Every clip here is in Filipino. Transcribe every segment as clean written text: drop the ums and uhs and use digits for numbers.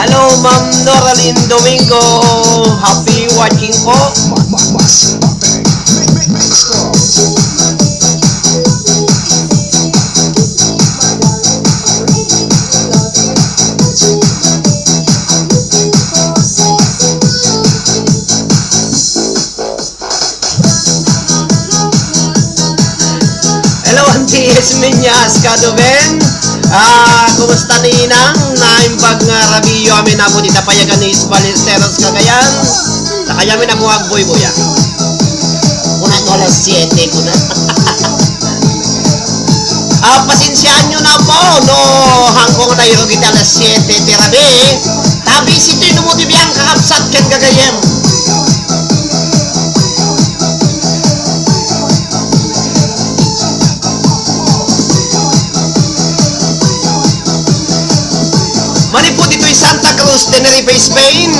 Hello, Ma'am Noraline Domingo. Happy watching po. Hello, Auntie Esmenyas Kadoben. Kumusta ni Inang? Naimbag nga rabiyo amin na po dita payagan ni Ballesteros Cagayan. Nakaya amin na po agboy-boya. Una no alas 7 ko na. Pasinsyahan nyo na po, no? Hangkong tayo kita alas 7 tirabi. Tabi sito'y numutibiyang kakapsat ken Cagayan. Manipod ito'y Santa Cruz, Tenerife, Spain.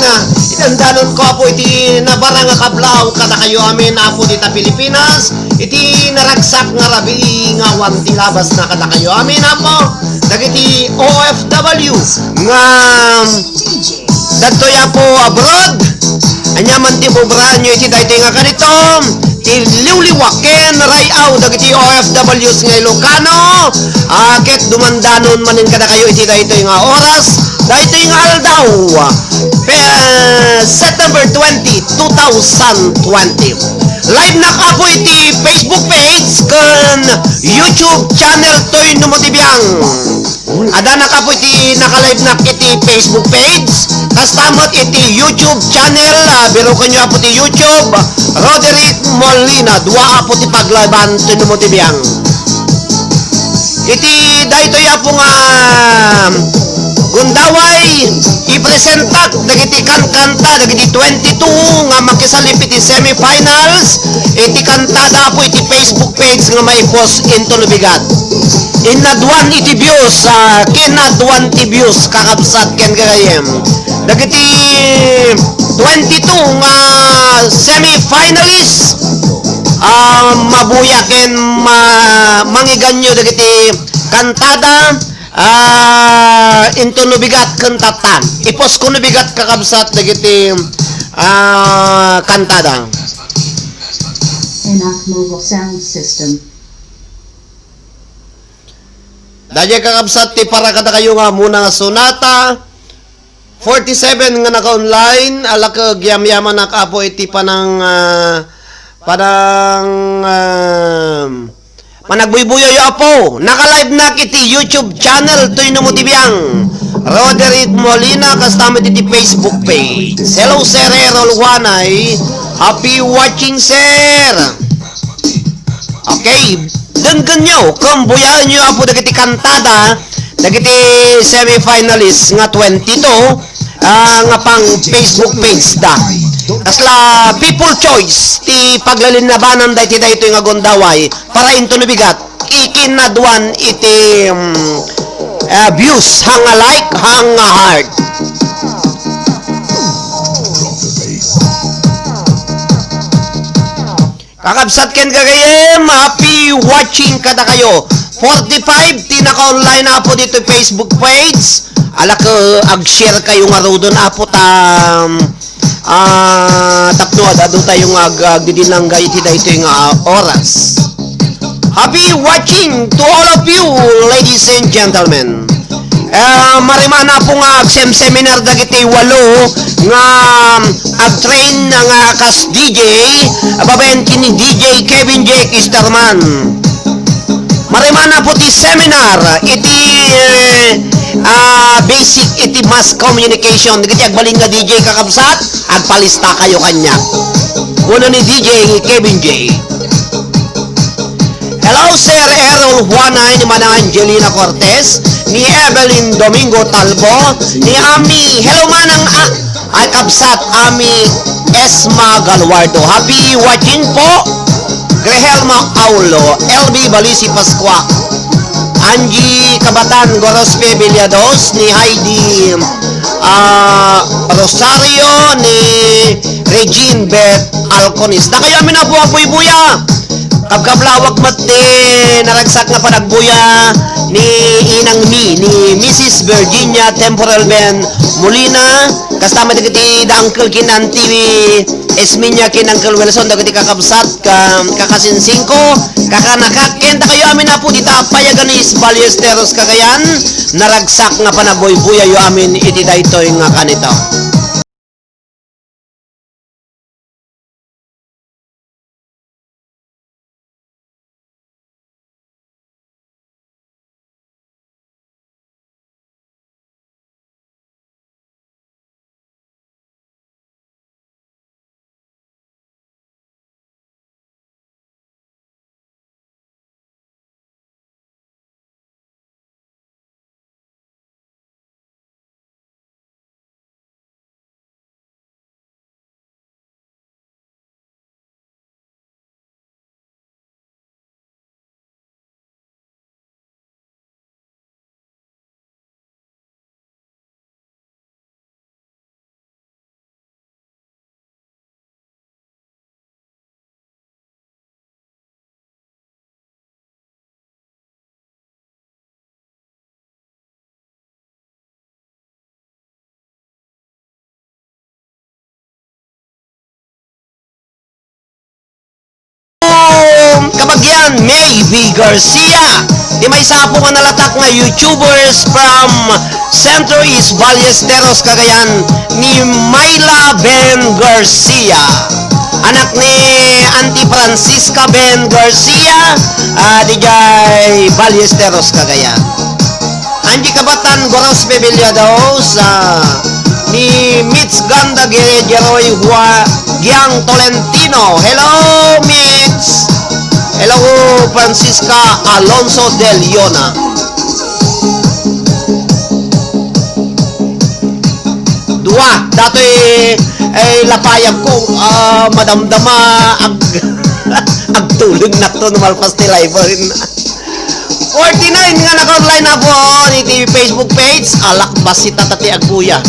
Itandanon ko po iti nabarang kablaw kada kayo amin na po dita Pilipinas. Iti naragsak nga rabi nga wanti labas na kada kayo amin na po. Dagiti OFW nga dadtoya po abroad. Anyaman ti bubran nyo iti daytoy nga kanito. Liwliwaken rayaw dagiti OFWs nga Ilocano. Ket dumandanon manin kada kayo iti daytoy nga oras. Daytoy nga aldaw. September 20, 2020. Live na ka po iti Facebook page kan YouTube channel toy numutibiyang. Ada na ka po iti naka-live na iti Facebook page. Kastamot iti YouTube channel. Biro kanyo po iti YouTube. Roderick Molina. Dua po iti paglaban toy numutibiyang. Iti daytoy po nga gundaway ipresentat dagiti kanta dagiti 22 nga makisalip iti semifinals iti kantada po iti Facebook page nga may post into lubigat inadwan iti views kinadwan ti views kakabsat ken gayem dagiti 22 nga semifinalists mabuya ken mangiganyo dagiti kantada into nubigat kantatan ipos ko nubigat kakabsat dagiti kantada Enac Mobile Sound System. Dadya kakabsat ti para kada kayo nga muna nga sonata 47 nga naka-online alak gyam-yaman na kapo iti panang managbuy-buyoy apo. Naka-live na iti YouTube channel toy numutibiyang Roderick Molina kastamit iti Facebook page. Hello Sir Errol Juanay. Happy watching Sir. Okay. Denggan nyo kung buyahan nyo apo dagiti kantada dagiti semifinalists nga 22 nga pang Facebook page da. Kasla people choice ti paglalinabanan daytoy nga gondaway para into nubigat ikinadwan iti views hang like hang heart. Kakabsat ken kagayem happy watching kada kayo 45 ti naka-online na po dito Facebook page alak ag-share kayo nga rodon apo tapnoad ado tayong agdidinanggay iti daytoy nga oras. Happy watching to all of you ladies and gentlemen. Marimana po nga seminar dagiti walo nga ag-train nga kas DJ babayan kini DJ Kevin J. Kisterman. Marimana po ti seminar iti basic iti mass communication dagiti agbaling nga DJ kakabsat agpalista kayo kanya. Uno ni DJ Kevin J. Hello, Sir Errol Juanay, ni Manang Angelina Cortez, ni Evelyn Domingo Talbo, ni Ami, hello Manang ay kabsat, Ami Esma Galwardo. Happy watching po, Grehelma Aulo, LB Balisi Pasqua, Angie Kabatan Gorospe Villados, ni Heidi Rosario, ni Regine Beth Alconista. Kayo amin na po ang buya. Kabkablawak mati naragsak nga panagbuya ni Inang Mi ni Mrs. Virginia Temporal Ben Molina kasama dagiti da Uncle Kinan TV Esminya kin Uncle Wilson dagiti kakabsat kakasinsingko kakanakaken ta kayo amin na po dita payagan ni Ballesteros Cagayan naragsak nga panagbuya yo amin iti daytoy nga kanito. Kabagyan, May V. Garcia. Di may sapo nga nalatak nga YouTubers from Centro East Ballesteros, Cagayan ni Myla Ben Garcia. Anak ni Auntie Francisca Ben Garcia, di jay Ballesteros, Cagayan. Angie Kabatan Goros Pebiliados, ni Mitz Ganda Geroy Giang Tolentino. Hello, Mitz! Hello, Francisca Alonso Del Leona. Dua, dato'y lapayag ko, madamdama agtulog na to numalpas ti live rin. 49 nga naka-online na po ni TV Facebook page, alakbas si Tatati Agbuya.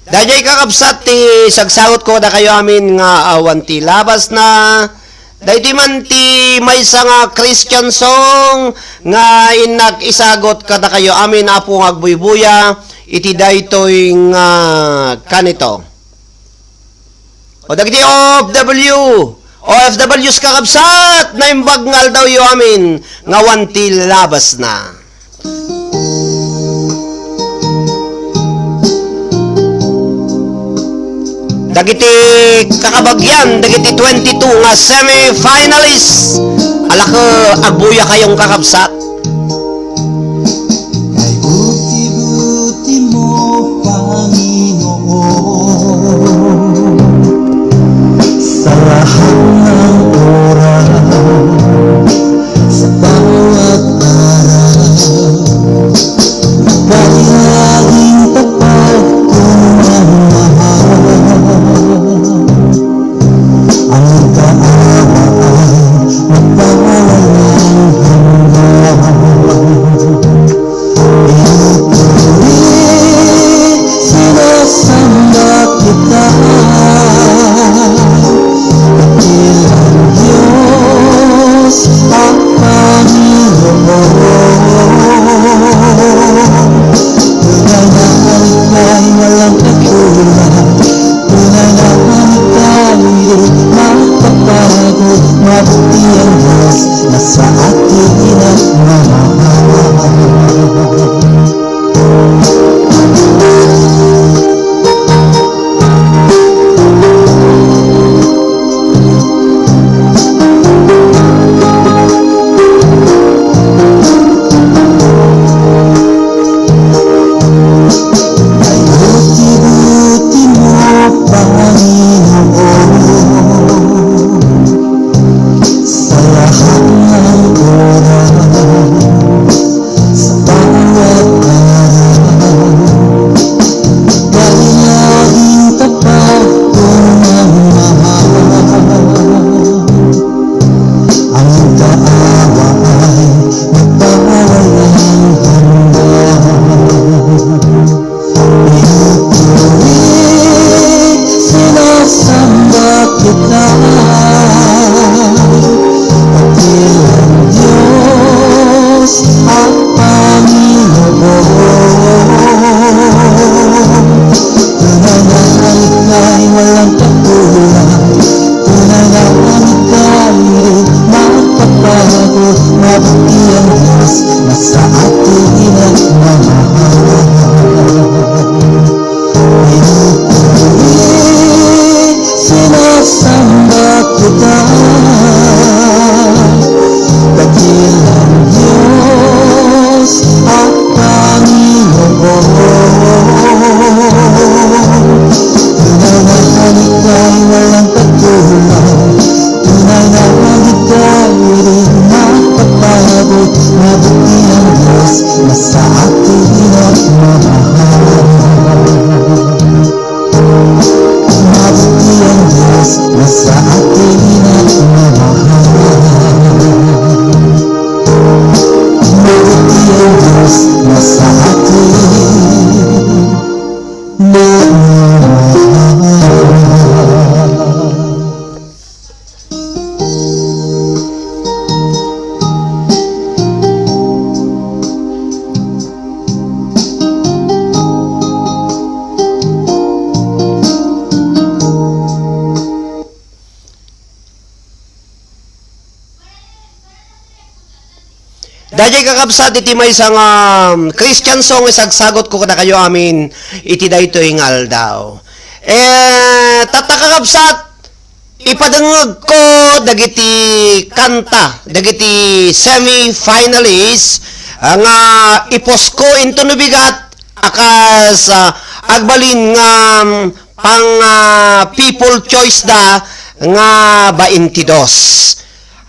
Dajay kakabsat ti sagsawot ko na kayo amin nga awan ti labas na dayti man ti may nga Christian song nga inak isagot ka na kayo amin apo nga agbuybuya iti daytoy nga kanito. O dagiti OFWs kakabsat na imbag ngal daw yo amin nga awan ti labas na. Dagiti kakabagyan, dagiti 22 nga semi-finalists. Alaka agbuya kayong kakabsat. Kay buti-buti mo, Panginoon, sa lahat ng oras, sa bawat araw, palaging tapat kong ang mahal. Ang kaawa ay magpawalang hanggang Dajay kakabsat iti may isang Christian song isagsagot ko kada kayo amin iti daytoy nga aldaw. Tatakakabsat ipadengeg ko dagiti kanta, dagiti semi-finalist nga ipost ko into nubigat akas agbalin nga pang people choice da nga 22.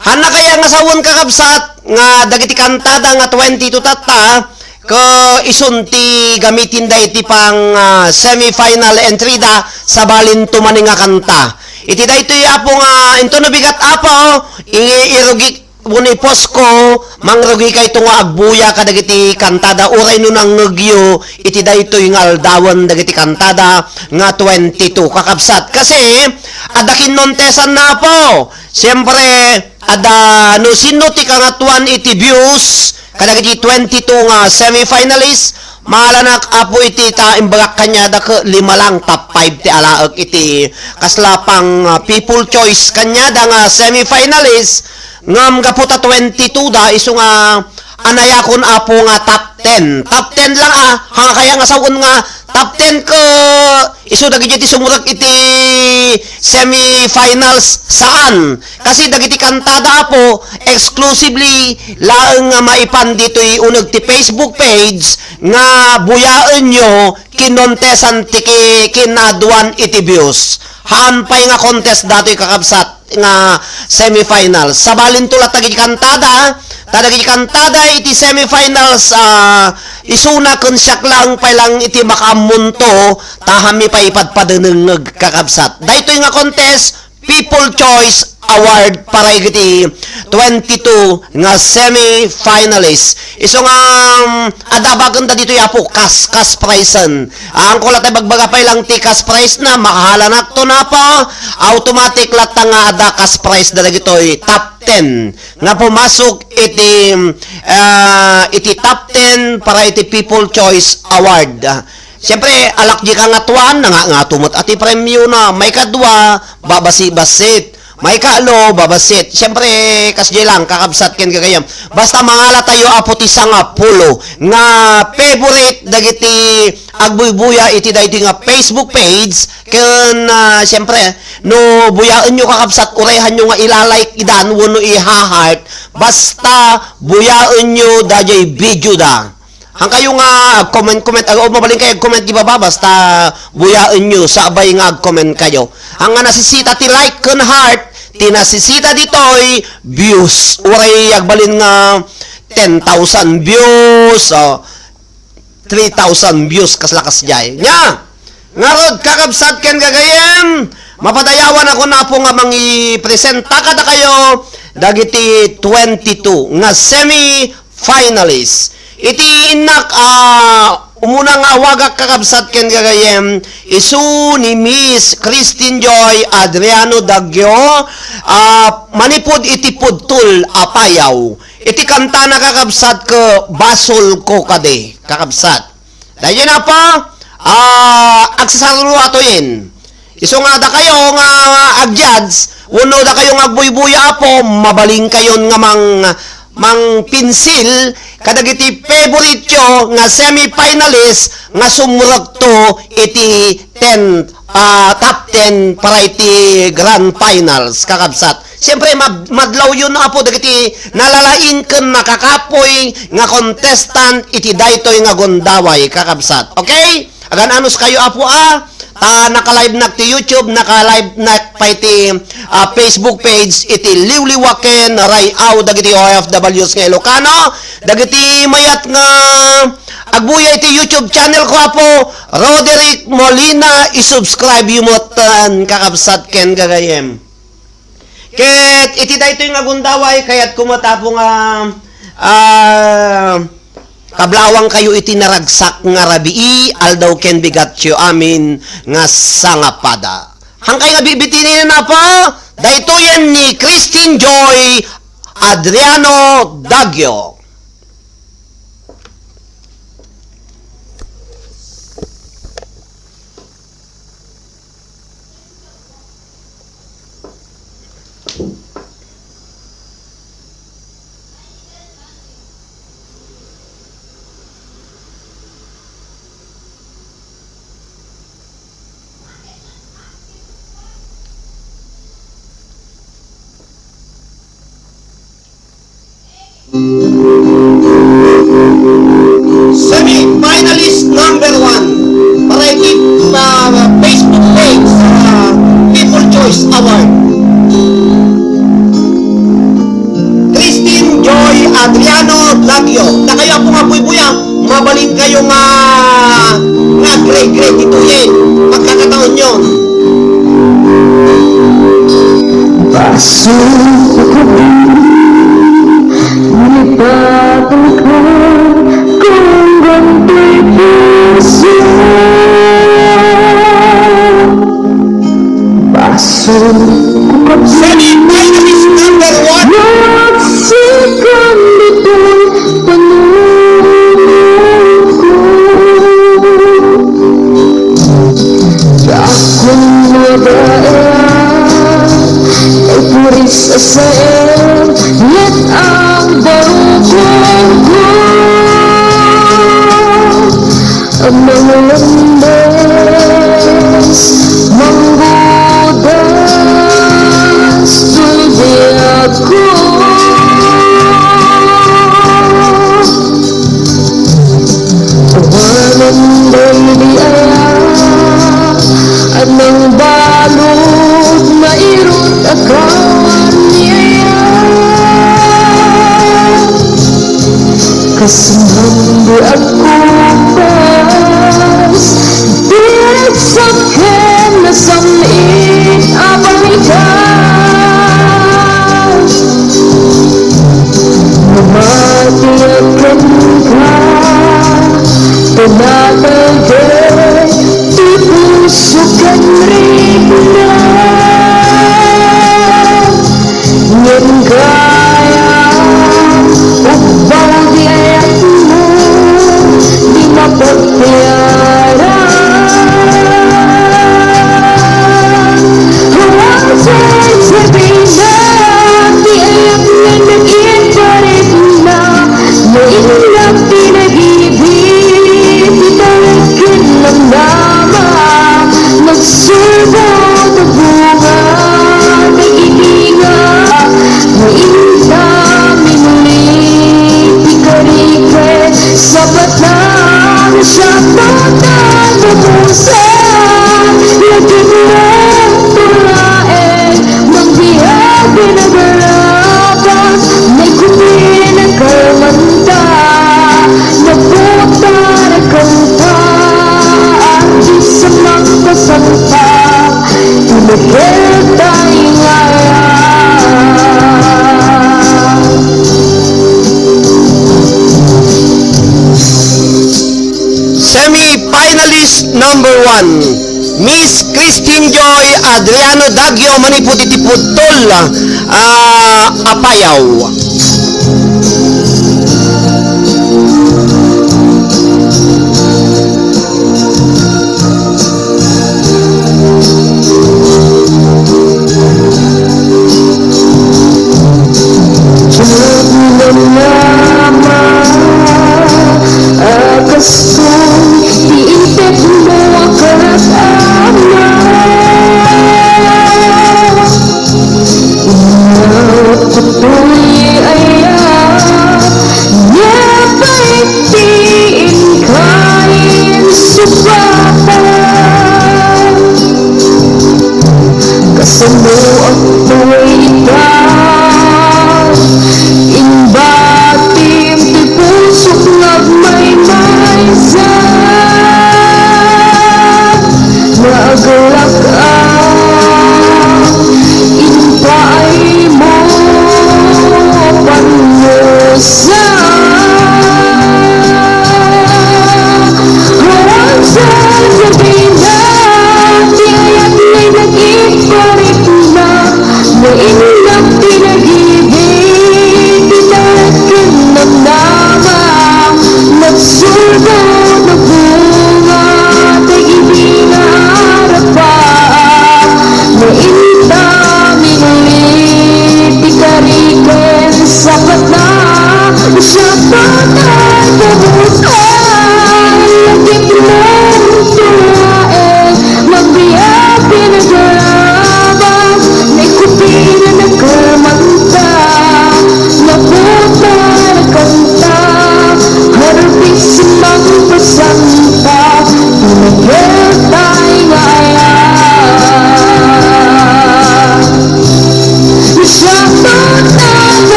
Hana kaya nga sawon kakabsat nga dagiti kantada nga 22 tata ka isunti gamitin da iti pang semi-final entry da sa balin tumani nga kanta. Iti da ito apo nga into nabigat apo irugi muna post ko mangrugi kay ito nga agbuya ka dagiti kantada uray nun ang ngagyo iti da ito yung aldawan dagiti kantada nga 22 kakabsat kasi adakin non tesan na po siyempre ada no sino ti kangatuan iti views kadagiti 22 nga semi-finalist mahalanak apo iti ta imbagak kanya da ke 5 lang top 5 ti alaag iti kaslapang people choice kanya da nga semi-finalist ngam gaputa 22 da iso nga anayakon apo nga top 10 lang hanga kaya nga sawon nga top 10 ko iso dagiti iti sumurag iti semi-finals saan kasi dagiti kantada apo exclusively laeng nga maipan dito'y uneg ti Facebook page nga buyaan nyo kinontesan ti kinaduan iti views hampay nga contest dato'y kakabsat nga semifinals sabalin tulat dagiti kantada dagiti kantada iti semifinals isuna kun siyak lang pay lang iti makamunto tahami pa ipadpadenengeg kakabsat daytoy nga contest people choice award para iti 22 nga semi-finalist. Iso nga adabagan da dito yapo kas pricean. Ang kulat ay bagbagapay lang ti kas price na makahalanak to na pa automatic lat nga ada kas price da dagitoy top 10 nga pumasok iti top 10 para iti people choice award. Siyempre, alak di ka nga tuwan, nga tumot ati premyo na, may kadwa, babasi-basit, may kaalo, babasit. Siyempre, kasdi lang, kakabsat ken gagayam. Basta mangala tayo apo ti nga pulo, nga favorite dagiti agbuybuya iti daytoy nga Facebook page, ken siyempre, no buyaan nyo kakabsat, urehan nyo nga ilalike idan, wano i-heart, basta buyaan nyo dajay video da. Ang kayo nga comment o mabaling kayo comment di baba basta buyaan nyo sa abay nga comment kayo. Ang nga nasisita ti like kun heart ti nasisita ditoy views. Uray agbalin nga 10,000 views 3,000 views kaslakas jay. Nya ngarod kakabsat ken gagayem mapadayawan ako na po nga mangi-presenta kada kayo dagiti 22 nga semi-finalist. Iti inak umunang wagak kakabsat ken gagayem isu ni Miss Christine Joy Adriano Dagyo manipod iti pudtul apayaw iti kanta na kakabsat ke basol ko kade kakabsat dahil na pa agsasaro atoin iso nga da kayo nga agjads uno da kayo nga agbuy-buya po mabaling kayon nga mang pinsil kadagiti favorite yo nga semi-finalist nga sumurag to iti 10 top 10 para iti grand finals kakabsat. Siyempre madlaw yun apo dagiti nalalain ken nakakapoy nga contestant iti daytoy nga gondaway kakabsat. Okay? Agan anos kayo apo naka-live na ti YouTube, naka-live na pa iti Facebook page iti liwliwaken rayaw dagiti OFWs nga Ilocano dagiti mayat nga agbuya iti YouTube channel ko apo Roderick Molina isubscribe yumotan kakabsat ken gagayem ket iti daytoy nga gundaway kayat kumatapo nga kablawang kayo iti naragsak nga rabii aldaw ken bigatyo amin nga sangapada. Hangkay nga bibitinin na po daytoyan ni Christine Joy Adriano Dagyo. Tituyin. Pagkakataon yun. Baso ko nilipatan ko kung ganito'y puso. Baso ko Semi-finalist number 1. nagsikan nito'y panunod ko. Akong madaan ay puris sa saem, ngat ang darugong ko ang mga landes, manggudas, tuldi ako. Walang dayliaya anang balot na irot akawan niya. Kasamang ako pas direk sa kem na samit abang ikas. Mamatiyakan ka tinatagay di puso kan rin na ngan kaya ubaw di ayak mo di mapagpiyaran. Huwag sasabihin na di ayak na nag-iparit na maingat pinag-ibig italakin ng dama nagsubo na bunga nag-ibingan mainta minulit ikarike sapat lang siya pagkakamusan lagi mo tulain magbiyak pinagarapan may kupin ang kalmanta napunta na kanta di sa magkasampa tinagil tayong ngaya. Semi-finalist number 1, Miss Christine Joy Adriano Dagyo Maniputitiputol, Apayaw. Akas kong iintip mo aka't ama. Inaputoy ayak niya ba'y tiin kain subapan. Kasamo at tuwa'y ikaw imbatim ti pusok nagmay-maysan nagalak ang inpaay mo panusan. Huwag sasabihin na di ayak na'y nag-iparit na maingat pinag-ibig tinalakin ng damang nagsubo na bunga nag-ibig na harapan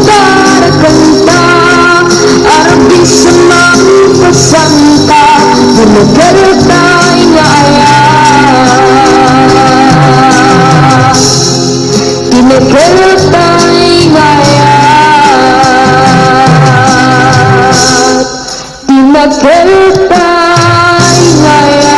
para kanta Arabi sa mga pasangka Pinagaltay nga ayan Pinagaltay nga ayan Pinagaltay nga ayan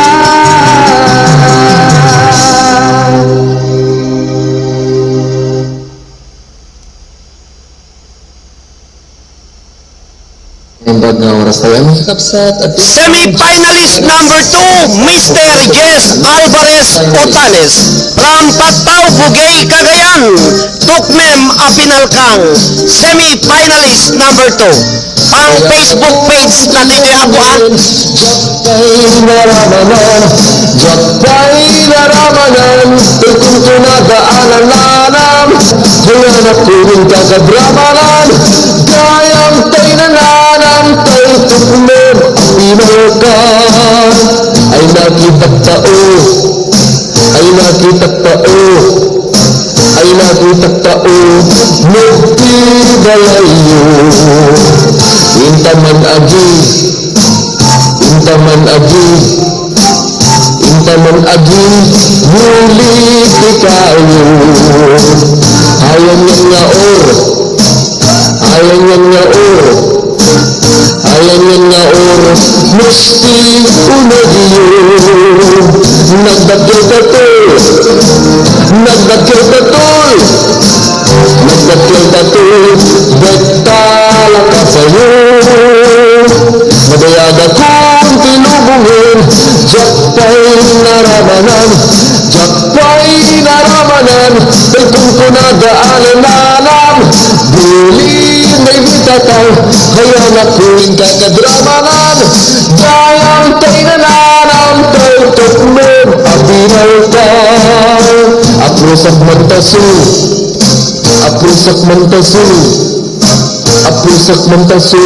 Imbag nga oras tayo ang kakapsat at Semi-finalist number 2, Mr. Jess Alvarez Otanes from Patao, Bugay, Cagayan. Tukmem Apinalkang. Semi-finalist number 2. Pang Facebook page na titihabuan. Japay naramanan, Japay naramanan, ikong tunadaanan nanam, hanganap kuning kakadramanan, gayang tay nananam, tay tukmem, pinalkan, ay nakitagtao, ay nakitagtao, ay nakitagtao, nagtibalayo, intaman agi, intaman agi, intaman agi, muli kayo. Ayan yan nga or, ayan yan nga or, ayan yan nga or, musti unadiyo. Nagdakil ka tol, nagdakil ka tol, nagdakil ka tol, betala ka sa'yo. Madayada kong tinubungin, Japay naramanan, Japay naramanan, ikong kunadaanan nanam, Bili may bitataw, kaya nakuling kakadramanan, Gayang tay nananam, tay tukmem, apinal ka, aprusak mantasu, aprusak mantasu, apusak mentasu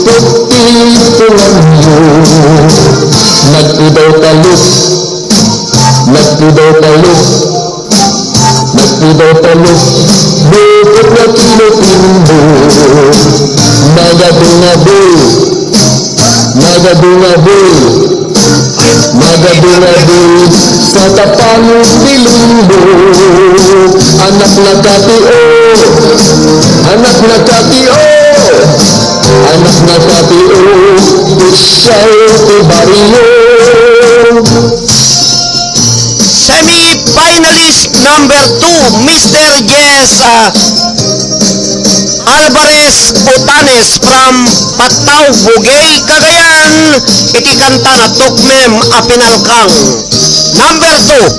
peti tulanyo nagpidaw taluk nagpidaw taluk nagpidaw taluk bukod na pinupindo nagadungaboy nagadungaboy nagadungaboy sa tapang bilundo anak na katio anak na katio anak na katio isay ti baryo Semi-finalist number 2, Mr. Jess Alvarez Otanes from Patao, Bugay, Cagayan. Iti kanta na Tukmem Apinalkang. Number 2.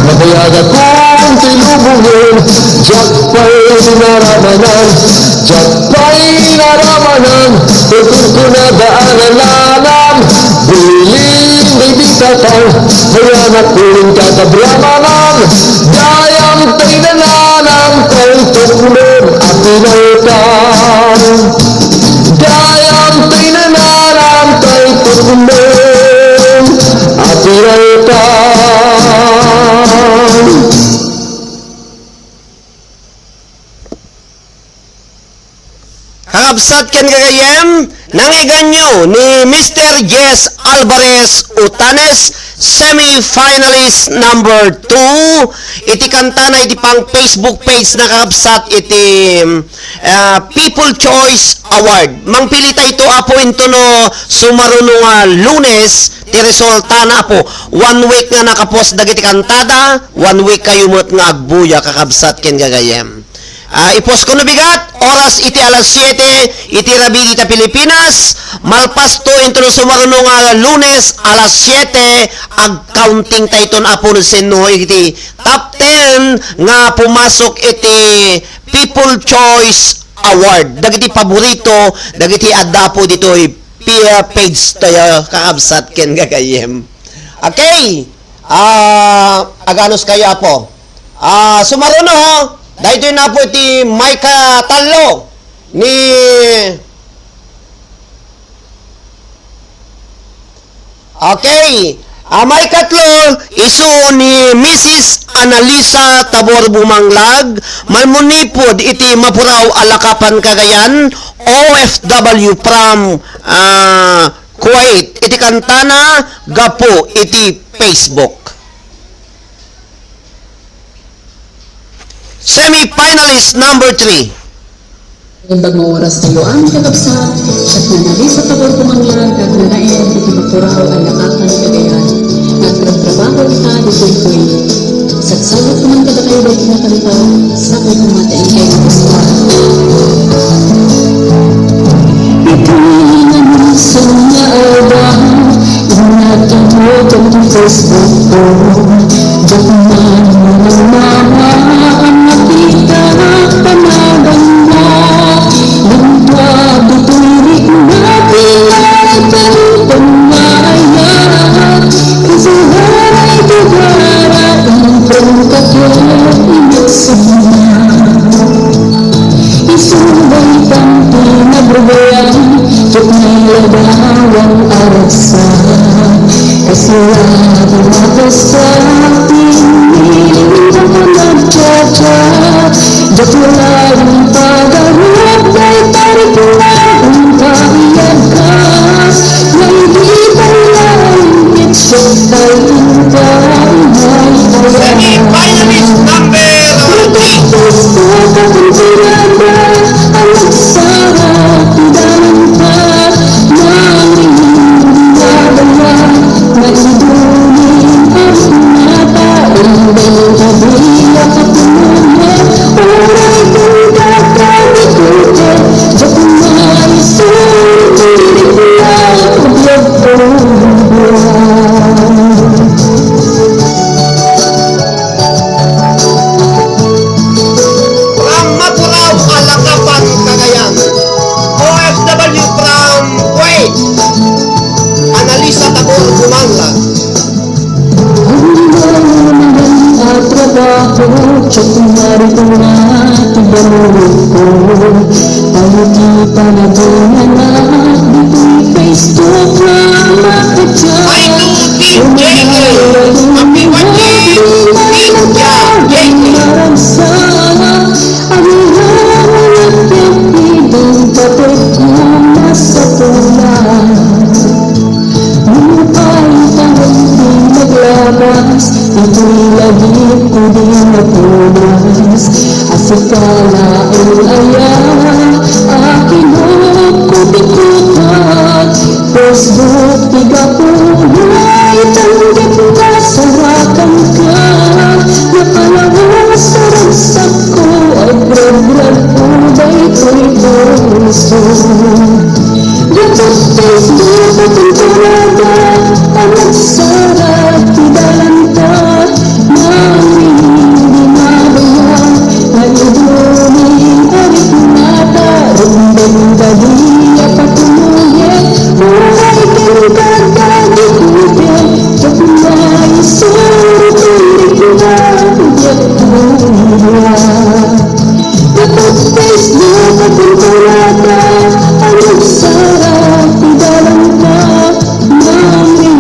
Mabayaga kong tinubungin, Japay naramanan, Japay naramanan, ikong kunadaanan nanam, Biling may bitataw, kaya nakuling kakadramanan, Gayang tay nananam, tay tukmem, apinalkan, Gayang tay nananam, tay tukmem, apinalkan. Kakabsat ken kagayem, nangiganyo ni Mr. Jess Alvarez Otanes, semi-finalist number 2. Iti kanta na iti pang Facebook page na kakabsat iti People Choice Award. Mangpilita ito apo into no sumaruno nga Lunes, ti resulta na po. 1 week nga nakapost dagiti kantada, 1 week kayo mo't nga agbuya kakabsat ken kagayem. Ipos ko na bigat, oras iti alas 7, iti rabi dita Pilipinas, malpas to into no sumaruno nga Lunes, alas 7, ag-counting tayton apo no sino iti top 10 nga pumasok iti People Choice Award. Dagiti paborito, dagiti adapo dito page tayo kakabsat ken gagayem. Okay, aganos kayo apo. Sumaruno ho, dahito na po iti Micah Talo ni okay May katlo, isu ni Mrs. Analisa Tabor Bumanglag, malmunipod iti Mapuraw Alakapan Cagayan, OFW from Kuwait, iti kantana gapo iti Facebook. Semi-finalist number 3. Yung bagong oras tayo ang kagabsat, at nanali sa tabor kumanglan, at nanain, iti mapuraw ang nakakan kagayan. At nagtrabaho ita, dito'y ko'y. Sagsawat naman kada kayo ba kinakalita, sa ko'y kumatain kayo ng gusto. Ito'y nanisong na abang, inatan mo itong Facebook ko. Jakuman mo ng mama, ang nakita panagang mo. Nagpabiturik na pinagtan pamaya. Kasi haray tugara, inang kakilap inagsimna. Isubay kang pinagbabayan, Diyok may labawang arasa. Kasi lagi makasa, pinilin ako nagchat-chat. Diyok laging pag-arap, may tarik na kung kaiyag ka. May di talang itsyok tayo tayo may Semi-finalist number 3. gusto ka kung tirada ang nagsarap dalang ka nang nabala naidunin ang mata indang kabiya kapunungan oray kong kakalitute Diyok may sulirik na kabyag kong From Mapuraw Alakapan Cagayan, OFW from Kuwait, Analisa Tabor Bumanglag. Ang trabaho, tsak narito na tibanulog ko. Pagkita na doon na dito'y Facebook na makadya. Ay, to DJ! Happy birthday! Ninja JK! Naransana, ang hangin at pipidong tapos ko nasa tulan. Mukay tanong di naglabas, ito'y lagi ko di napunas. Asikala ang aya, akin kupikutan. Facebook, tiga punay, tanggap na sarakan ka. Napalawas sa ragsak ko, at brag-brag po ba'y ko'y puso. Dapat Facebook at ang talaga, ang nagsarap, tidalantat, hindi mabayan, naidunin, arit nata, rumbang dadiya patumuhin, buhay kang dadadikutin, Diyok may suruturik na, Diyok tuya. Dapat Facebook at ang talaga, ang nagsarap, tidalantat, hindi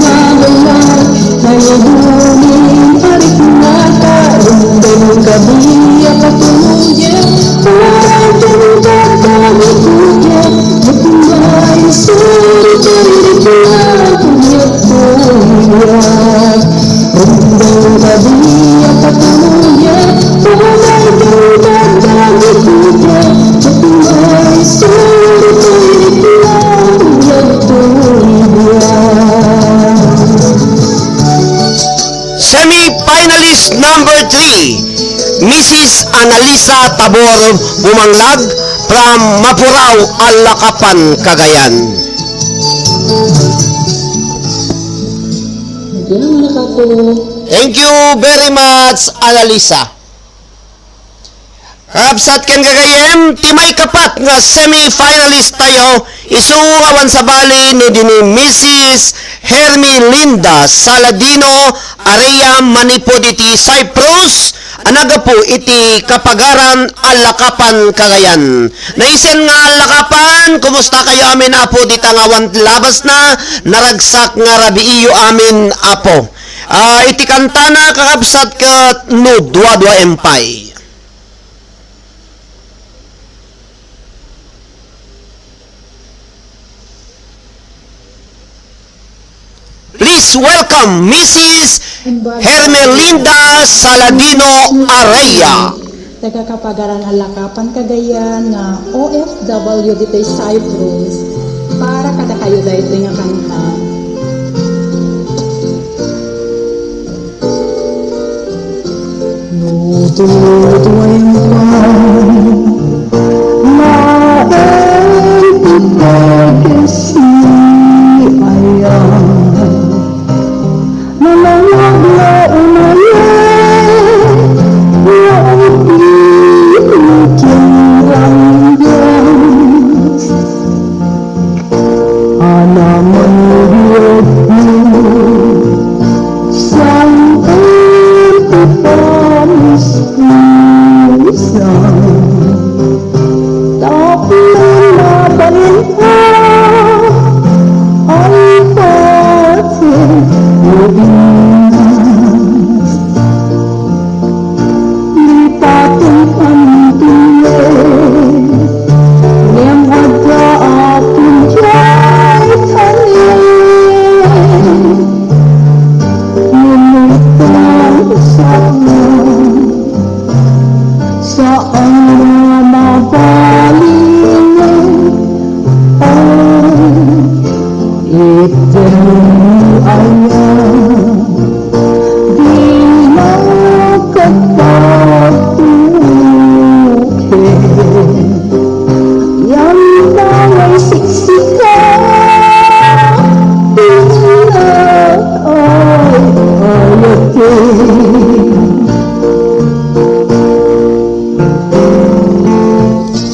mabayan, naidunin, arit nata, rumbang dadiya patumuhin, buhay kang dadadikutin, Diyok may suruturik na, Diyok tuya. Rumbang dadiya patumuhin, buhay kang dadadikutin, Diyok may suruturik na, Diyok tuya. Semi-finalist number 3, Mrs. Analisa Tabor Bumanglag from Mapuraw Alakapan Cagayan. Nagyan naman ako. Thank you very much, Analisa. Kapsat ken gagayem, timay kapat nga semi-finalist tayo, isuawan sa bali ni dini Mrs. Hermi Linda Saladino, Area Manipod iti Cyprus, anaga po iti kapagaran alakapan Cagayan. Naisen nga alakapan, kumusta kayo amin apo dita nga labas na naragsak nga rabiiyo amin apo. Iti kantana kakabsat kat no dua empay. Please welcome Mrs. Hermelinda Saladino Araya. Taga Kapagaran Alakapan Cagayan na OFW dito sa Cyprus para kada kayo dahil nga kanta.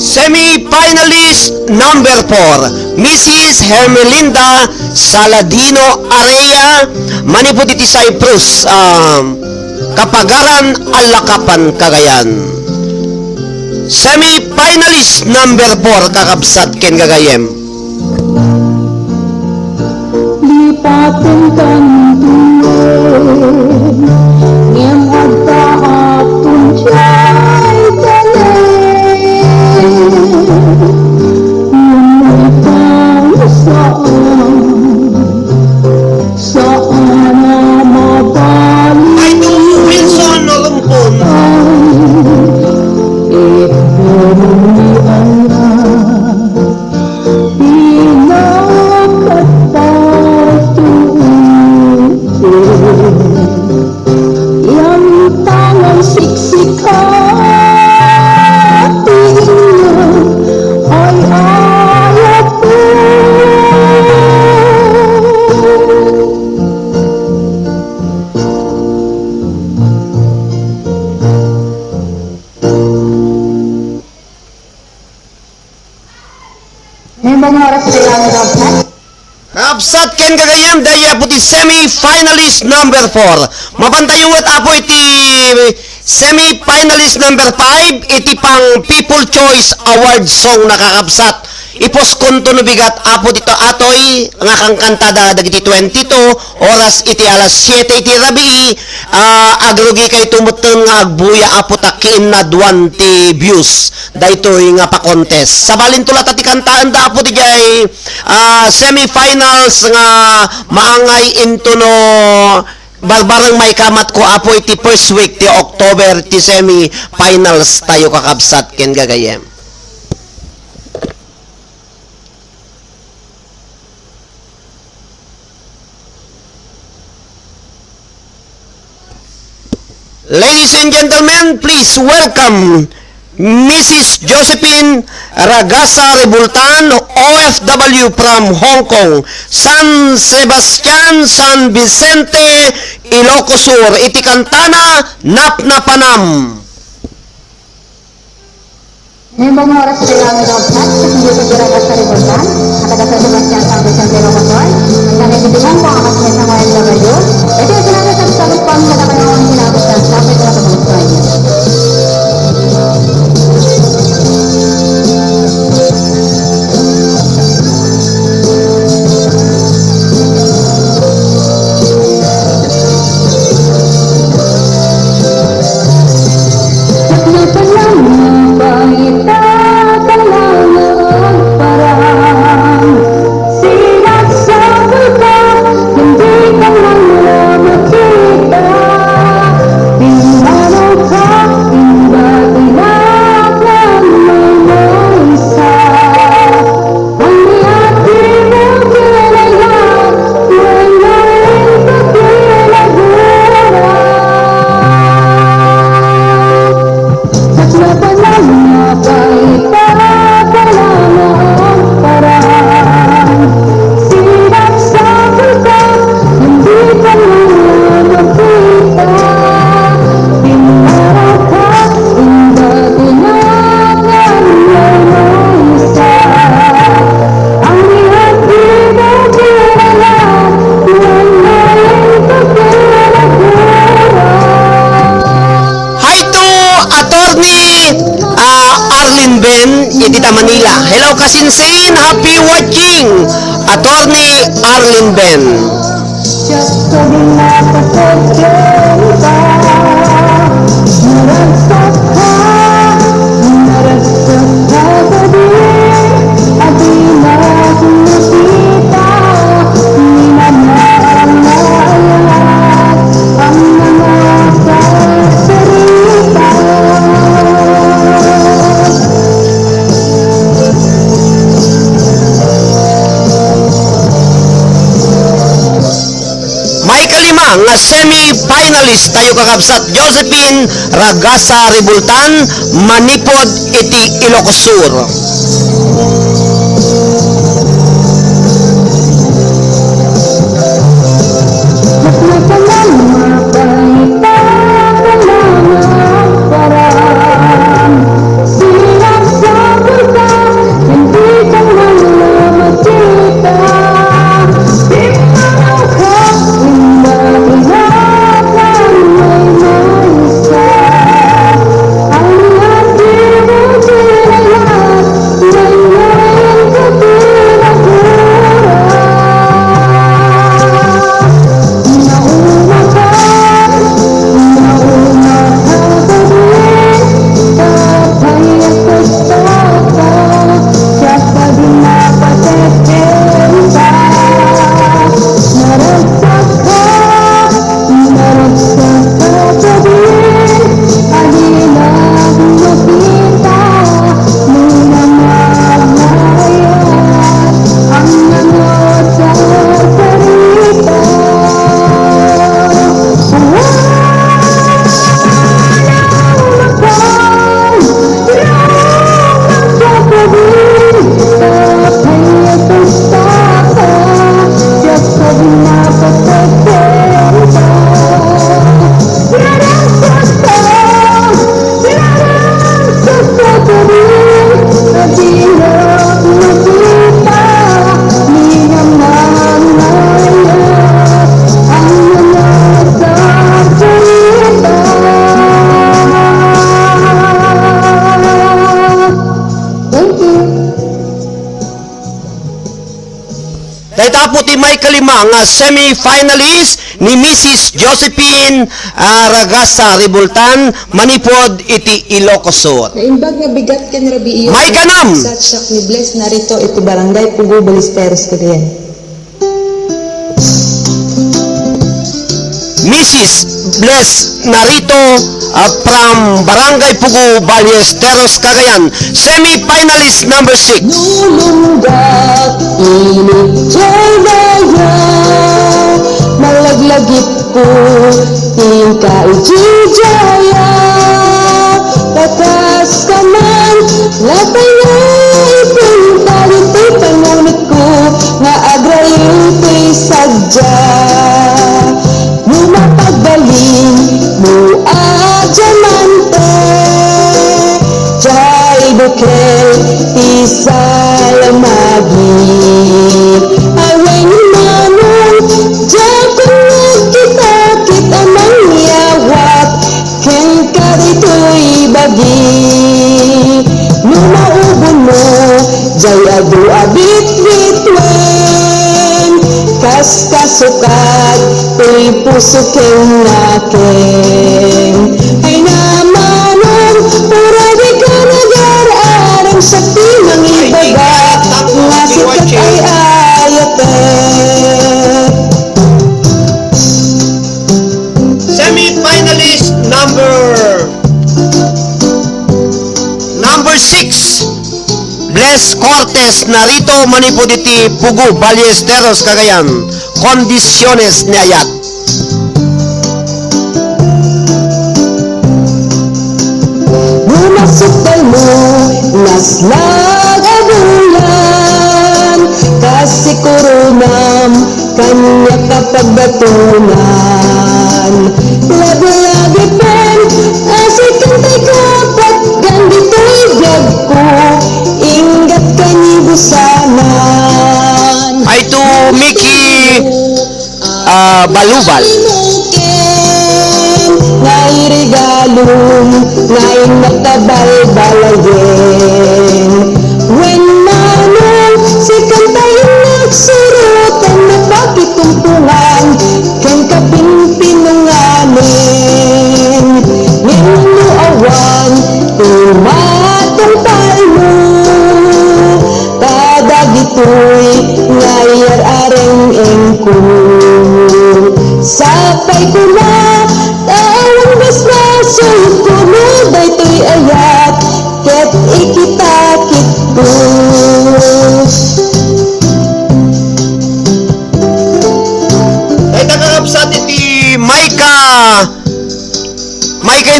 Semi-finalist number 4, Mrs. Hermelinda Saladino Araya, manipod iti Cyprus, Kapagaran Alakapan Cagayan. Semi-finalist number 4, kakabsat ken Gagayem. Lipatin kan tuloy, ngem agta atun jay Ay, Wilson, nolumpon. Kapsat ken Gagayem daya puti semi-finalist number 4. Mapantayungat apo iti semi-finalist number 5 iti pang People Choice Award song nakakapsat. Ipos konto no bigat apo dito atoy nga kang kantada dagiti 22 oras iti alas 7 iti rabii agrugi kay tumuten nga agbuya apo takin na 20 views daytoy nga pa-contest. Sabalin tulat ati kantaan da apo di jay semi-finals nga maangay into no barbarang may kamat ko apo iti first week ti October ti semi-finals tayo kakabsat ken Gagayem. Ladies and gentlemen, please welcome Mrs. Josephine Ragasa Rebultan, OFW from Hong Kong, San Sebastian, San Vicente, Ilocos Sur. Iti kantana, Nap na Panam. Ngayong mga oras sa kailangan ng chat, sa hindi ko dira sa Rebultan, at taga sa Sebastian San Vicente Ilocos Sur, ang nanitibihan ko ang kasya sa mga LW. Ito yung sinabi sa sagot pang sa kanyang ginagos ng sabi ko na sa mga Tita Manila. Hello Kasinsin, happy watching. Attorney Arlene Ben. Just so dinapapagkita, naragsak ka pa din, at di na nakita, minamahal na lahat ang mga sasalita. May kalimang nga semi-finalist tayo kakabsat Josephine Ragasa Ribultan, Manipod iti Ilocos Sur. Mas matagal mapahita ka lang ang paraan. Silang sabi ka, hindi ka man na magkita. Di parang ka, inahihat na may maisa. Ang ating usilayan, ngayon ka pinagura. Nauna ka din, tatay at basta siya pa din napatetenta. Naragsak ka pa din, adilang nakita, muna mahayat ang mga sasalita. Thank you. Dahil po ti may kalimang nga semi-finalist ni Mrs. Josephine Ragasa Ribultan, Manipod iti Ilocos Sur. Naimbag nga bigat kan rabi iyo. May kanam! Satsak ni Bless narito iti barangay Pugo Balisteros ko diyan. Mrs. Bless narito from Barangay Pugo, Ballesteros, Cagayan. Semi-finalist number 6. Nulunggak, init siya'y daya, malaglagip ko, tingka ijijaya. Tatas ka man, latay na ipintal, ito'y pangunit ko, nga agrayin ko'y sadya. Mapagbaling mo adjamante, jay bukel isal magi. Away ni manong, jakong kita kita mangyawat, ken ka dito'y bagi. Numaubon mo, jay adu abit bitwen, kas kasukat, tuy puso keng nakin. Ay namanong, pura di ka nag-aarang sa tinang ibaga, nga sikat ay ayate. Semi-finalist number 6. Bless Cortez narito, Manipod iti Pugo, Ballesteros, Cagayan. Kondisyones ni ayat. Munasukal mo, naslag abulan, kasi kurunam, kanya kapagbatunan. Lagi-lagi pen, asikan tay kapat, gandito'y vlog ko, ingat kanibusanan. Ay to Mickey Balubal. Ngay regalong, ngay matabalbalayen, sulod daytoy ayat ket ikitakit ko. Ay nakakapsat iti Micah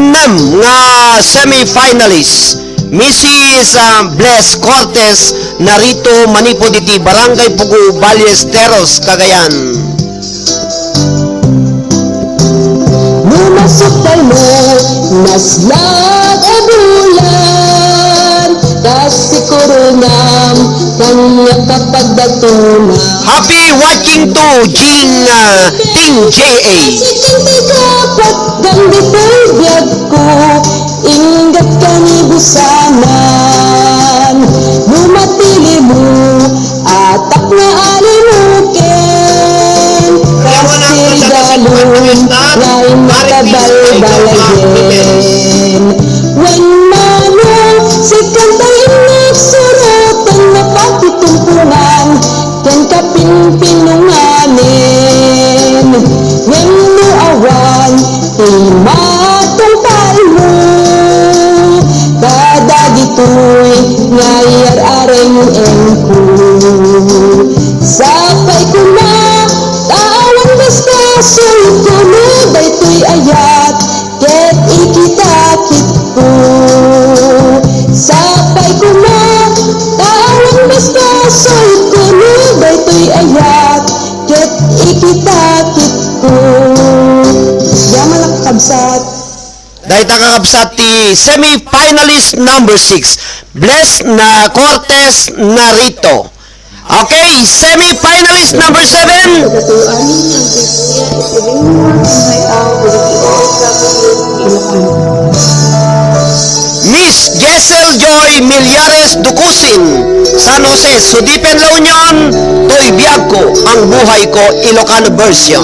Nem nga semi-finalist. Mrs. Bless Cortez narito manipod iti Barangay Pugu, Ballesteros, Cagayan. Numasok tayo naslag a bulan kasi koronam kanya kapagdatuna. Happy watching to Ting JA. Sikintay kapat gandi biyag ko ingat kanibusanan numatili mo atak na alimuken kasi galon ngay makabalbalagen when manong si kantay nagsuratan na pakitumpungan ken kapinpinunganin ngem no awan imatong palmo kadagitoy ngayar areng engku sapay ko na tawan basta sulkulo daytoy ayat ket ikitakit ko sapay ko na tawan basta sulkulo daytoy ayat ket ikitakit ko. Yaman lang kabsat. Dahil kakakapsat ti semi-finalist number 6, Bless na Cortez narito. Okay, semi-finalist number 7, Katuan ang Kristiya isiling mo ang hayaw with the OFW Miss Jessel Joy Millares Ducusin, San Jose, Sudipen, La Union, Toy Biagko, Ang Buhay Ko, Ilocano version.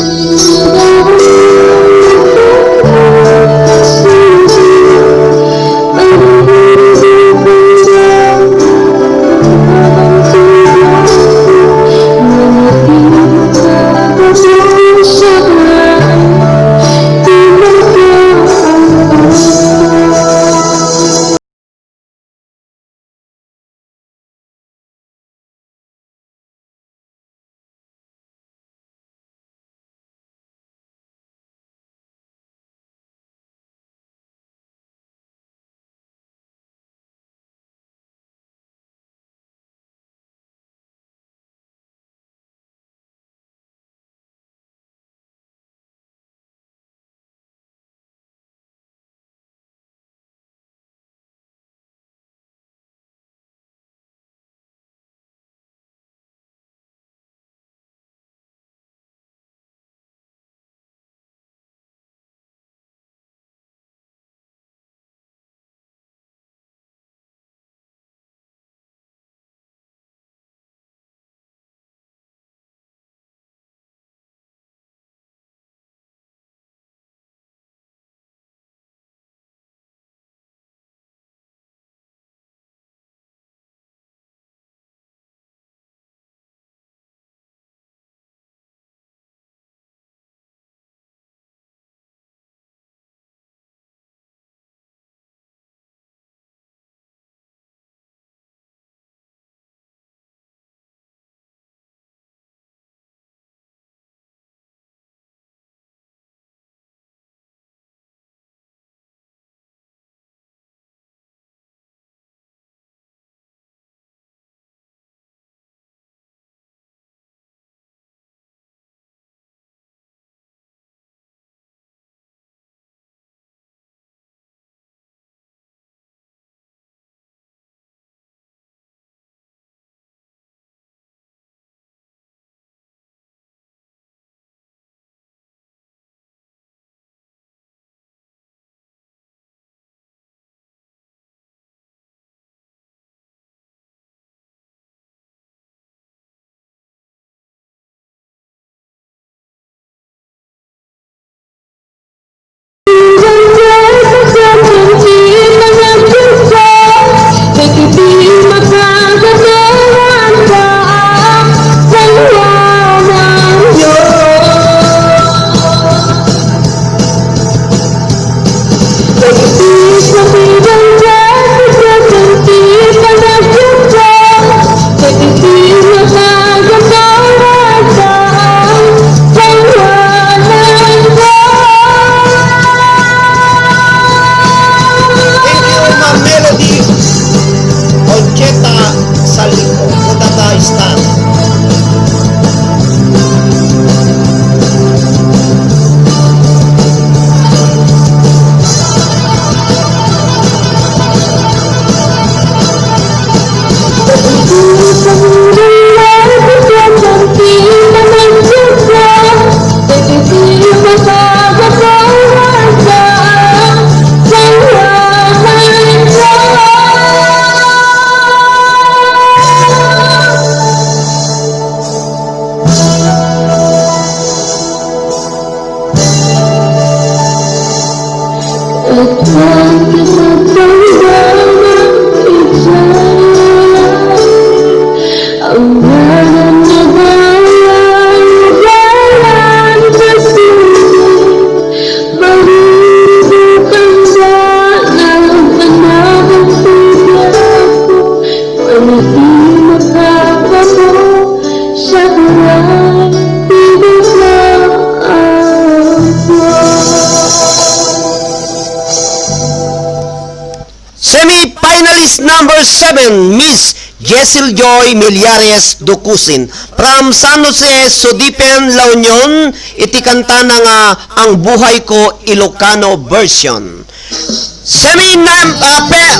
Semi-finalist number 7, Miss Jessel Joy Millares Ducusin from San Jose, Sudipen, La Union. Iti kanta na nga Ang Buhay Ko Ilocano version.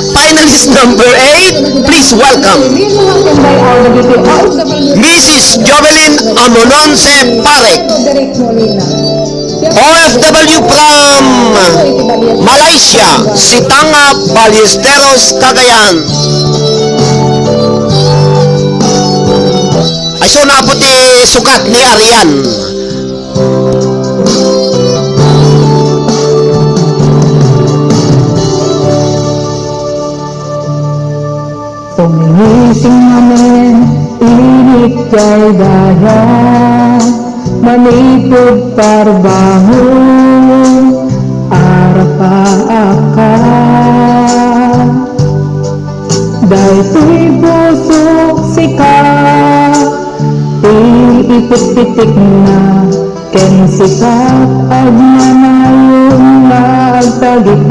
Finalist number 8, please welcome Mrs. Jovelyn Amononse Parek, OFW from Malaysia, Sitanga, Ballesteros, Cagayan. Ay so naputi sukat ni Arian. Sumihising namin, init kay daya, manikod parbaho, arapa-akan. Dahil to'y busok sika, iipit-pitik na, ken sikat ag nanayong nagtagipan.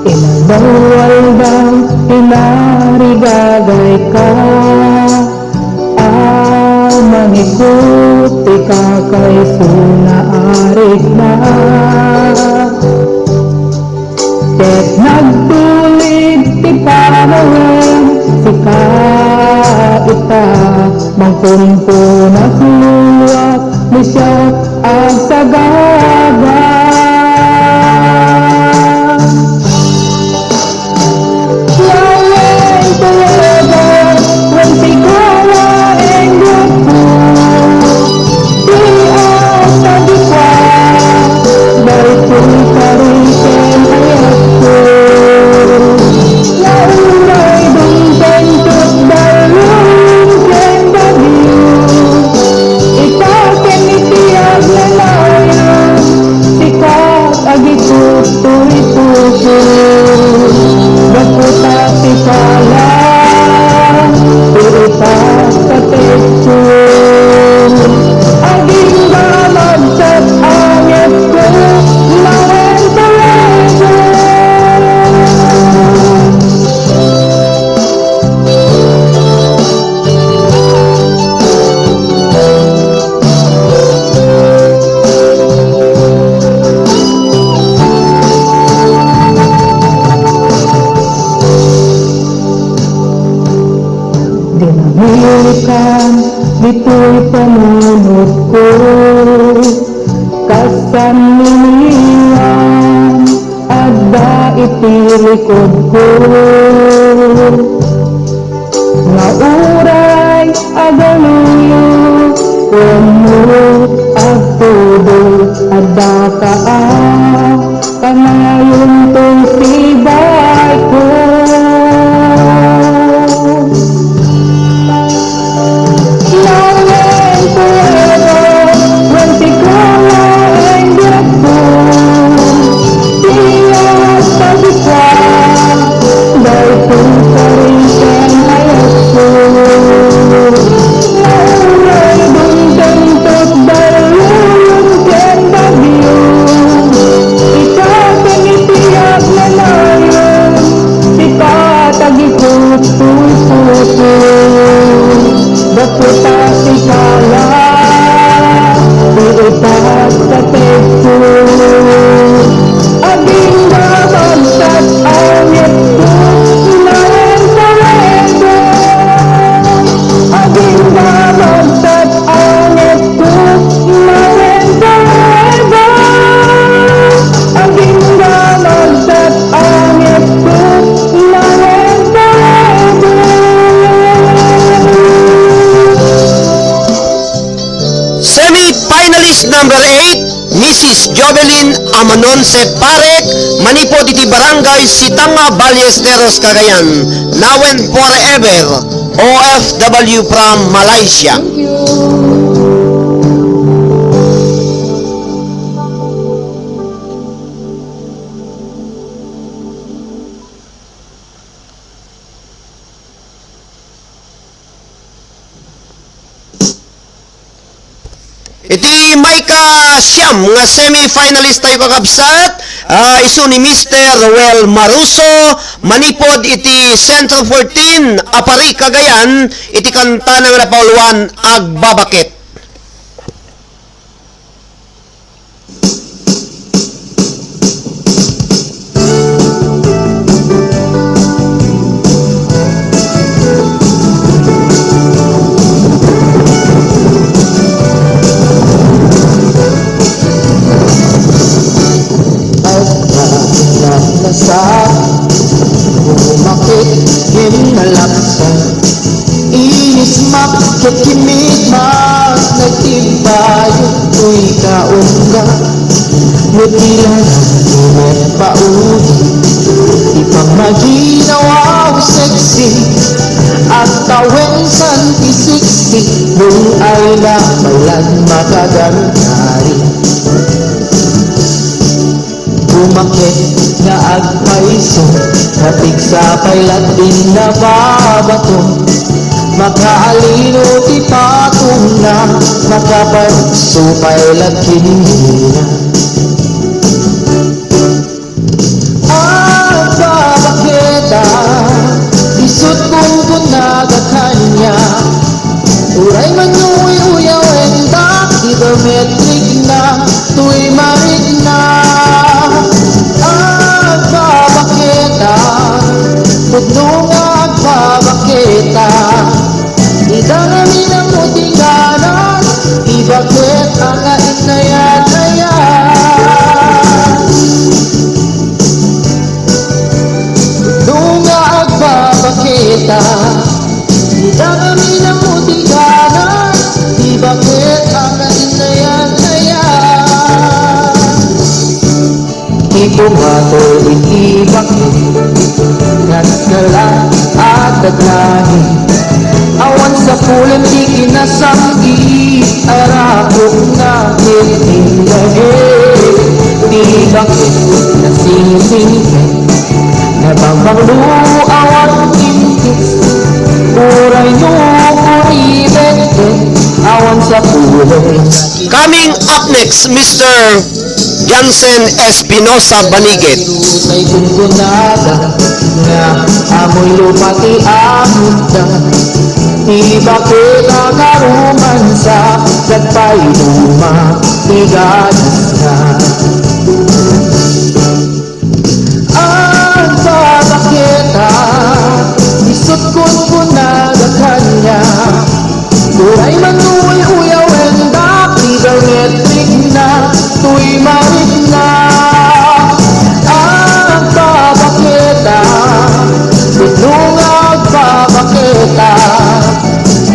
Inabawal daw, inarigagay ka, mangikuti ka kay sunaarik na. Ket nagtulid ti panawin, sika ita, mangkumpo na kluwat, nisyak ang sagaga. Dito'y panunod ko, kasanilian, adda itilikod ko. Nga uray agaluyo, kumut agtudo, adda kaan, kanayon tong sibay ko. Ikaw tinitiyak na Mrs. Jovelyn Amanonse Parek, manipod iti barangay Sitanga, Ballesteros, Cagayan. Now and forever, OFW from Malaysia. Thank you. Iti may ka-siyam nga semi-finalist tayo kakabsat, iso ni Mr. Roel Maruso, manipod iti Central 14, Apari, Cagayan, iti kanta ng Napauluan, Agbabakit. Nasa umakit hinalaksan inis makit kimig mas nagtibayo tuy kaungga nutilan imet pauli ipamaginawaw sexy at tawen santi 60 nung ay napalan makaganari umakit nga agpaiso natig sa pailat din na babato makaalino ti patong na makapanso pailat kinihina ang babakita isot kong kunaga kanya uray man nu'y uyaw endak idometric na tuy marig na putnong agbabakita idangami ng mutiganan ibakit ang ainayan-ayan putnong agbabakita idangami ng mutiganan ibakit ang ainayan-ayan ipumato itibakit naskala at daglahi awan sa pulang di kinasanggi arakok na kitindahe di bakit nasisingin nababanglo awan kintis uray no kuribet awan sa pulang Coming up next, Mr. Jansen Espinosa Banigit. Say kunkunada nga amoy lupati amuda iba kita karuman sa nagpay luma igadas na ang babakita isot kunkunada kanya turay manuy uyaw endak idometric na tuy marit na ang babakita putnong agbabakita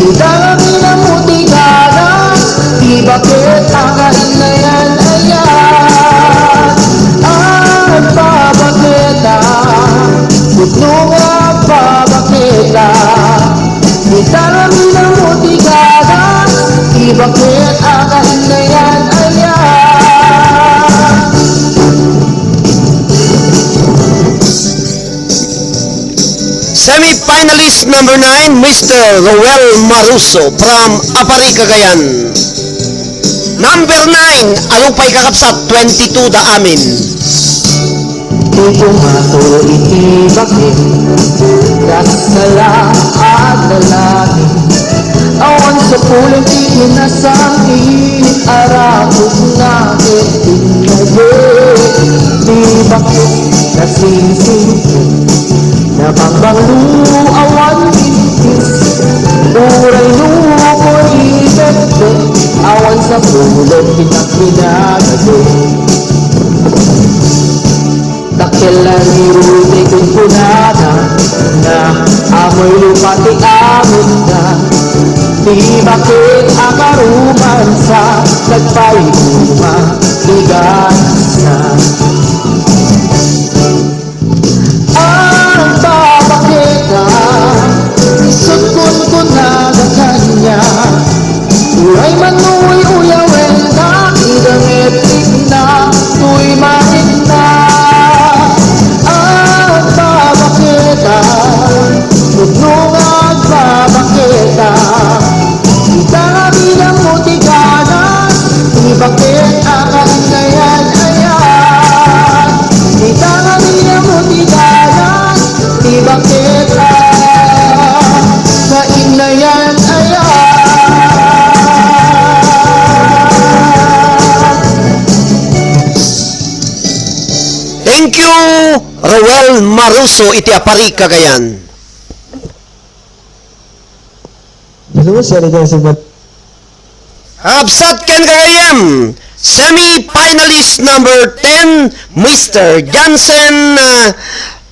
idangami ng mutiganan ibakit ang ainayan-ayan ang babakita putnong agbabakita idangami ng mutiganan ibakit ang ainayan-ayan Semi-finalist number 9, Mr. Roel Maruso from Apari, Cagayan. Number 9, alupay kakapsat, 22 da amin. ipumato itibakit kasala at dalangin awan sa pulang ikinasangin arakot na kitinaye di bakit nasingsingin nababanglo awan kintis uray nukuribet awan sa pulang pinakminagado takilan ni Rudy kunkunada na amoy lupati amot na Di bakit akaruman sa nagpaiguma ligasa. Ang babakita isukon ko na sa kanya. Uray manuy uyawen na idang etik na tuy mahin na. Ang babakita nunungag babakita kita nga bilang mutiganan. Di bakit ang ngayon ayan. Kita nga bilang mutiganan. Di bakit sa inayan ayan. Thank you, Roel Maruso, iti apari Cagayan. Absat ken Cagayan, semi-finalist number 10, Mr. Jansen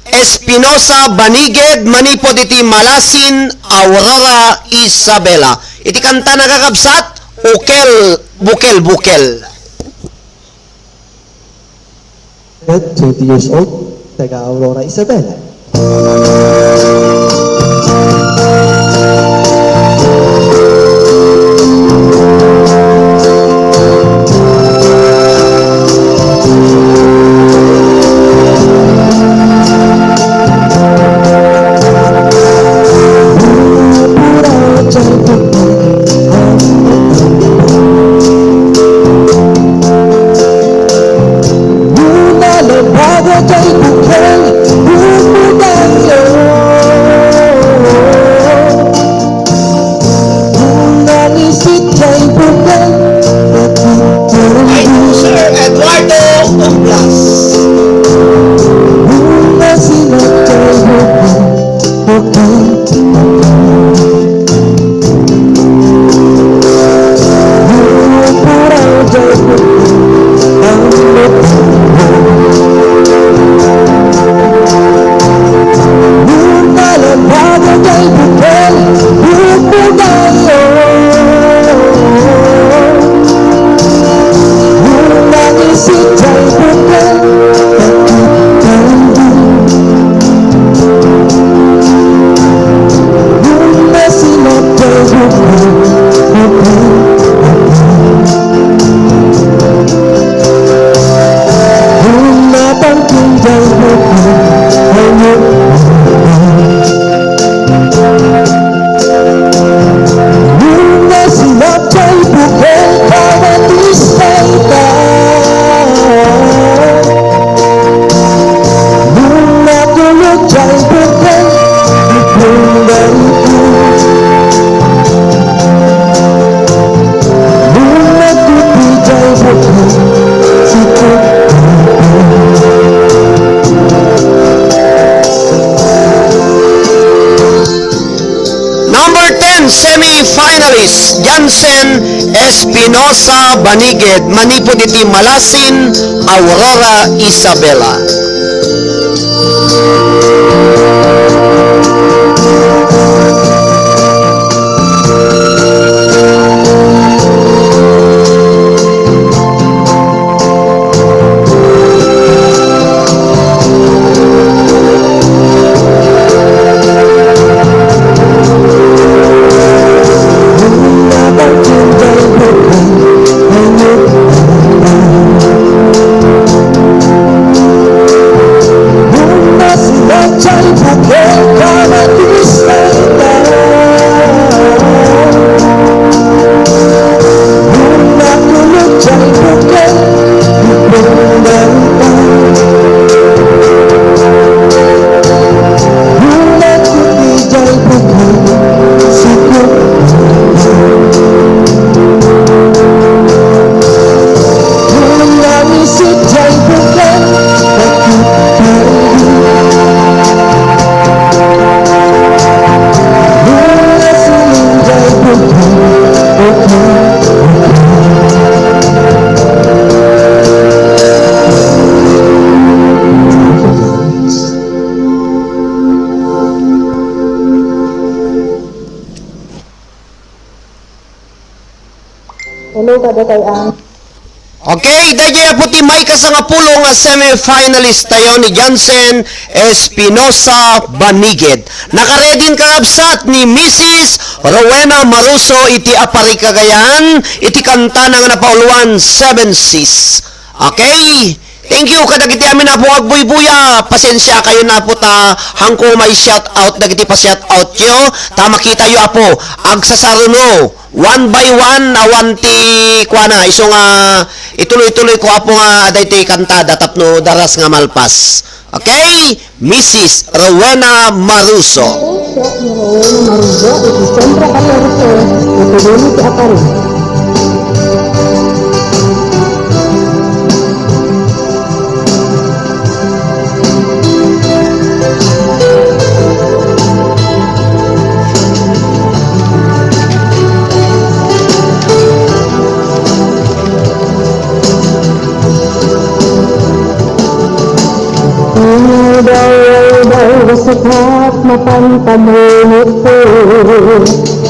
Espinosa Baniged, manipod iti Malasin, Aurora Isabela. Iti kanta nagagabsat, Ukel, Bukel, Bukel. 20 years old, taga Aurora Isabela. Sir Eduardo Oblas. Semi-finalist Jansen Espinosa Baniged, manipod iti Malasin, Aurora Isabela. kadakayan. Okay, dahil po ti may kasangapulo nga semi-finalist tayo ni Jansen Espinosa Baniged. Nakaredin kakabsat ni Mrs. Rowena Maruso iti apari Cagayan, iti kanta nga napauluan 7 Seas. Okay? Thank you kadagiti amin na po agbuy-buya. Pasensya kayo na po ta hangko may shout out dagiti pa shout out yo. Ta makita yo apo agsasaruno one by one awan ti kuana iso nga ituloy-tuloy ko apo nga daytoy kantada tapno daras nga malpas. Okay? Mrs. Rowena Maruso. Siya ni Rowena Maruso, iti sentro kalorito, iti dili ti apari. Daw sapat mapantamunit ko,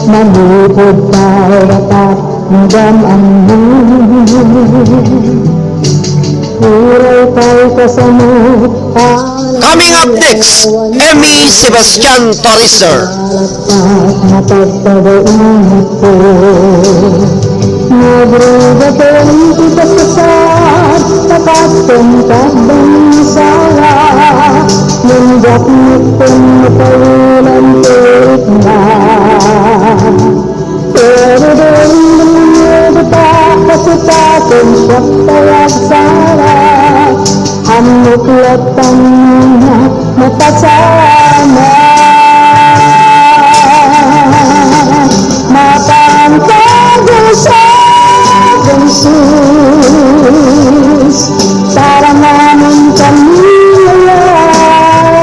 manipod tayo dapat magam ang Huray tayo kasama. Coming up next, Emmy Sebastian Torriser. Mapagpagainit ko, nagruga ko kita sa sad, nakatungkad ng sawa, mundak nitong matawilan tirik na. Pero doon naman kita kasi takin siya tayag sarap, hamuklatan na matasama. Jesus, para namin kami lahat.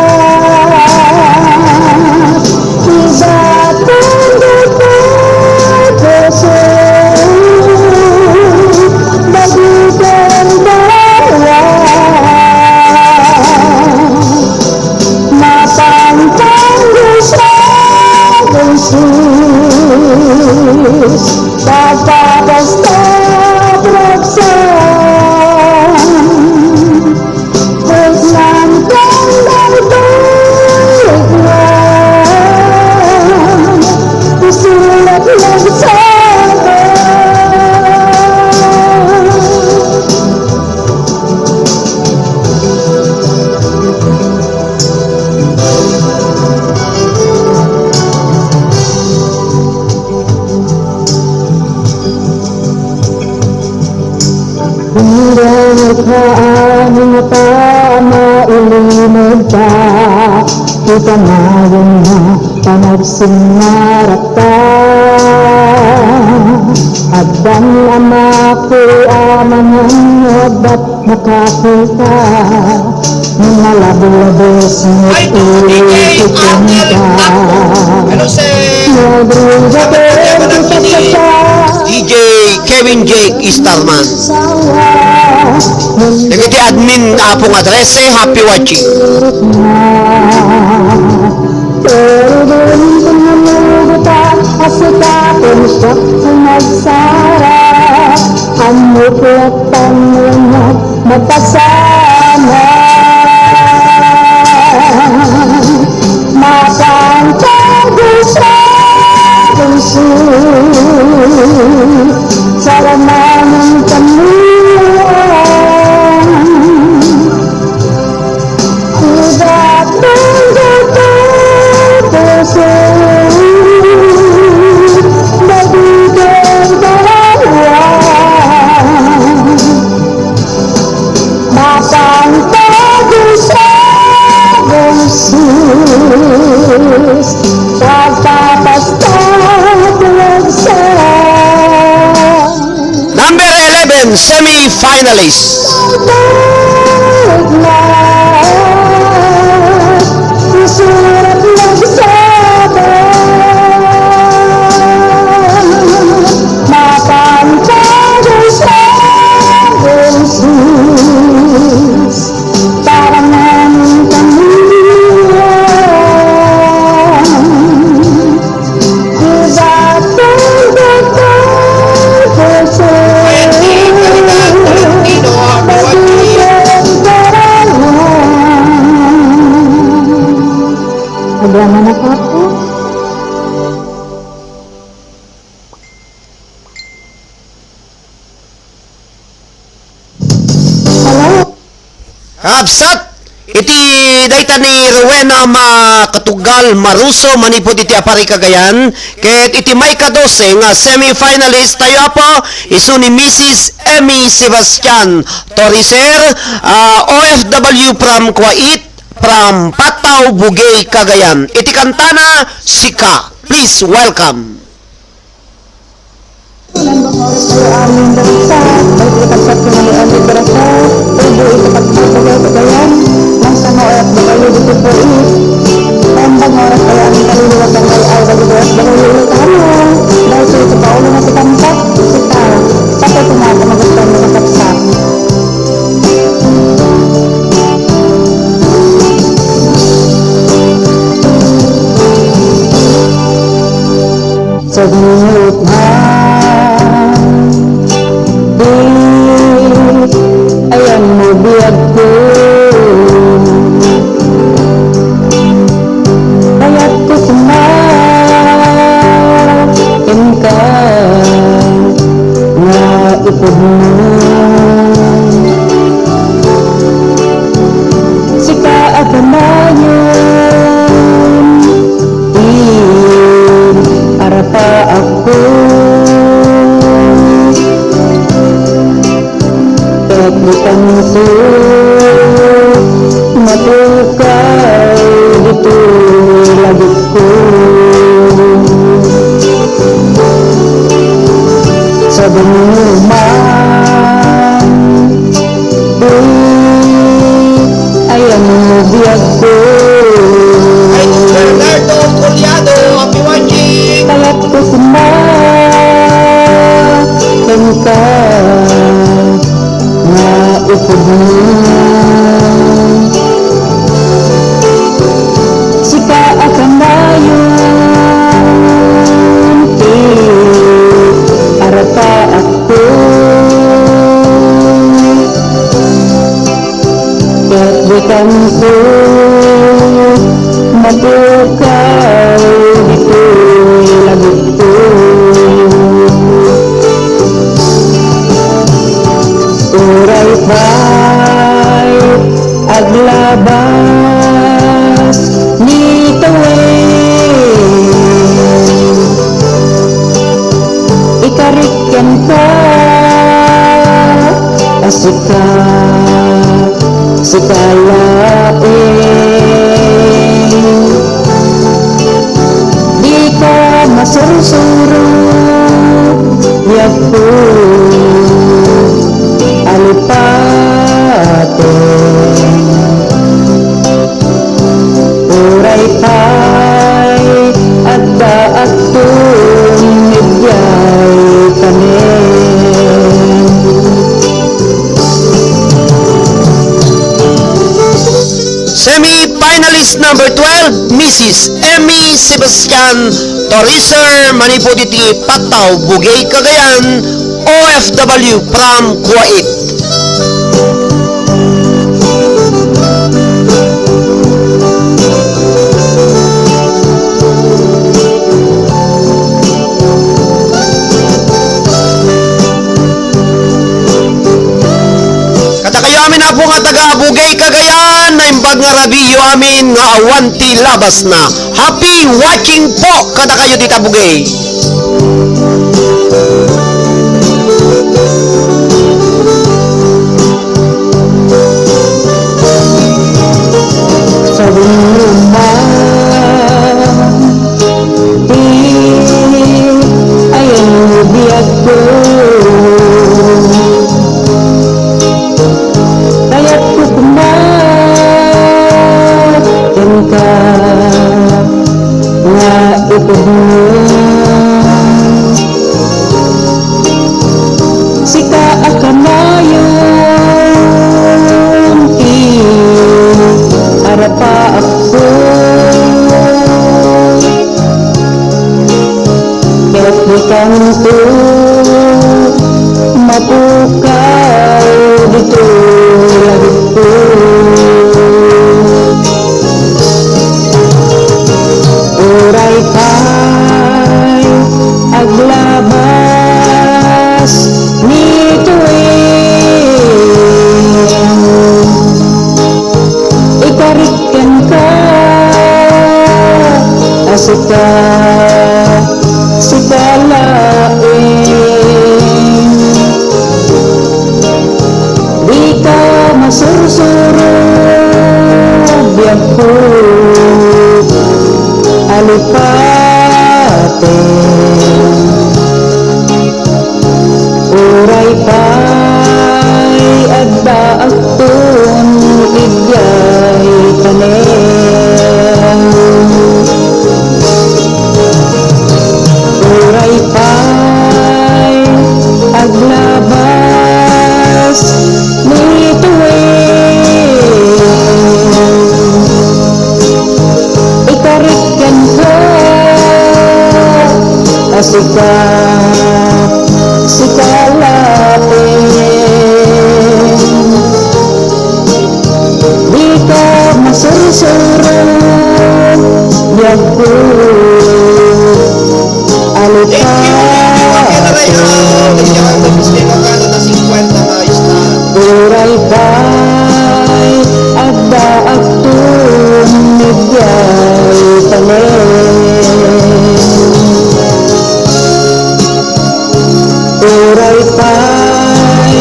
Ibatang dapat Jesus, bagitan bawat. Mapantang sa Jesus, pagpapasta aming tama ilinod ka, kita ngayon na panagsingarap ka. Adang ama ko amangan obat makakita, mga labo-labos ngot ulit ka. Hello, sir. Nagruga ko kita sa DJ Kevin Jake Starman. Nagiti admin apong adrese, happy watching. Pero doon kung namugutan, asikatin siya kung nagsara, amuklatan mo na matasama. Mapantago sa puso, saramanan kami. Number 11, semi-finalist. Sa Kapsat, iti dayta ni Rowena Makatugal Maruso manipod iti Apari Cagayan, ket iti may ka-12 nga semi-finalist tayo po isu ni Mrs. Emmy Sebastian Toriser, OFW from Kuwait, from Pataw, Bugay, Cagayan. Iti kantana Sika. Please welcome. Tayo aming darasat, may pinagkat ko ng aming darasat, tubo ito pagpapagay-pagayan, ng sama oras na kayo dito po tambang oras ay aming kaluluwag ng may ay bagibuwas na kayo tayo, dahil sa ito paulo na tikampat, sita, patay tumata magustuhan ng kapsat. Sa ginut ayan mo biyag ko, kaya't ko sumakin ka na ipod mo. Sika at ganayon, arapa ako. Bukan itu matukay dito lagiku sa benuman ayan mo biyag ko. Ay, Bernardo Collado, happy watching. Kaya't ko sumakin ka na ipod mo. Sika akan ngayon, arata ako. Kaya't bukan ko matukay dito lagot ko. Uray pa'y aglabas ni tawin, ikarikyan ka asika sikalain, di ka masursuro yaku alipatin. Uray pa'y adda atong midyay kanin. Semi-finalist number 12, Mrs. Emmy Sebastian Toriser, manipod iti Pataw, Bugay, Cagayan, OFW from Kuwait. Katakayo amin na po nga taga Bugay, Cagayan, na imbag nga radio amin nga awanti labas na. Happy watching po katakayo dita Bugay. Sa rumah ayan mo biyag ko, kaya't ko kumakin ka nga ipod mo. ka si kalain. Di ka masursuro biyak ko alipatin. Uray pa'y adda akton igyay tanen. Uray pa'y aglabas nituwin. Ikarikyan ka asikap si kalapin. Di ka masursuro yag ko uray pa'y adda akton igyay tanen. Uray pa'y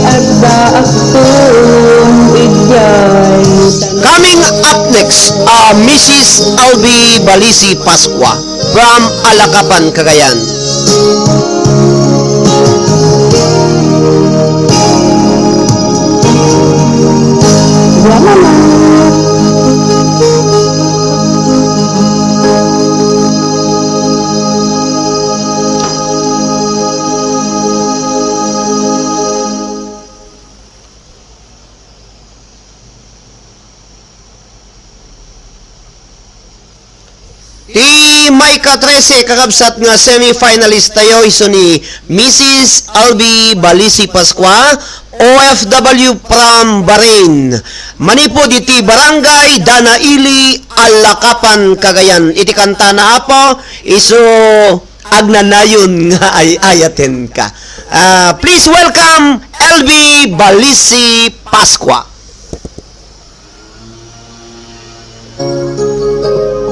adda akton igyay tanen. Coming up next, Mrs. Albi Balisi Pascua from Alakapan, Cagayan. Ti may ka-13 kakabsat nga semi-finalist tayo iso ni Mrs. Albi Balisi Pascua, OFW from Bahrain. Manipod iti Barangay Danaili, Alakapan, Cagayan. Iti kanta na apo iso agnanayon nga ay ayaten ka. Please welcome Albi Balisi Pascua.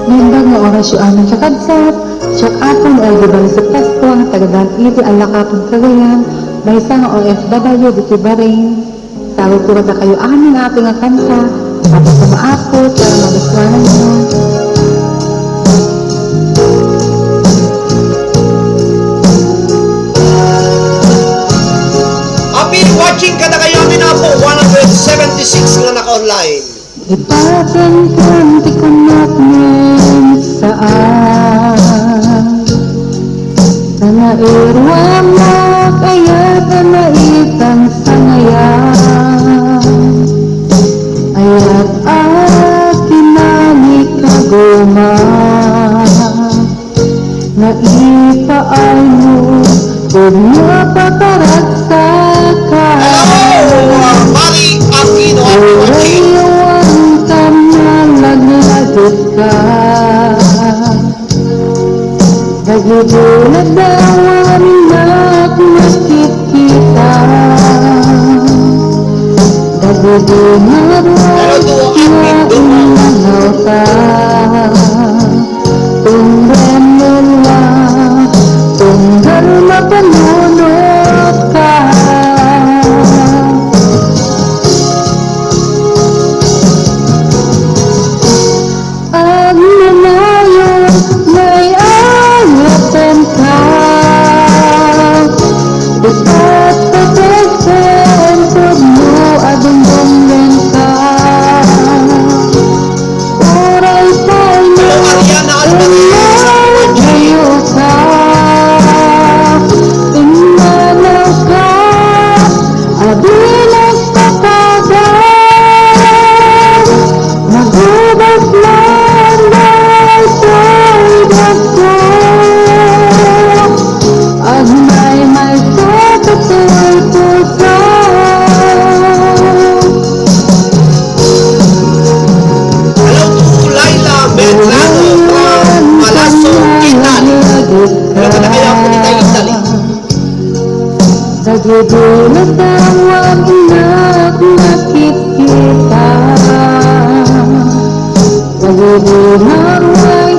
Nindang nga oras yung aming kakabsat, siya akong ay gibali sa Pasko, ang tagadang iti Alakapan, Cagayan, may isang OFW dito Bahrain. Tawag ko na kayo amin nga ating nga kanta, tapos na maakot, para magaswanan nyo. Happy watching ka na kayo amin na po, 176 nga naka-online. Ipasan kanti kumat men saan Tana irwamak ayat na itang sangayan Ayat akinani kaguma Na ipaay mo kung napakaragsakan. Hello, Mari Aquino, happy watching. Naglagot ka Nagigulat dawan at masakit kita Nagigulat Hello to Admin Dumo. ka Tunggal nila Tunggal mapanunod ka Nagugulat ang anak nakikita Nagugulat ay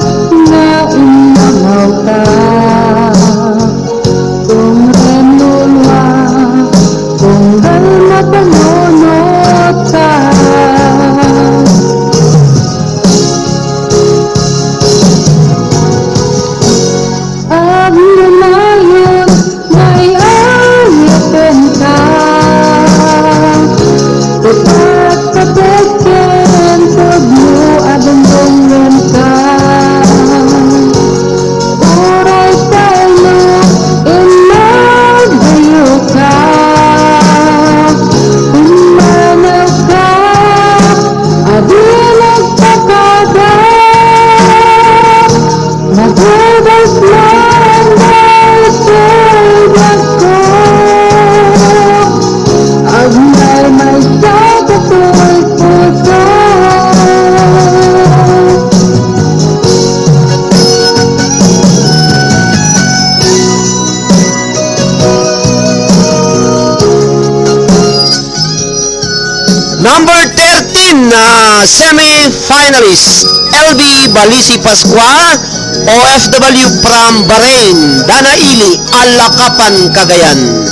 semi-finalists, LB Balisi Pascua, OFW from Bahrain, Dana Ili, Alakapan, Cagayan.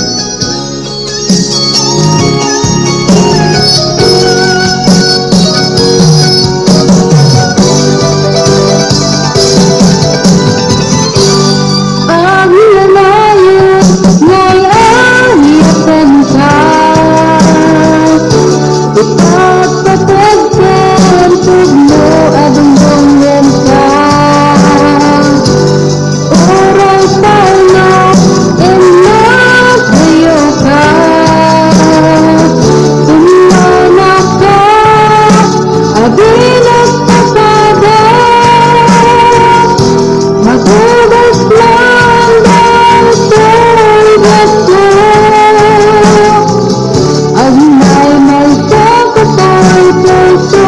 Ang lalayo ngay ayatan ka, ipagpatagkan tugmo adungdunggan ka. Oray paano inagayo ka, imanak ka, abinak pasada, magubas lang dahil tulad ko. Ang may pagkatay puso,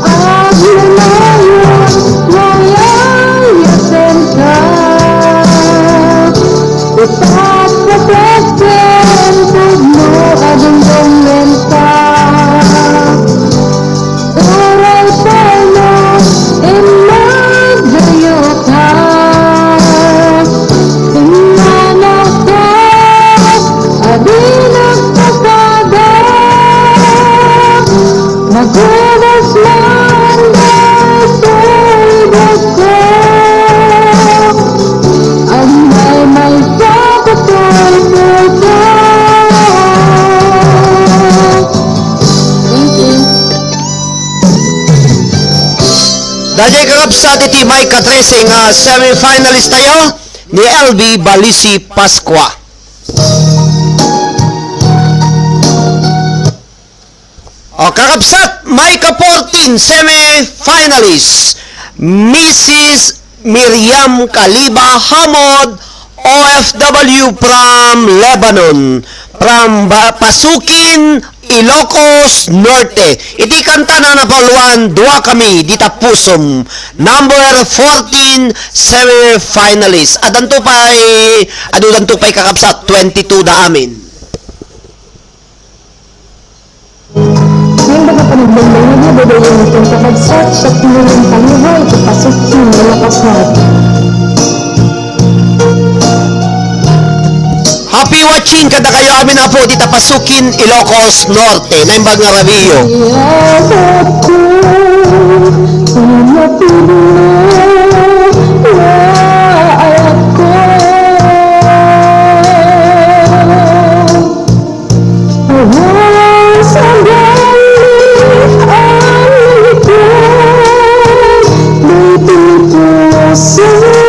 ang lalayo ngayayasin ka, ipagpapagyan tugmo adungdunggan ka. Oray paano inagayo ka, imanak ka, abinak pasada, magubas lang dahil tulad ko. Ang may pagkatay puso. Thank you. Dajay kakapsat iti may katresing semi-finalist tayo ni LB Balisi Pascua. O kakapsat, may ka-14 semi-finalist, Mrs. Miriam Kaliba Hamod, OFW from Lebanon, from Pasukin, Ilocos Norte. Iti kanta na napoluan, dua kami, dita pusom. Number 14, semi-finalist. Adanto pa'y kakapsat, 22 da amin. Ngayon baga panagbanda niya, badayin itong kakabsat, sa pinulong kalihay, ipasukin, malakasat. Happy watching kada kayo amin na po dita Pasukin, Ilocos Norte. Naimbag nga Rabiyo. Iyasat ko, pinapili na ayat ko. Awal sandali ang likod, may titusin.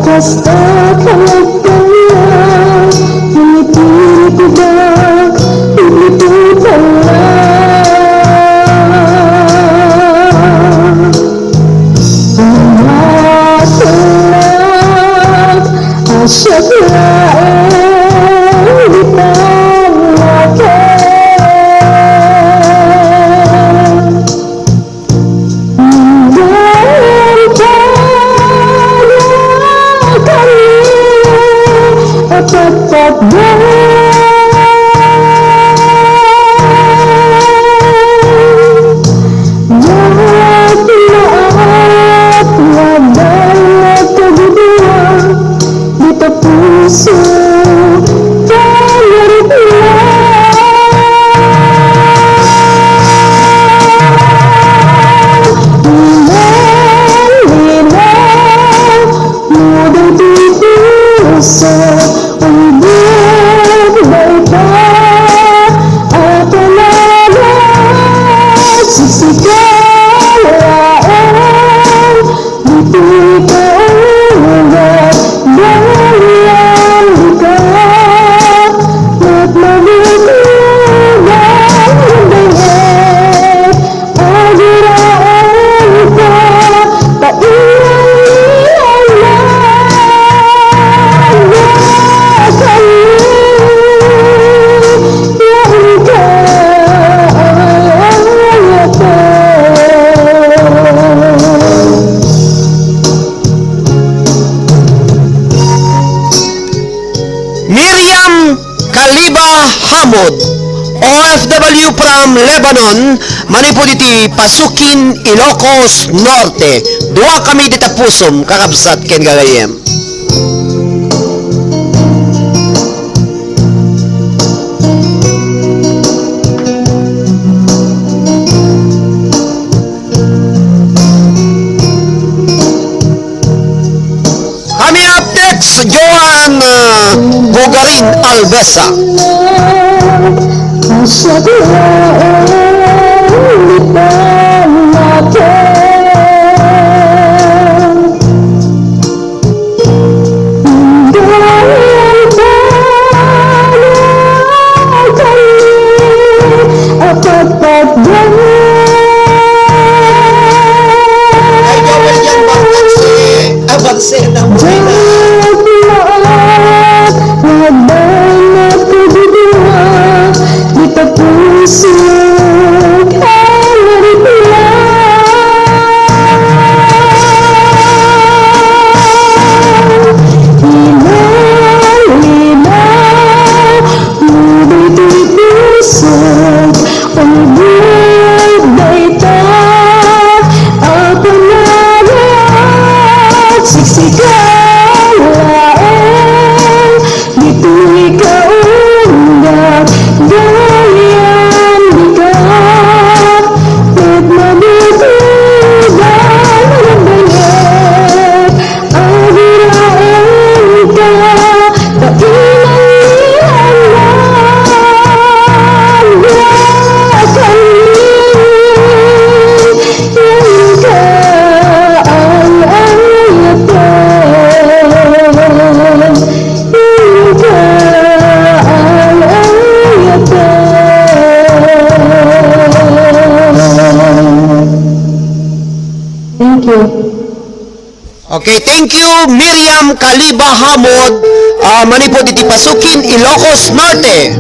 Basta kalagaya, pinipili ko ba Hamod, OFW from Lebanon, manipod iti Pasukin, Ilocos Norte. Dua kami dita pusum, kakabsat ken gagayem. Kami updates, Joan Bugarin Albesa. Ay, Joel yan, bakit si Avance na mo na. Thank you. Okay, thank you Miriam Kaliba Hamod, manipod iti Pasukin, Ilocos Norte.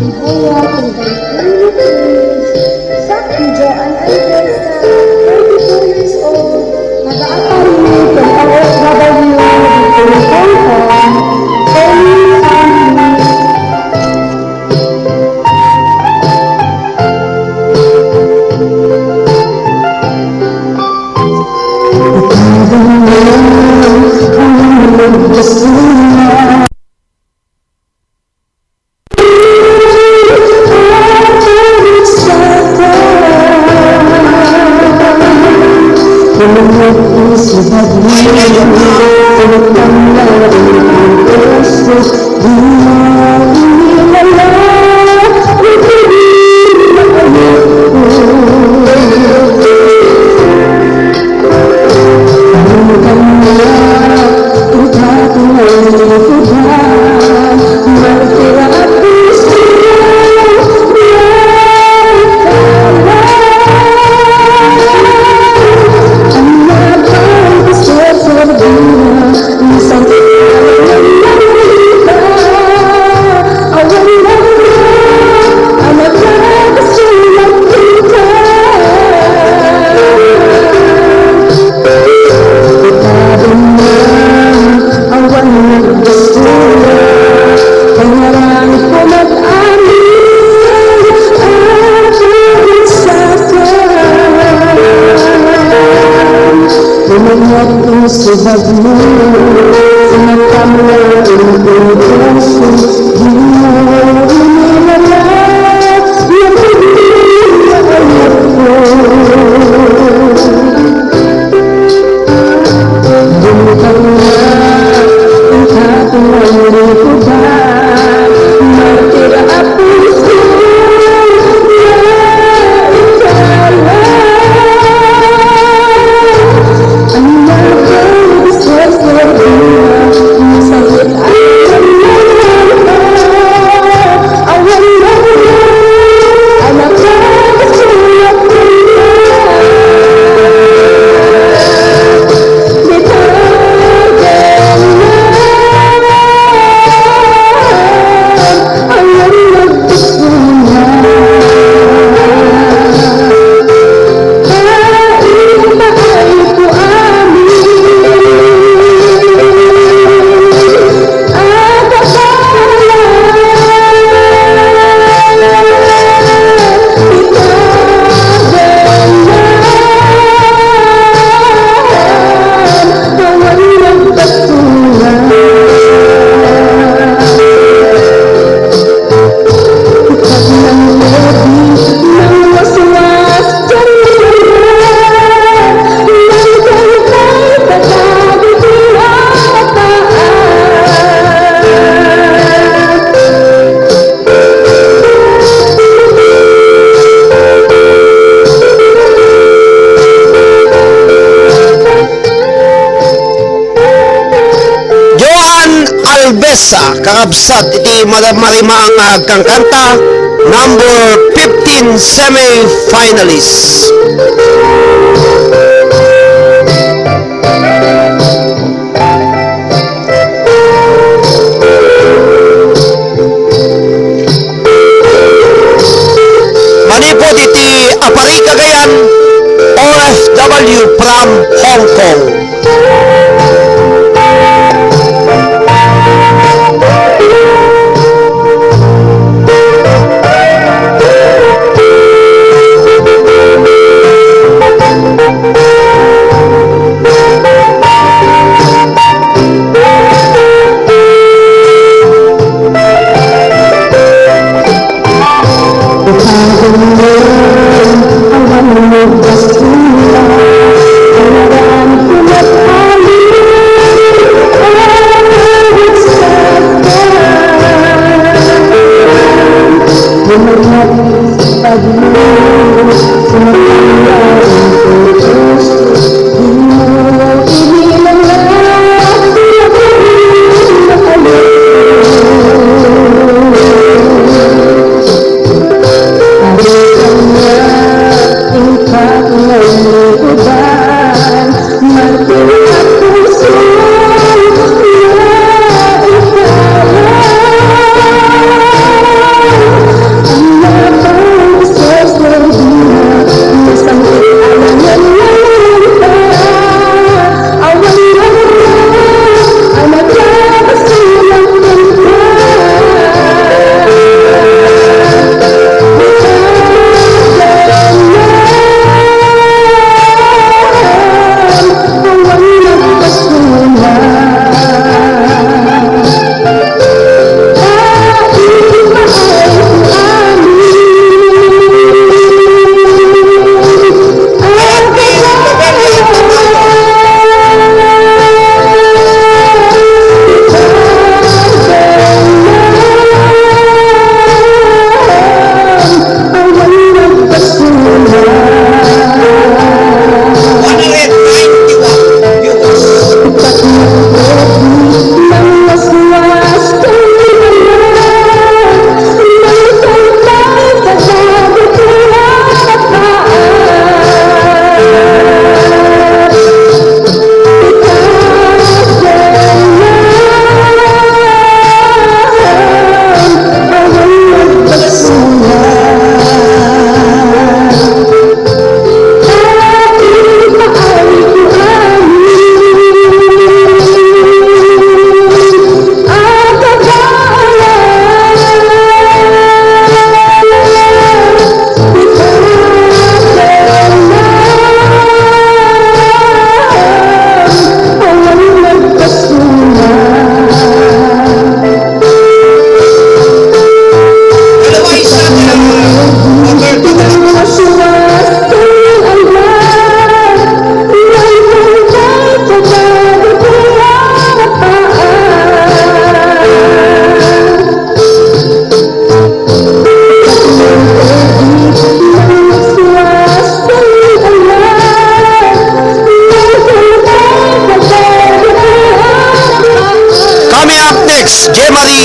Albesa kakabsat iti marimaang kang kanta number 15 semi-finalist. Manipod iti Apari Cagayan OFW from Hong Kong.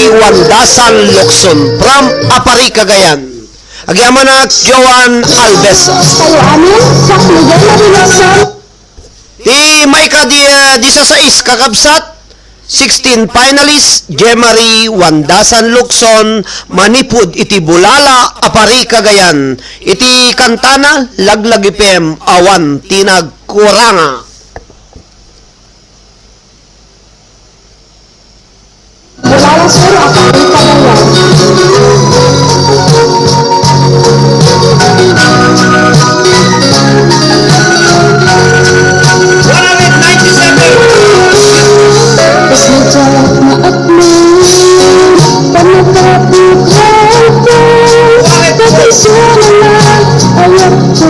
Wandasan Lukson from Apari Cagayan. Agyaman na Joan Albesa. Kayo amin, sa Miguel Marinoso. May di sa 6 kakabsat 16 finalists Jemary Wandasan Lukson manipud iti Bulala Apari Cagayan. Iti kantana laglagipem awan tinagkuranga. Bulala Sur, Apari Cagayan. Isnajak na akmi, panagkapit ko, pagkasya na ayat ko.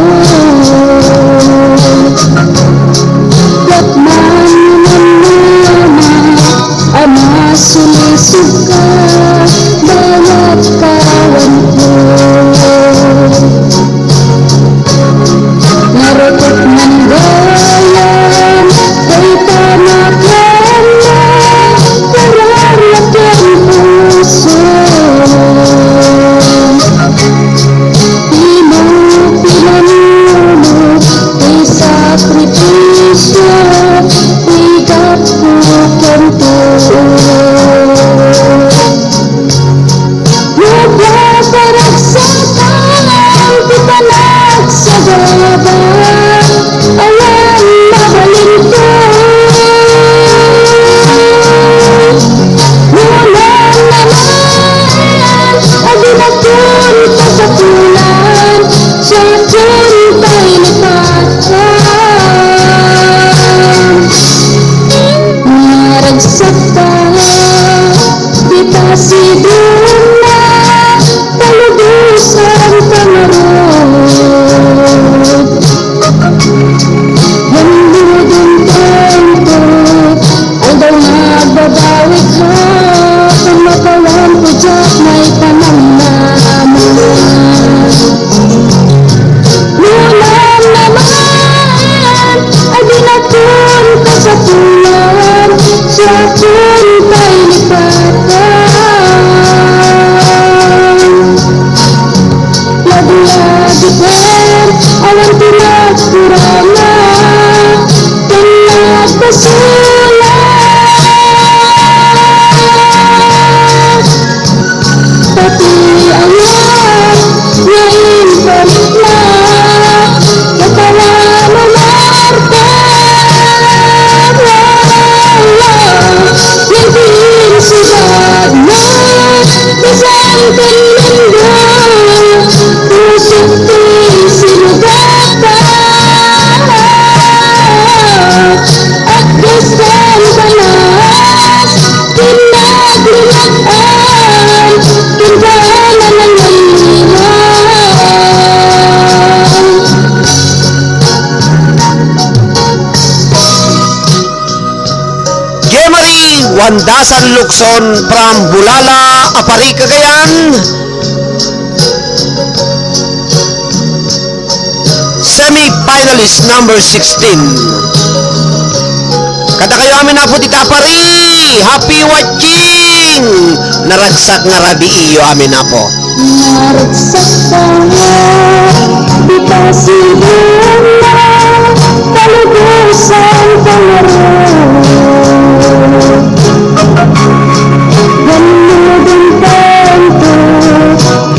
Siya punta'y lipatan. Lagi-lagi pen alam pinagkurana pinagpasulat. Pati ayan ngayon balik na katawa mo marka. Hindi sibad na isang pinmundo pusok sinugatan at gusto panas pinaglumaan kindahan ng naliwan. Jemery Wandasan Lukson from Bulala, Apari, Cagayan. Semi-finalist number 16. Kada kayo amin na po tita Apari. Happy watching! Naragsak nga rabi iyo amin na po. Naragsak tayo, di pa siguro kalubusan pangarap. Ganudong tanto,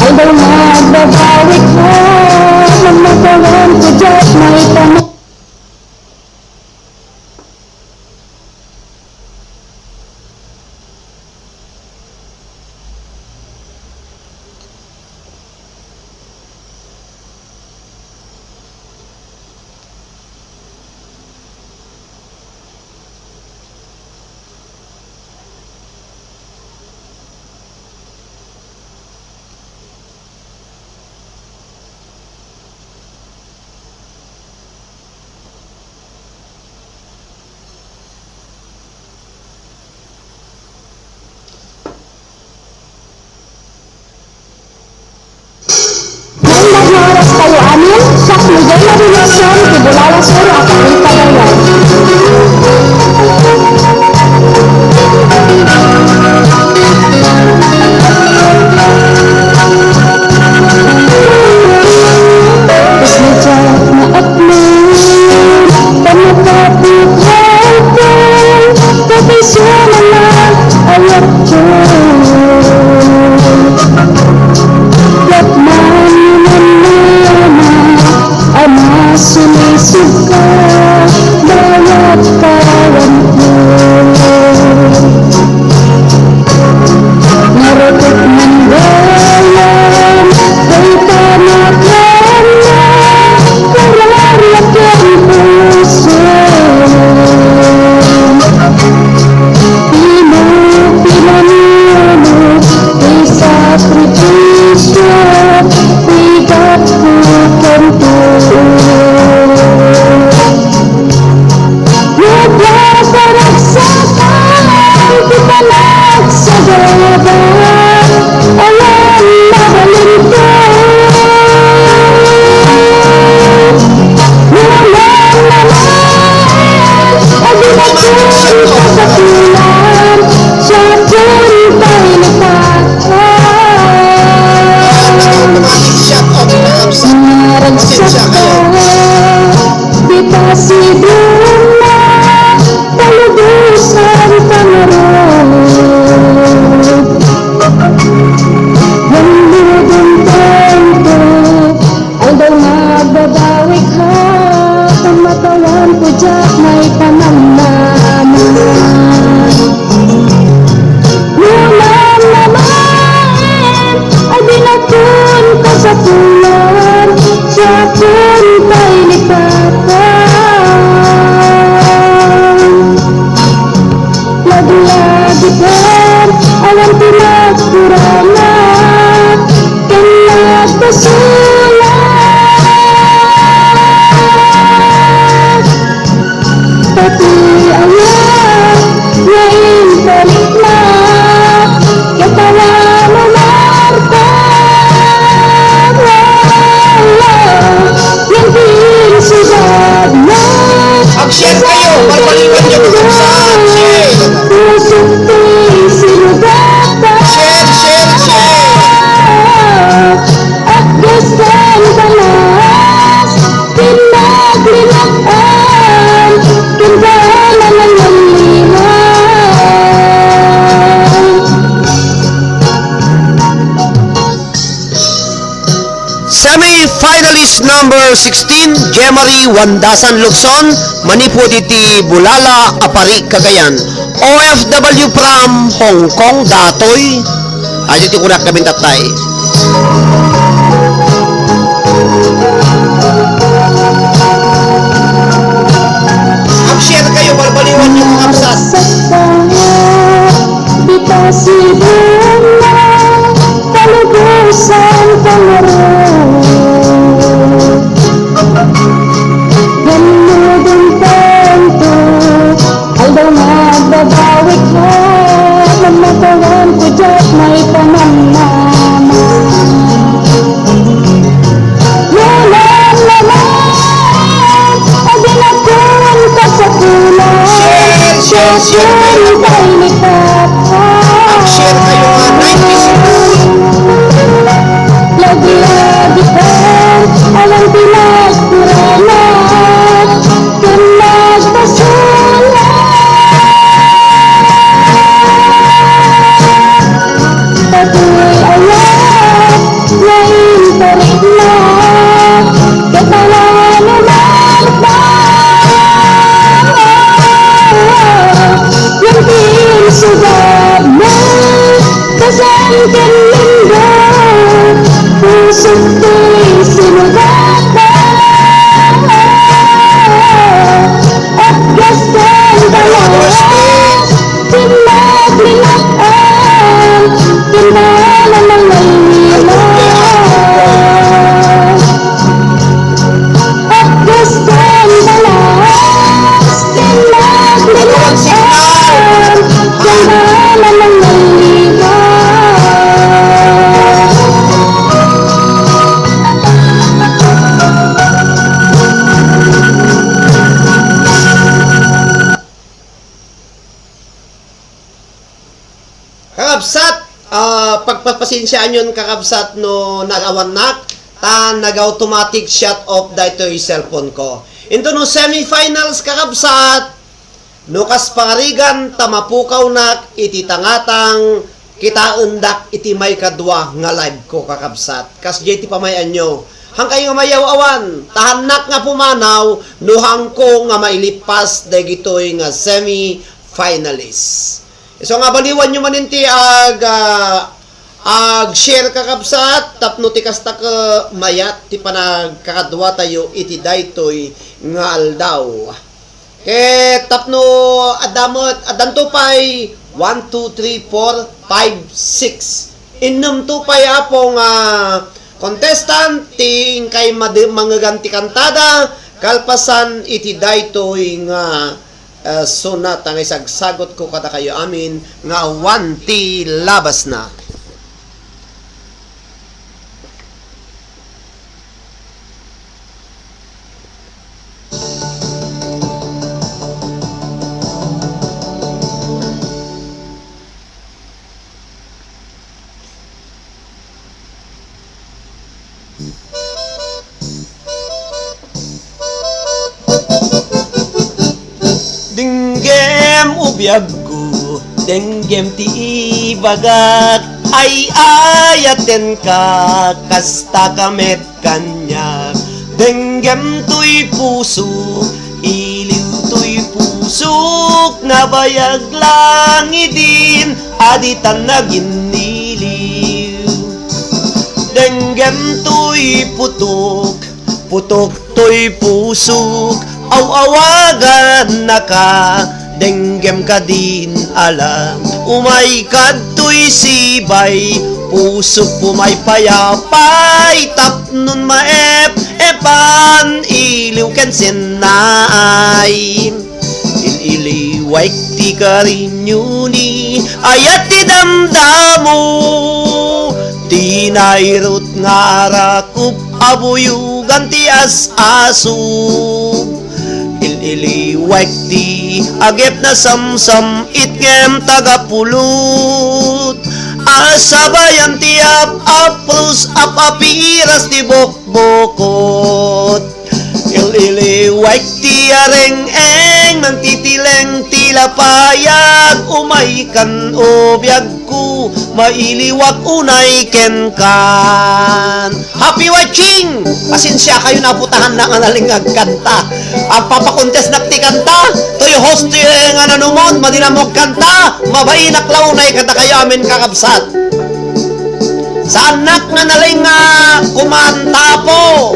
ay daw magbabawi ko, namatawan ko dyan may tanong. Oras kayo amin sa Miguel Navigacion, Tibulala Sur, Apari, Cagayan. Isnajak na akman, pamakapit hanggang, kapisyon na ayat ko. Yakman ama sulisuka bawat kawan ko. Naratot ng bayan ay tanakan na kararap ang puso. Pinanino isakripisyo ikat ko kanto. Sa pulan, sa pulan number 16, Jemary Wandasan Lukson, manipod iti Bulala, Apari, Cagayan. OFW from Hong Kong, datoy. Ayo ti kunak kami tatay. Mag-share kayo, balbaliwan yung mga absas. Di pasibulan na kalubusan pangarap. Ganudong tanto, aldaw nagbabawi ka, mamatagan ko dyan may pamamaman. Yalan naman, adinakon ka sa kulang. Share kayo nga, 90 Lagi-lagi kan alang pinagkurana kung nagpasala. Patuloy ayat na intarik na katalaan naman ba yung pinsugad na kasangkin lindo. Pusok ko'y sinugatan at gastan dalawa pinaglinaan kinala ng nalilan at gastan dalawa pinaglinaan kinala ng nalilan. Kakabsat, pagpapasensyaan yun kakabsat no nagawanak, nag-automatic shut off dito yung cellphone ko. Into no semifinals kakabsat, no kasparigan tamapukaw nak iti tangatang kita undak iti may kadwa nga live ko kakabsat. Kas JT pamayan nyo. Hang kayo nga mayaw-awan, tahanak nga pumanaw, nuhang ko nga mailipas dagitoy nga semi-finalist. So nga baliwan nyo maninti share kakabsat, tapno ti kasta ka mayat, ti panagkakadwa tayo iti daytoy nga aldaw. Ke tapno adamot, adanto pay 1, 2, 3, 4, 5, 6. Innum to pay apong contestant, ting kay mangaganti kantada, kalpasan iti daytoy nga sunat ang isagsagot ko kada kayo amin nga 1 ti labas na. Dinggem ubiyag ko, dinggem ti ibagat, ay ayaten ka, kasta kamet kanya. Dinggem to'y puso, iliw to'y pusok, nabayag lang idin, aditan na giniliw. Dinggem to'y putok, putok to'y pusok, aw-awagan na ka, denggem ka din alam. Umay kadto'y sibay, pusok pumay payapay, tapnon maep, epan iliw ken senay. Ililiway ti karinyuni, ayat ti damdamo, tinairot nga arakup, abuyugan ti as-asub. Ililiwag ti agep na samsam itgem tagapulot, asabayan ti apros apapiras ti bokbokot. Ililiwag ti areng-eng Mangtitileng tila payag Umay kan o biyag ko Mailiwag unay ken kan. Happy watching! Pasensya kayo naputahan na nga nalingag kanta. Ang papakontes na ti kanta Toy host nga nanumon Madinamog kanta Mabay naklaunay kanta kayo amin kakabsat. Sa anak na naling kumanta po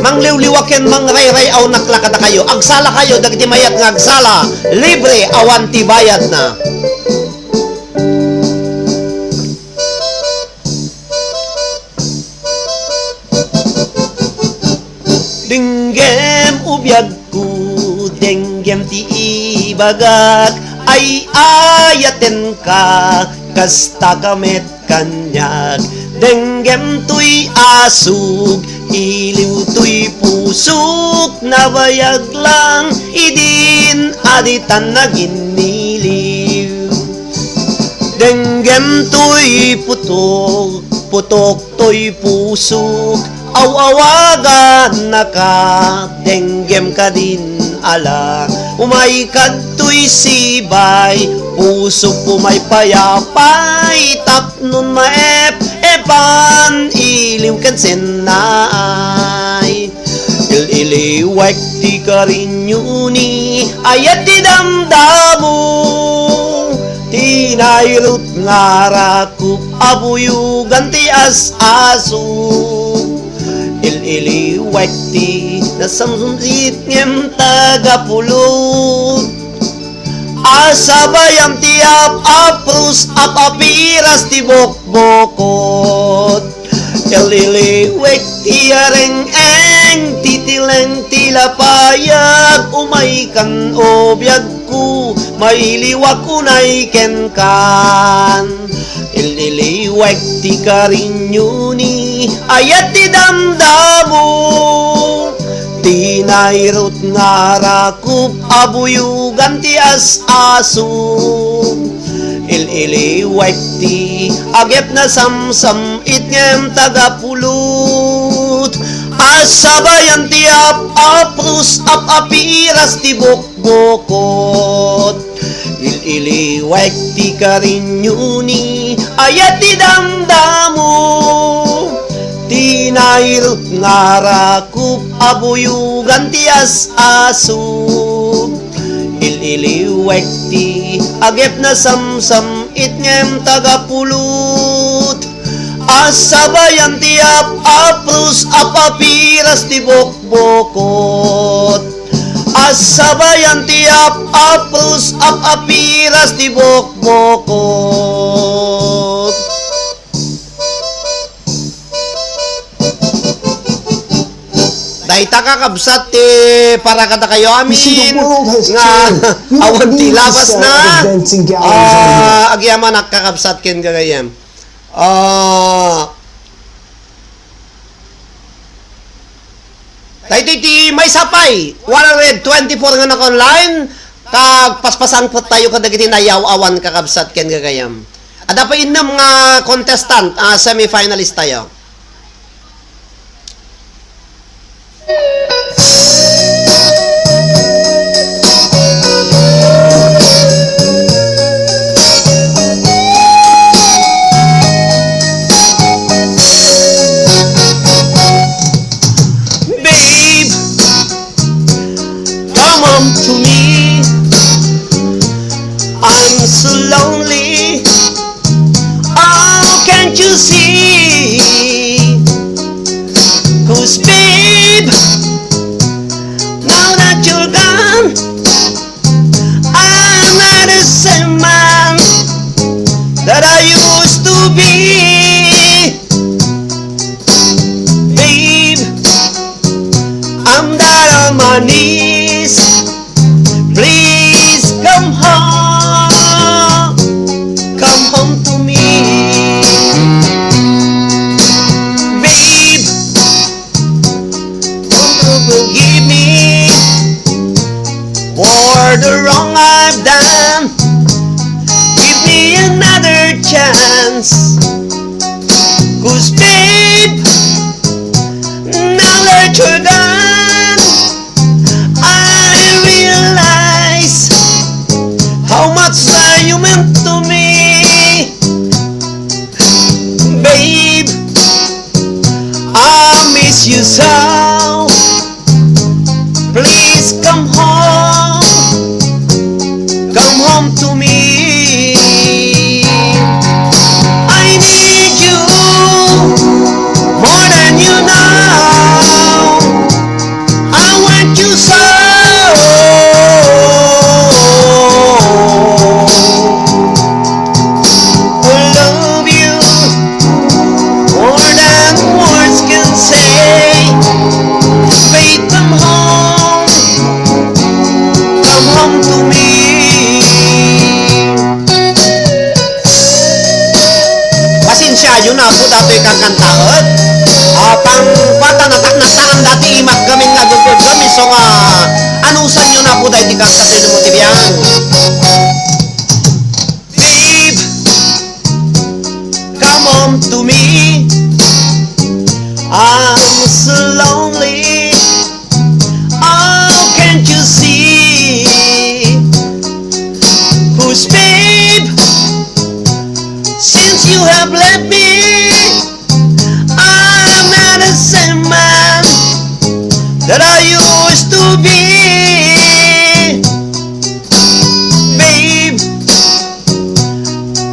mangliwliwaken mangrayray aw naklakada kayo agsala kayo dagiti mayat nga agsala libre awan ti bayad na. Dinggem ubiyag ko dinggem ti ibagak ay ayaten ka kasta kamet kanyag denggem tuy asug iliw tuy pusuk nabayag lang idin aditan na giniliw denggem tuy putok putok tuy pusuk awawagan na ka denggem ka din ala umay kadtoy sibay pusok pumay payapay tapnon maep epan iliw kan senay ililiwag ti karinyuni ayat ti damdamo tinayrut ngarakup abuyugan ti as-aso ililiwag ti nasamsumsit ngem tagapulot asabayam ti aprus apiras ti bokbokot ililiwag ti areng-eng titileng tilapayag umay kan obyag ko mailiwag unay ken kan. Ililiwag ti karinyuni ayat ti damdamo tinayrot ngarakup abuyugan ti as-aso ililiwag ti agep na samsam itngem tagapulot asabayan ti aprus apiras ti bokbokot ililiwag ti karinyuni ayat ti damdamo tinayrot ngarakup abuyugan ti as-aso ililiwag ti agep na samsam itngem tagapulot asabayan ti aprus apiras ti bokbokot asabayan ti aprus apiras ti bokbokot. Dahita kakabsat ti para kada kayo amin nga awan ti labas na agyaman nakakabsat ken gagayam dahito ti may sapay 124 nga naka-online kag paspasan po tayo kadagiti nayaw awan kakabsat ken gagayam ada pa innam nga contestant semi-finalist tayo. To me, I'm so lonely. Oh, can't you see? 'Cause babe, now that you're gone, I'm not the same man that I used to be. Babe, I'm down on my knees. Please come home to me. Babe, won't you forgive me for the wrong I've done? Give me another chance. much that you meant to me, babe. I miss you so. Please come home to me. I need you more than you know. I want you so. I love you more than words can say. Babe, come home to me. Pasensya yun na po dato'y kakantaot. Pang pata nataan dati imat gamin nga gugod gamin. So nga, anusan nyo na po dahil di kakantay na mo tibiyang. Babe, come home to me. I'm so lonely. Oh, can't you see? Who's babe? Since you have left me, I'm not the same man that I used to be. Babe,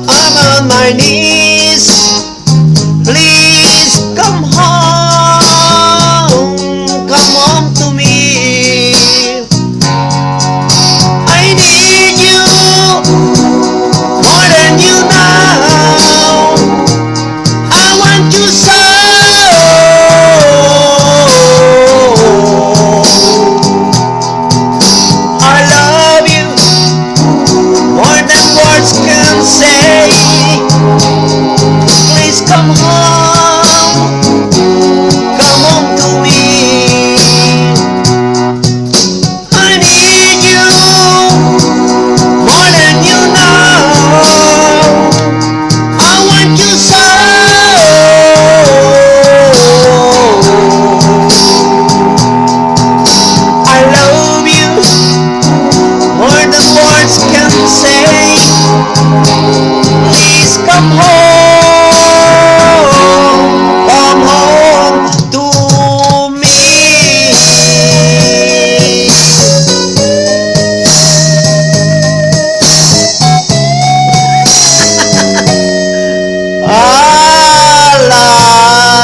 I'm on my knees. Please come home to me. I need you more than you know. I want you so. I love you more than words can say. Please come home to me. I need you more than you know. I want you so. I love you more than words can say. Please come home to me.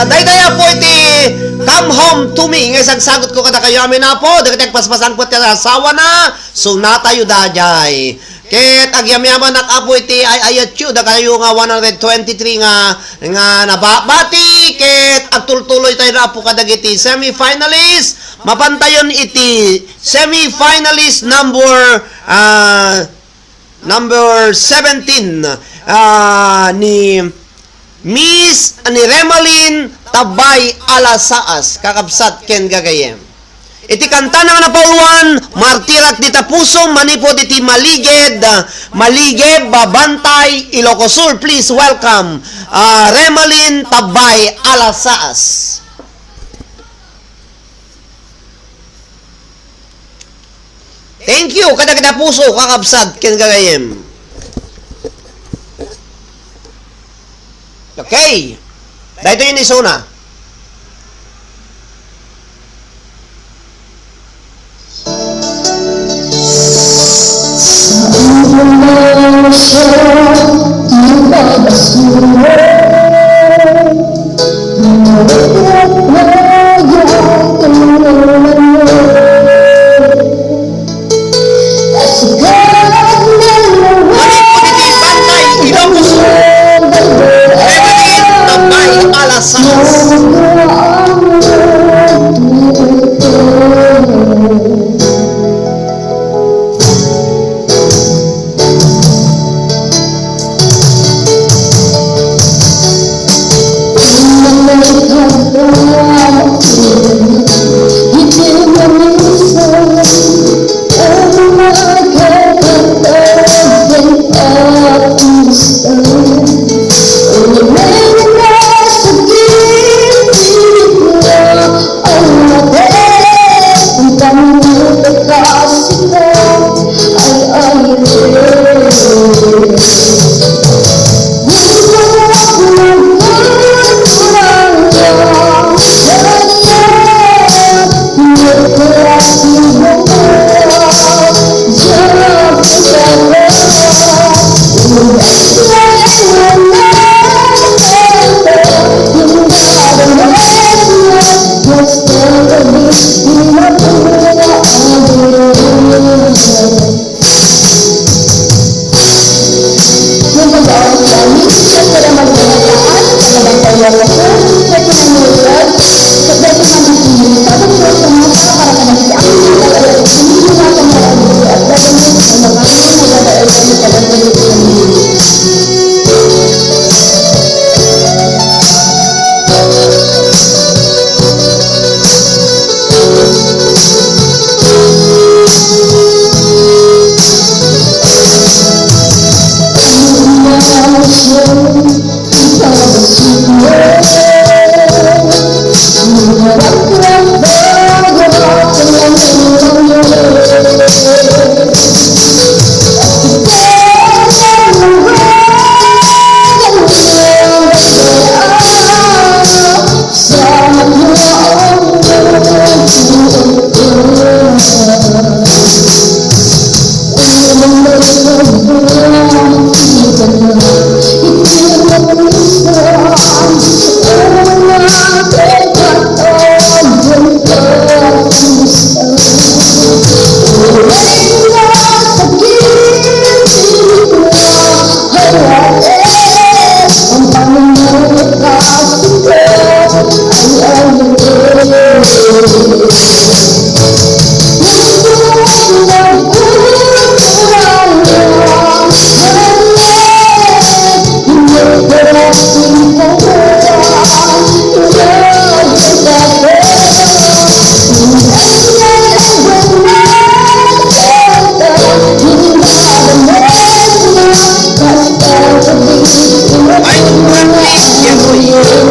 Dayday po iti come home to me. Ngay sagsagot ko kada kayo amin na po. Dagiti paspasan po ti asawa na. So natayo dajay. Ket agyamyaman nak apo iti ay ayatyo da kayo nga 123 nga nababati. Ket agtultuloy tayo na po kadagiti semi-finalist. Mapantayon iti semi-finalist number 17 ni Miss ni Remalin Tabay Alasaas kakabsat ken gagayem. Iti kanta na napauluan, martirak di tapuso, manipod iti maliged babantay, Ilocos Sur. Please welcome Remalin Tabay Alasaas. Thank you, kada puso, kakabsat ken gagayem. Okay. Dahito yun isuna. Alas kami sa para magpapaan talagang kawawasan sa pinanulad sa dati naman tapos sa mga para kanang ang talaga hindi na kami at dagan sa mga nagdadaan sa talagang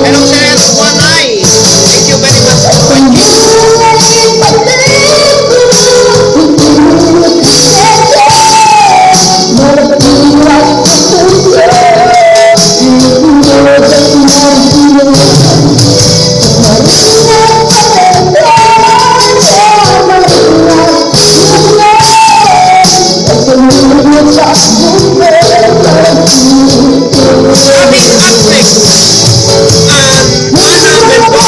Hello, sir. Juanay. Thank you very much for watching. Coming up next, Ana Mendoza.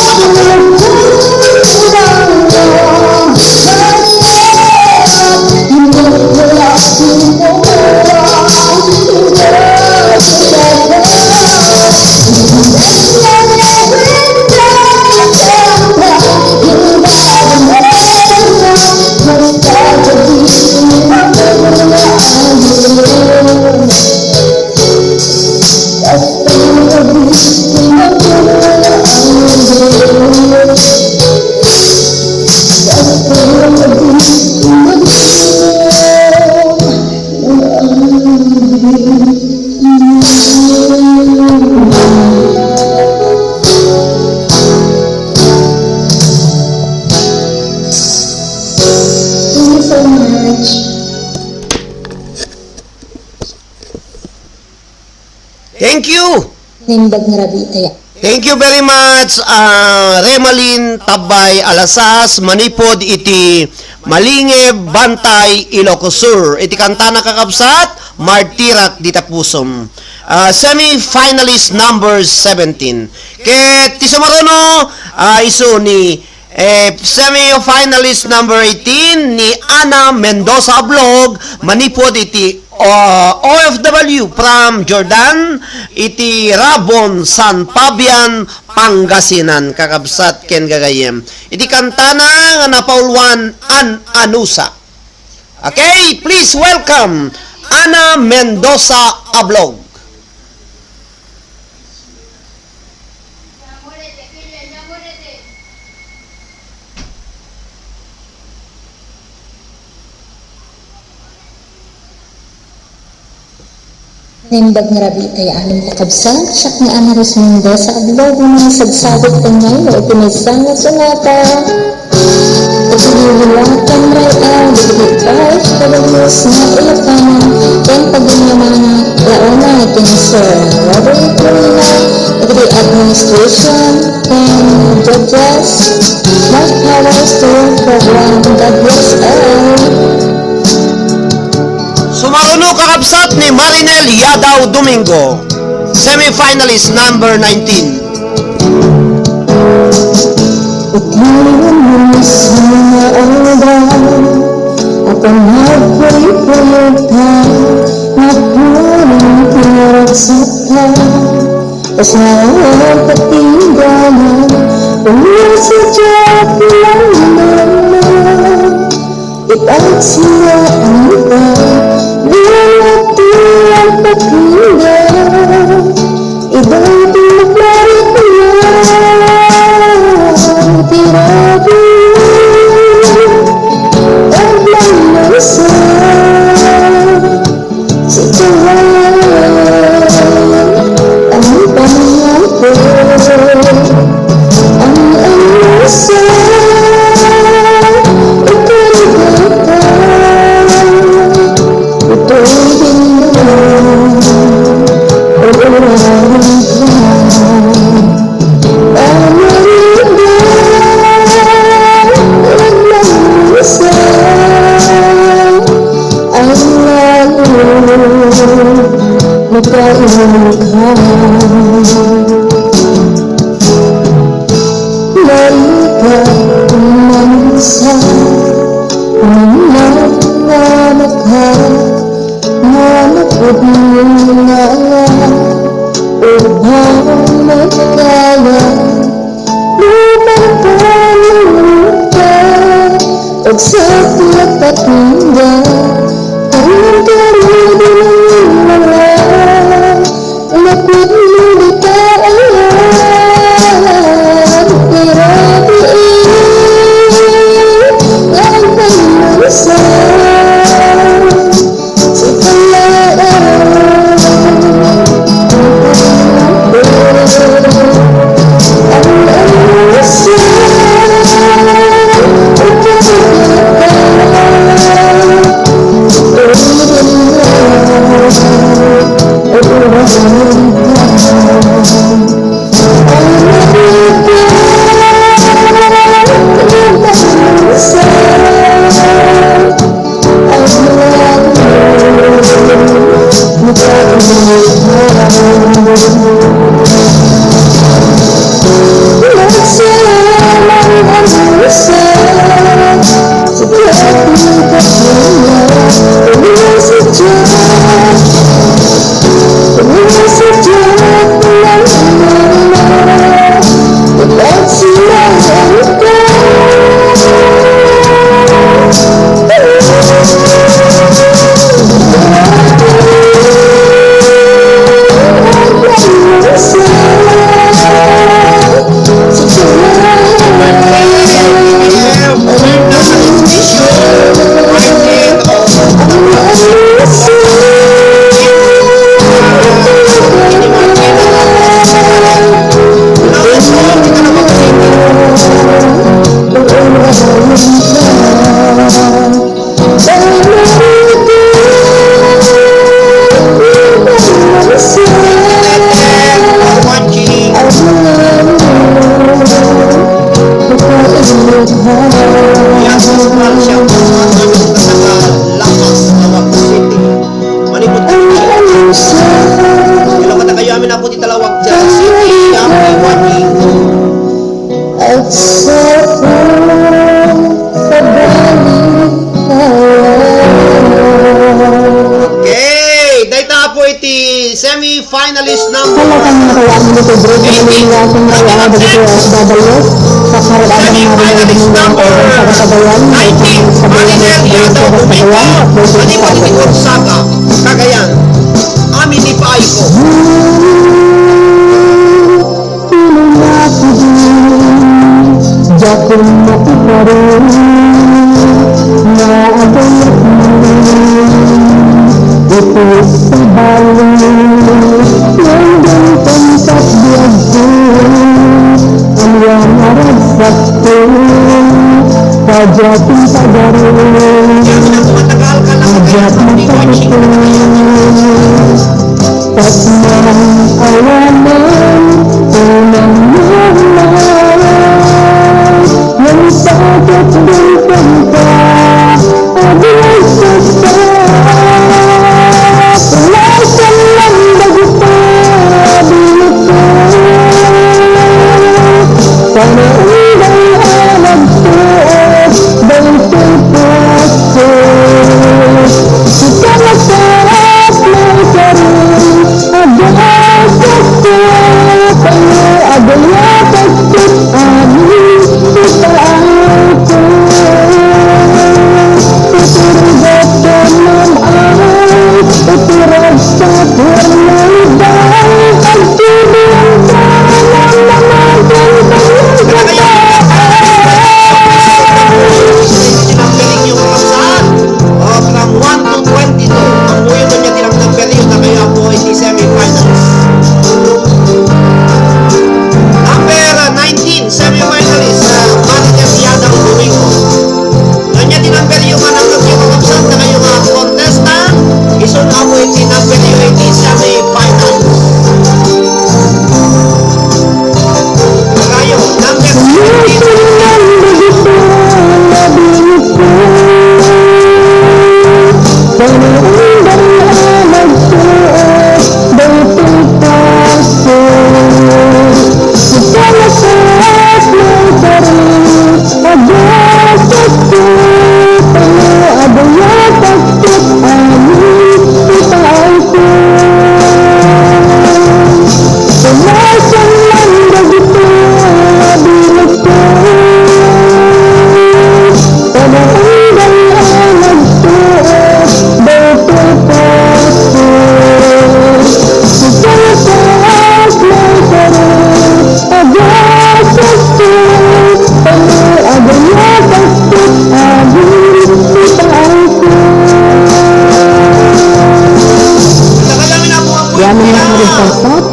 Thank you so much. Thank you. Nimbag nga rabi taya. Thank you very much, Remalin Tabay Alasas, Manipod iti Malinge Bantay Ilocos Sur. Iti kanta na kakabsat, Martirak Dita Pusom. Semi-finalist number 17. Ket ti sumaruno, iso ni semi-finalist number 18 ni Ana Mendoza Vlog, Manipod iti OFW from Jordan, iti Rabon, San Fabian, Pangasinan, kakabsat ken gagayem. Iti kantana nga napaulwan an Anusa. Okay, please welcome Ana Mendoza Vlog. Nimbag nga rabi taya anong kakabsan, siyak nga Amaris Mendoza Vlog ng sagsabot tangay na ipinisang nga sunata. Pagkiliwatan ray ang digitay, pagkalimus nga ilakanan, ken pagunyamana, laona kinsir, Robert Luna, the administration, ken judges, more powers to program, God bless all. Sumaruno kakabsat ni Marinel Yadaw Domingo, semi-finalist number 19. Ikinis mga araw at ang nagpalipulitan at pulang pinarap sapa sa katinggalan, umasadya lang naman, ipagsinaan ka, binati ang pakinggan, ibang tumaglarit na tirabi, at lamasa, si Tuhan ang pangako, ang lamasa, ito'y bata, ito'y binawan, uraran ka, amarinda, ang lamasa, ang lalo, magkailangan. Marika umansa, umanganak ka, manapod na upang magkaya, lumang ka, pagsakit at hingga, ang darili ng mga lapit mo di kaayan, piratiin ang pangmasa, si Kalaan ang lamasa, at sa Okay, dahil po iti semi-finalist number Halagang nakayaan dito bro, piniliwasan na kaya dito OFW sa karadaan ng mga rin ng sa kasabayan, sa bayan ng kasabayan, Ani Gonzaga, Cagayan. Amin ni Paiko. Jakun matiparin na agayat mo ito sa bayan ng gantong tatbiag ko ang iyang aragsakto kajating pagarin Matagal ka lang ajat matapito tasman awanan unang mahal yang sakit dan penta adalah sesat pelasan yang begitu biluku karena undang alam tuas dan terpuasa kita masalah mereka Tinampiling yung kakapsat. From 1 to 22. Ang muyo doon niya tinampiling na kayo po ay semi-finals. Number 19, semi-finalist, Manager Yadang Domingo. Doon niya tinampiling yung anak yung kakapsat na kayo mga contestant. Isun ako yung tinampiling yung semi-finals. Kayo, number 17.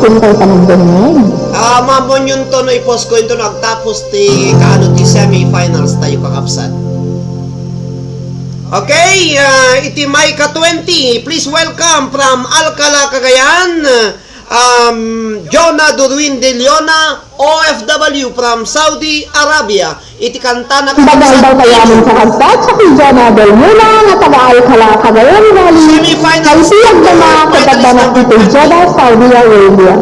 Kung kayo panagdahinig. Mamon yung tono i-post ko yung tono agtapos ti kaano ti semi-finals tayo kakapsat. Okay, iti Maika 20. Please welcome from Alcala, Cagayan, Jonah Durwin de Leona, OFW from Saudi Arabia. Iti kanta na Bagal daw kayamin sa kagsat sa Pijana del Muna nga taga-Alcala, Cagayan Valley. Semi-finals. Ay siyag na mga katagdanak ito Jeddah, Saudi Arabia.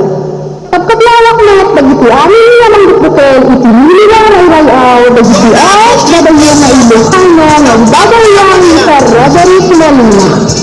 Pagkaplawak na at bagiti amin nga ng bukutel, itinili na ray-rayaw, bagiti at nadaya na Ilocano, nagbagayang sa Roderick Molina.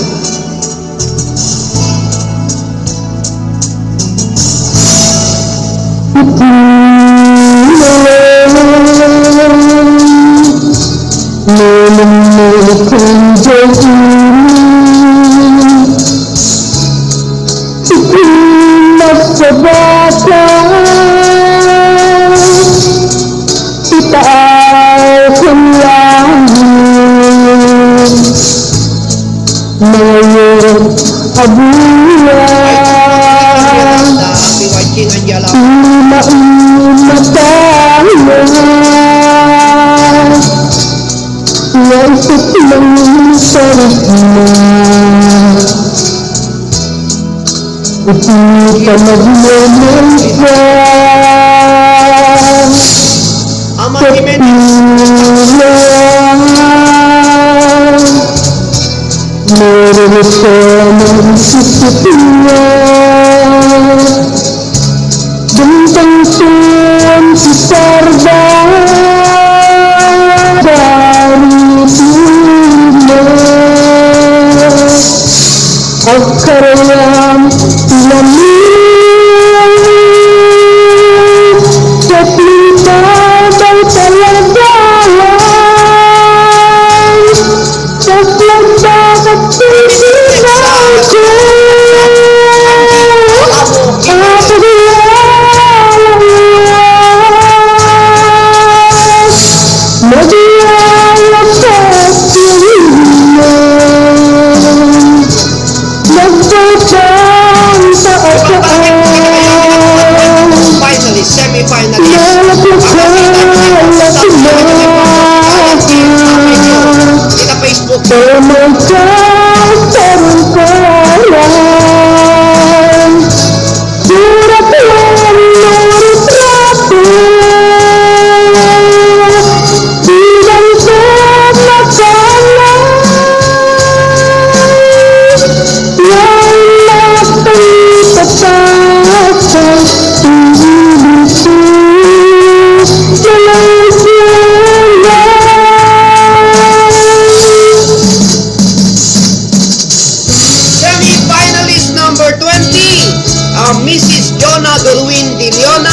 Mrs. Jonah Durwin de Leona,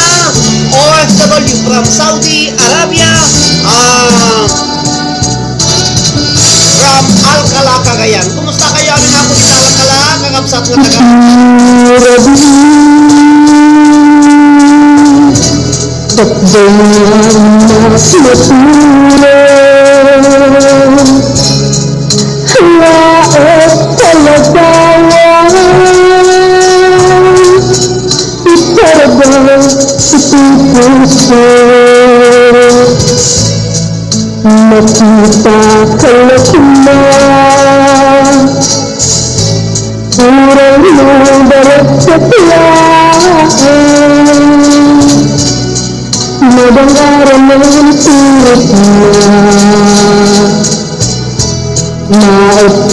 OFW from Saudi Arabia, from Alcala, Cagayan. Kumusta kayo? Ano nga po sa Alcala? Kakapsat nga taga Nakita kalau cuma orang muda setiaan mendengar mentirnya maaf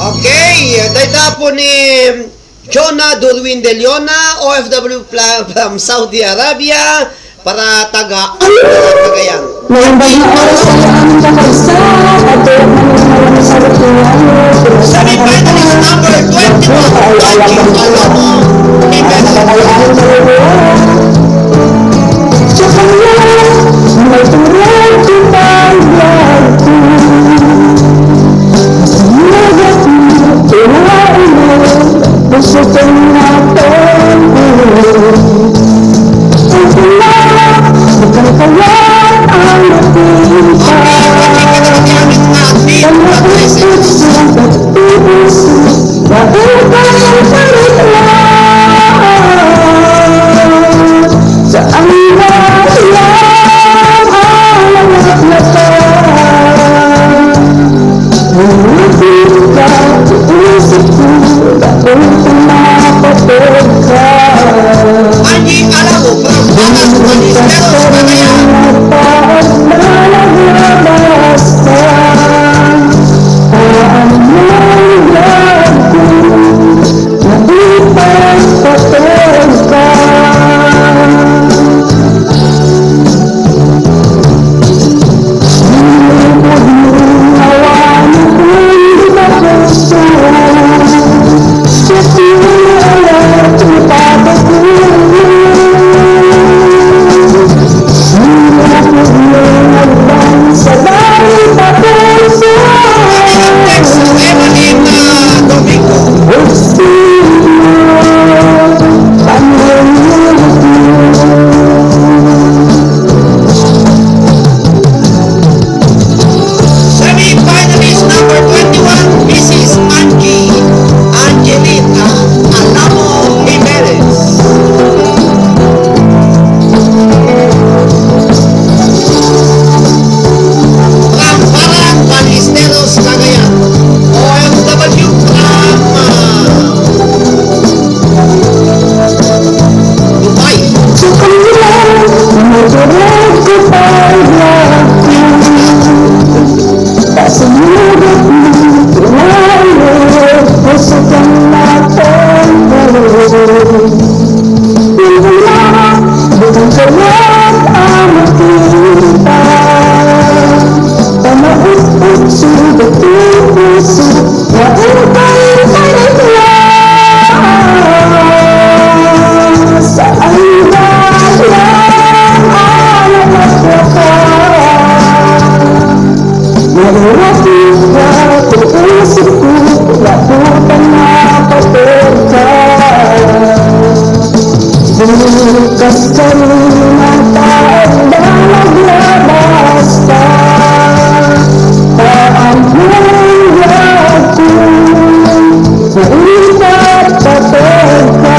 Angie, dayta po ni Jonah Durwin De Leona, OFW from Saudi Arabia, para taga Cagayan. Magandang oras sa aming kakalsa at maraming sa Semi-finalist number 21, Angie Alomo. Nagkakalaan sa lubuan. Sa kanya, may turan kitang yagto. Tinain mo, gusto kong natin. Ang pula, bukan kaya ang natin. Puisip ko, labutan na paperka. Bukas ka rin mata na maglabas ka. Paanyayag ko, maipat paperka.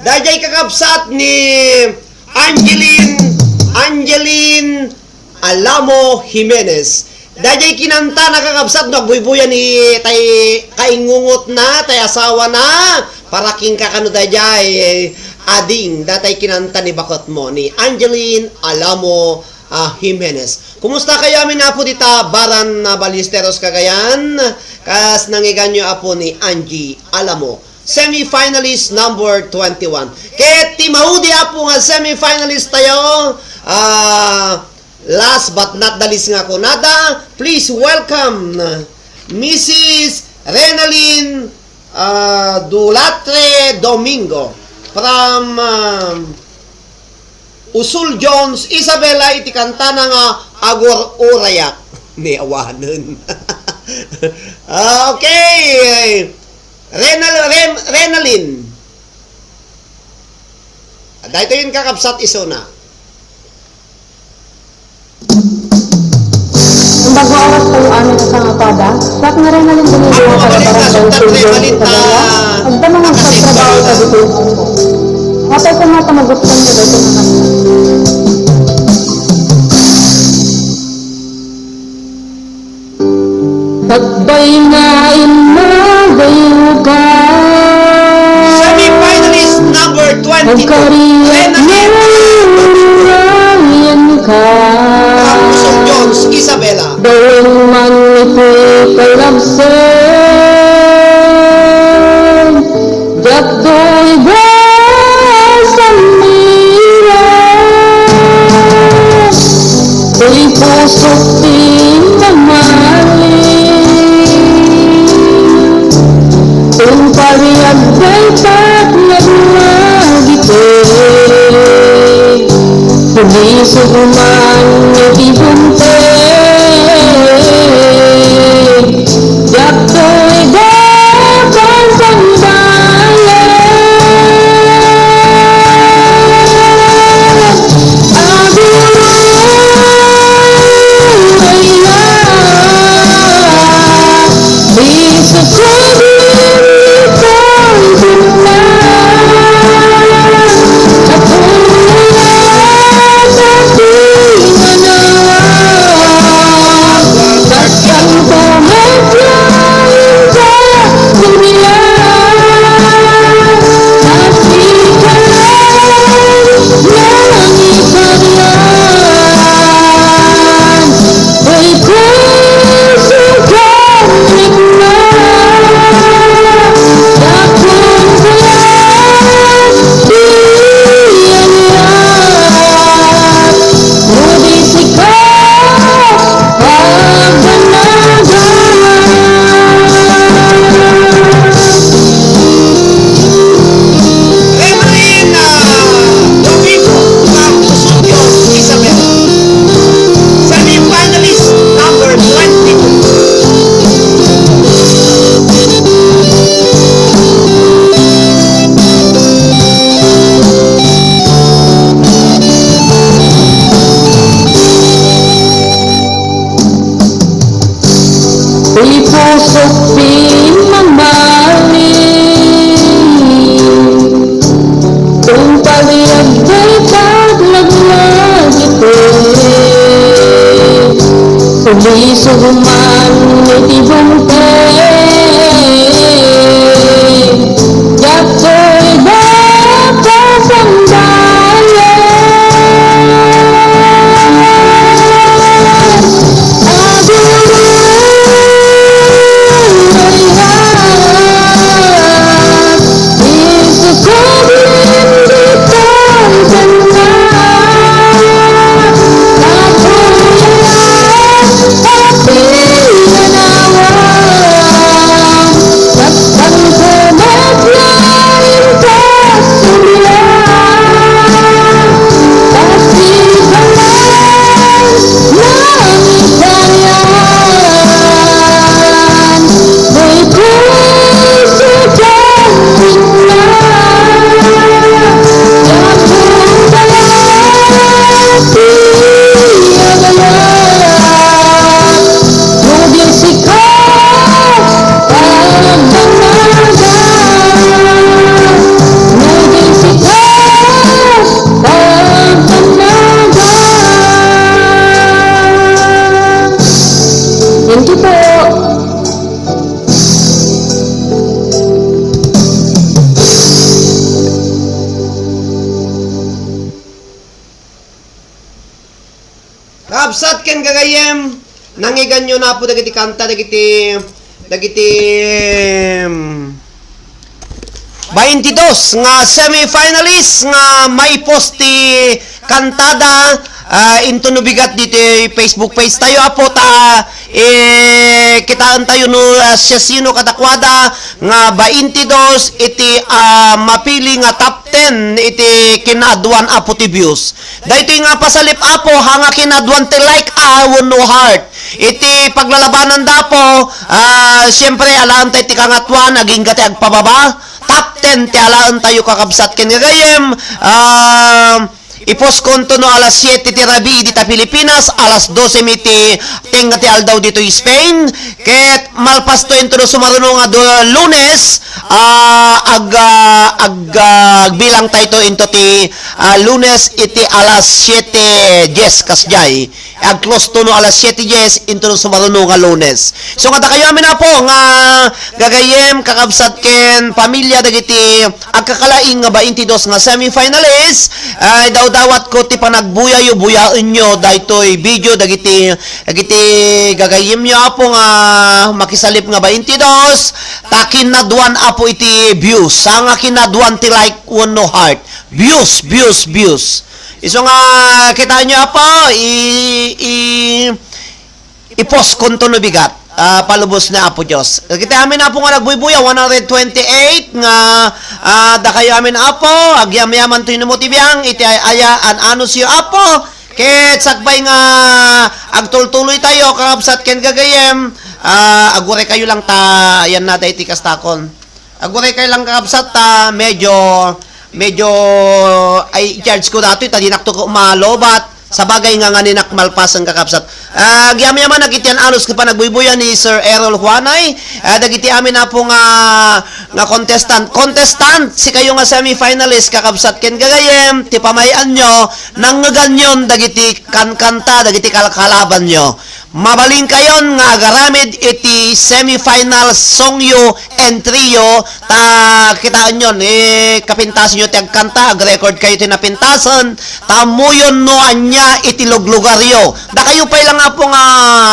Dajay kakabsat ni Angeline Alamo Jimenez. Dajay kinanta na kakabsat nagbuybuyan ni tay kaingungot na tay asawa na paraking kakano dajay ading datay kinanta ni bakot mo ni Angeline Alamo Jimenez. Kumusta kaya amin na po dita baran na Ballesteros Cagayan? Kas nangiganyo apo ni Angie Alamo. Semi-finalist number 21. Kaya timaudi apo nga semi-finalist tayo. Last but not the least nga ko nada, please welcome Mrs. Renalyn Dulatre Domingo from Usul Jones, Isabela, iti kanta na nga Agor Urayak. May awanan. Okay. Renalyn. Dahito yung kakabsat iso na. Ang bago oras kayo amin sa ngapada, sak na rin nalang ginagawa ka na parang daw sa iyo sa gaya. Ang tanong ang pagtrabaho ka dito. Matay ko nga tamagutan ka dito naman. Tagbay na inagayo ka. Semi-finalist number 22. Pagkariyak na urayan ka. From Usul Jones, Isabela. Bawang man ito'y kalabsan, dato'y basang miran, to'y puso't tinamahalin, kung pariyag kay taklag magitay, pulisog man itibunte. Dato'y dapat sandalan, aguray na, bisa ko ditong tingnan, at ulan at tinanawag, takang tumatlain sa dunia, at ikaw lang ikaryan, ay puso kang nagmahal. pinamali kung paliyag kay paglaglag ito sulisuman iti bungke yako'y Thank you po. Kapsat ken gagayem nangigan nyo na po dagiti kanta dagiti 22 nga semi-finalist nga may posti kantada into nubigat dito Facebook page tayo apo ta kitaan tayo no siya sino kadakwada nga 22 iti mapili nga top 10 iti kinadwan apo ti views daytoy nga pasalip apo hanga kinadwan ti like no heart iti paglalabanan dapo siyempre alaan tayo ti kangatwan aging gati agpababa top 10 ti alaan tayo kakabsat ken gagayem ipos konto no alas 7 ti rabi dita Pilipinas, alas 12 miti tenga ti aldaw dito Spain, ket malpas to ento no sumaruno nga Lunes, bilang tayo into ti Lunes iti alas 7:10 kasjay. Ag close to no alas 7:10 into no sumaruno nga Lunes. So kada kayo amin na po nga gagayem kakabsat ken pamilya dagiti agkakalaing nga 22 nga semi-finalist daw dawat ko ti panagbuyayo buyaen nyo daytoy video dagiti gagayem nyo apo nga makisalip nga 22 takin na duan apo iti views nga kinaduan ti like no heart views iso nga kita nyo apo i-post konto no bigat palubos na apo Diyos. Kita amin apo nga nagbubuya 128 nga da kayo amin apo agyam-yaman to yung motibyang iti ayaan ano siyo apo ket sakbay nga agtultuloy tayo kakabsat ken gagayem agure kayo lang ta yan na iti kastakon agure kayo lang kakabsat ta medyo ay charge ko dato ita dinakto ko umalobat sa bagay nga ninak malpas ang kakapsat. Gyam-yaman nagitian alos ka pa nagbubuyan ni Sir Errol Juanay. Dagiti amin na po nga contestant si kayo nga semi-finalist kakapsat ken gagayem ti pamayan nyo nang ganyon dagiti kankanta dagiti kalakalaban nyo. Mabaling kayon nga agaramid iti semi-final songyo and trio ta kitaan nyo kapintasan nyo ti agkanta ag-record kayo ti napintasan tamuyon no anya iti luglugaryo da kayo pa lang nga po nga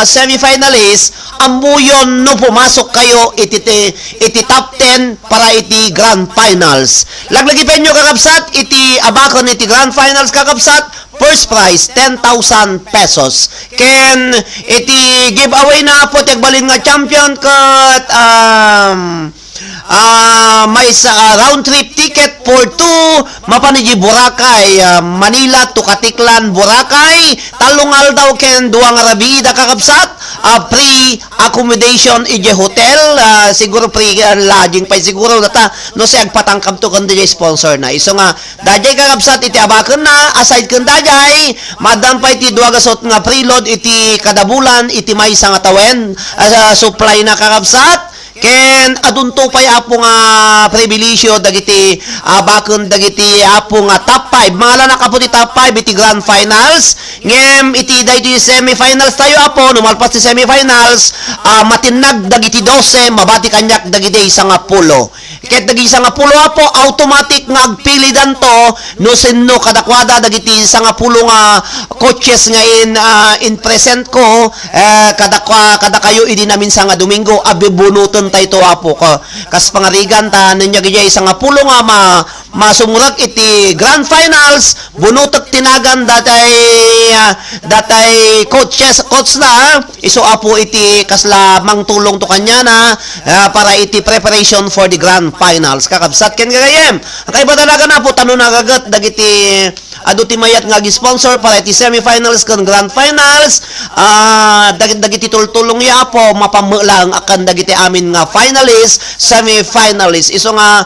semi-finalist amuyon no pumasok kayo iti top 10 para iti grand finals laglagipen nyo kakabsat iti abakon iti grand finals kakabsat first prize 10,000 pesos ken iti giveaway na po tagbalin nga champion kat may round trip ticket for two mapaniji Boracay, Manila to Katiklan, Boracay, talungal daw ken duwang rabida kakabsat, free accommodation ije hotel, siguro free lodging pa siguro data no si agpatangkab to kan DJ sponsor na. Iso nga dajay kakabsat iti abaken na aside kan dajay madam pa iti duwa gasot nga preload iti kada bulan iti may nga tawen supply na kakabsat. Ken adunto pay apo nga pribilisyo dagiti bakon dagiti apo nga top 5 mga na kapo ti top 5 iti grand finals ngem iti dayto semifinals tayo apo numalpas ti semifinals matinag dagiti 12 mabati kanyak dagiti isa nga pulo ket dagiti isa nga pulo apo automatic nga agpili danto no senno kadakwada dagiti isa nga pulo nga coaches nga in present ko kada kayo idi namin sa nga Domingo abibunuton tayo apo ko kas pangarigan ta ninya gaya isa nga pulo nga masumurag iti grand finals bunutot tinagan datay coach na iso apo iti kasla mangtulong to kanya na para iti preparation for the grand finals kakabsat ken gayem kay badalaga na po tanon nagagat dagiti adu ti mayat nga gi-sponsor para iti semifinals ken grand finals dagiti tultulong ya po mapamulang akan dagiti amin nga finalist semifinalist iso nga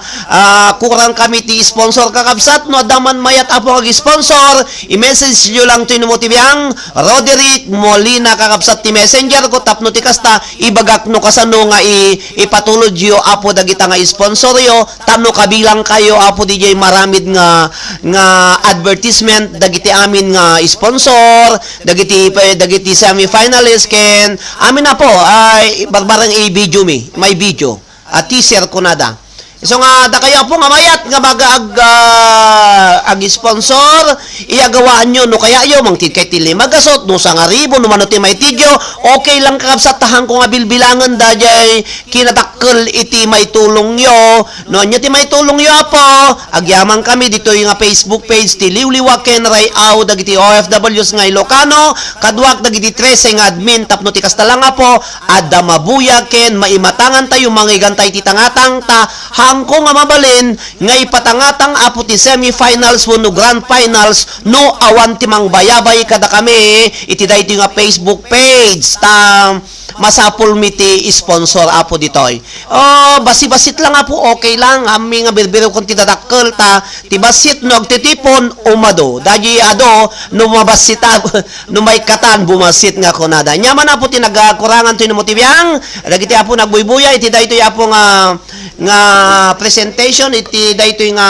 kurang kami ti sponsor kakabsat no daman mayat apo nga gi-sponsor i-message nyo lang to mo ti biyang Roderick Molina kakabsat ti messenger ko tapno ti kasta ibagak no kasano nga ipatulod yo apo dagita nga sponsor yo tapno kabilang kayo apo DJ maramid nga advertisement dagiti amin nga sponsor dagiti semifinalist ken amin na po ay barbarang i-video may video at teaser ko nada so nga da kayo po nga mayat nga ag-sponsor iagawaan nyo no kaya yo mangtid kay tili magasot no sa nga ribo no mano ti may tidyo okay lang kakabsat tahan ko nga bilbilangan dajay kinatakkel iti may tulong yo no nya ti may tulong yo apo agyaman kami dito yung nga Facebook page ti Liwliwak ken Rayaw dagiti OFWs nga Ilocano kadwak dagiti 13 nga admin tapno ti kastalang apo adda mabuya ken maimatangan tayo mangigantay ti tangatang ta hangko nga mabalin nga ipatangatang apo ti semifinals wenno grand finals no awan ti mangbayabay kada kami iti dayto nga Facebook page ta masapul mi ti sponsor apo ditoy basi-basit lang apo okay lang ami nga birbiro kon ti dadakkel ta ti basit no agtitipon umado daji ado no mabasita no may katan bumasit nga kunada nyaman apo ti nagakurangan ti motibyang dagiti apo nagbuybuya iti daytoy apo nga presentation iti daytoy nga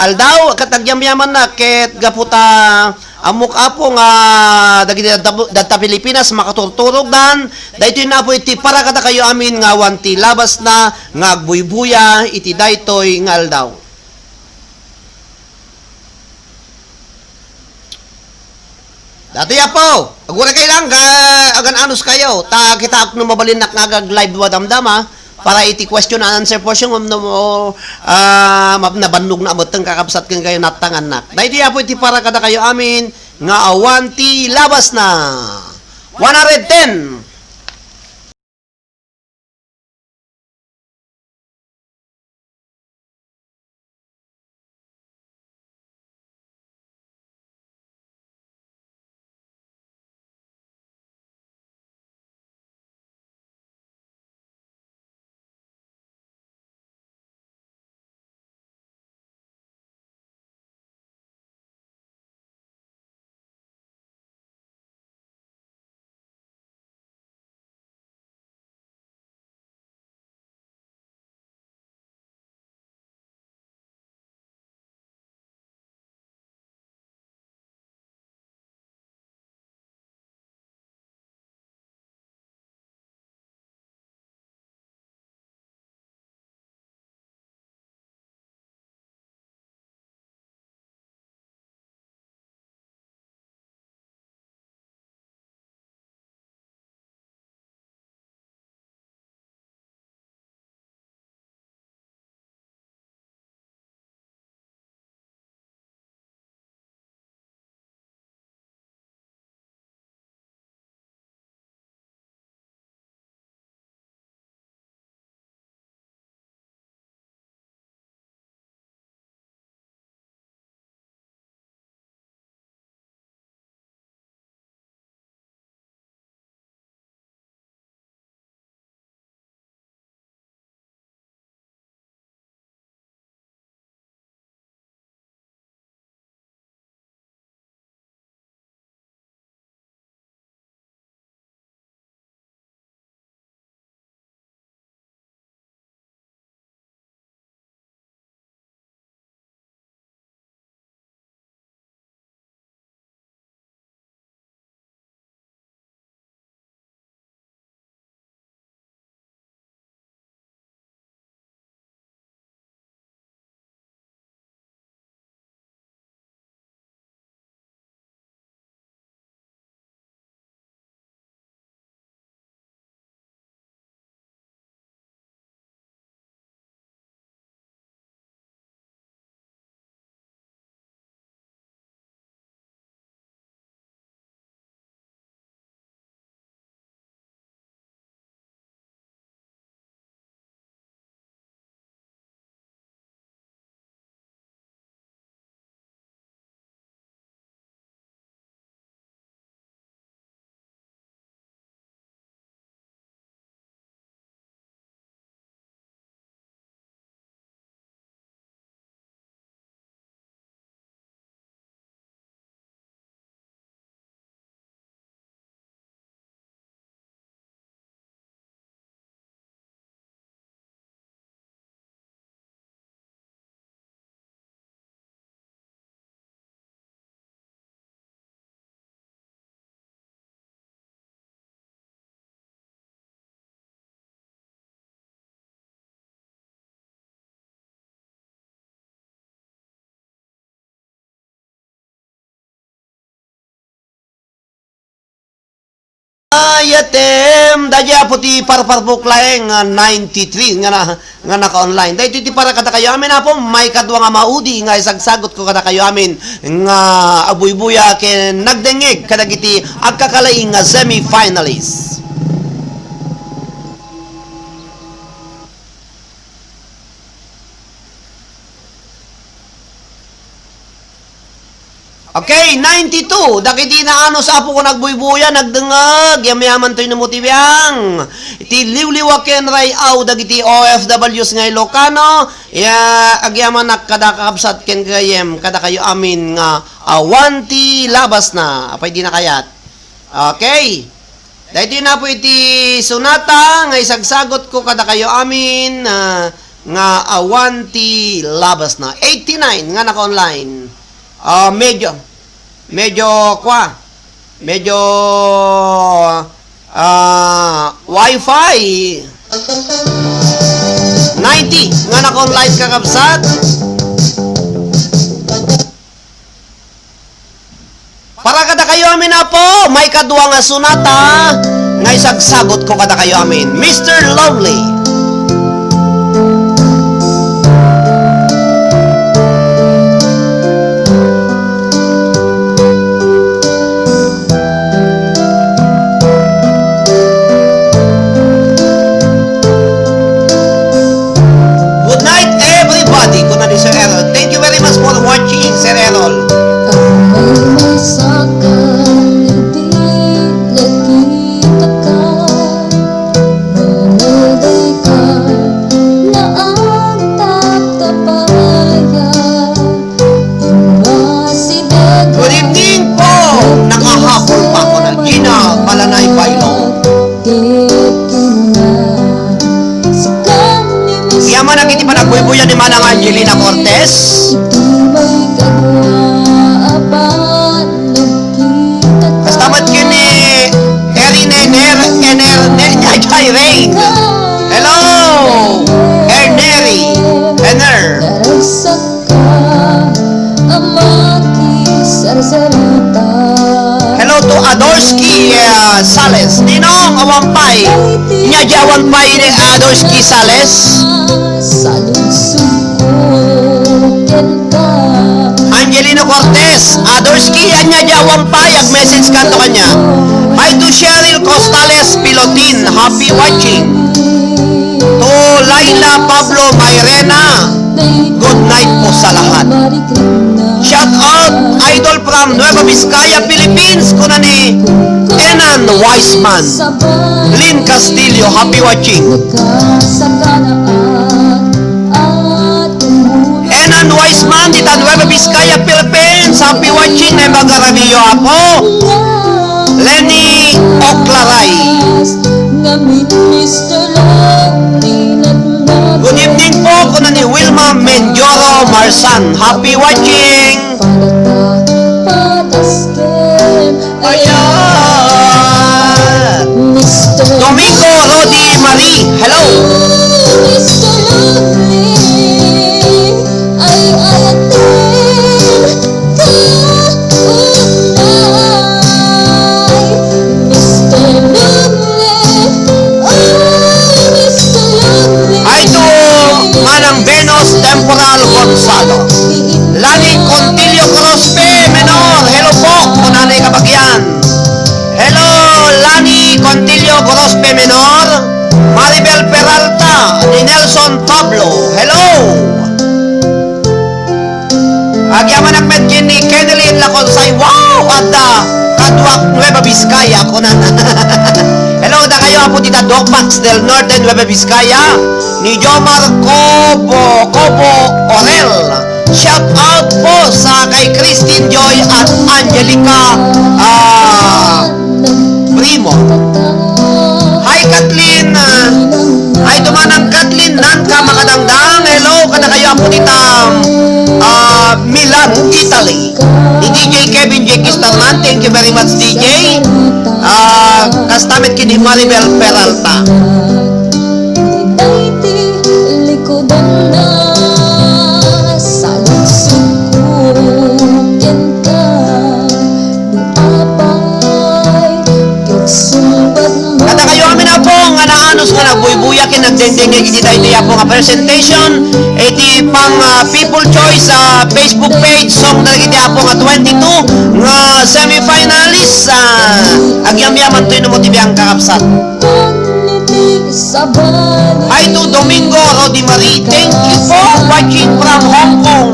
aldaw katagyam-yaman na ket gaputa amok apo nga dagiti data Pilipinas makaturturog dan daytoy na po iti para kada kayo amin nga wanti labas na nga agbuybuya iti daytoy nga aldaw. Dati apo, agura kay lang agan anos kayo ta kita no mabalin nak nga live wadamdama para iti question and answer portion nabannog na abot ang kakabsat kang kayo natangan nak. Dahil po iti para kada kayo amin nga awanti labas na 110 Betem, dadya puti parparbuk laeng 93 nga naka-online. Dahil iti para kada kayo amin na po, may kadwa nga maudi nga isagsagot ko kada kayo amin nga abuy-buya ken nagdengeg kada iti agkakalaing nga semi-finalist. Okay, 92. Dakiti na ano sa apo ko nagbuybuya, nagdengag, yamayaman to'y namutibiyang. Iti liwliwa ken ray aw, dagiti OFWs nga Ilocano, agyaman nakadakabsat ken gayem, kada kayo amin nga awanti labas na, apay di na kayat. Okay. Dahito na po iti sunata, nga isagsagot ko kada kayo amin, nga awanti labas na. 89 nga naka-online. Medyo Wi-Fi 90 nga naka-online kakabsat. Para kada kayo amin na po, may kadwa nga sunata nga isagsagot ko kada kayo amin. Mr. Lovely. Sir Errol. Thank you very much for watching, Sir Errol. Good evening po! Nakahapol pa ako ng Gina Malanay Bailong. Yaman na kiti pa nagbuy-buyan ni Manang Angelina Cortez. Kastamat kini Rain. Hello! Erneri. Ener. Hello to Adorsky Sales. Ninong awampay. Nya jawampay ni Adorsky Sales. Angelino Cortez, Adorsky, anya jawampay, ag-message ka to kanya. Hi to Cheryl Costales Pilotin, happy watching. To Laila Pablo Mayrena, good night po sa lahat. Shout out, idol from Nueva Vizcaya, Philippines, kuna ni Enan Wiseman. Lynn Castillo, happy watching. Enan Wiseman, dita Nueva Vizcaya, Philippines, happy watching. May mag-arabiyo ako. Lenny Oclaray. Good evening po, kuna ni Wilma Menjoro Marsan, happy watching. Ayan. Domingo Rodi Marie, hello. Ay to Manang Venus Temporal Gonzalo. Lani Contilio Crospe Menor, hello po, kunanay kabagyan. Hello, Lani Contilio Crospe Menor. Maribel Peralta, ni Nelson Pablo, hello. Agyaman ang medjin ni Kenelyn Laconsay, wow, at Kadwak Nueva Vizcaya, kunan. Hello, da kayo po dita Dopax del Norte, Nueva Vizcaya, ni Jomar Cobo Orel. Shout out po sa kay Christine Joy at Angelica Primo. Hi Kathleen. Hi tumanang Kathleen Nanka Makadangdang. Hello, kada kayo po dita Milan, Italy. Ni DJ Kevin J. Kistalman, thank you very much DJ. Kastamit kini Maribel Peralta. buy-buya kin nagdendeng iti tayo po nga presentation iti pang People Choice Facebook page song dagiti apo nga 22 nga semi-finalists agyam-yaman to mo tibiyang kakapsat. Hi to Domingo Rodi Marie, thank you for watching from Hong Kong.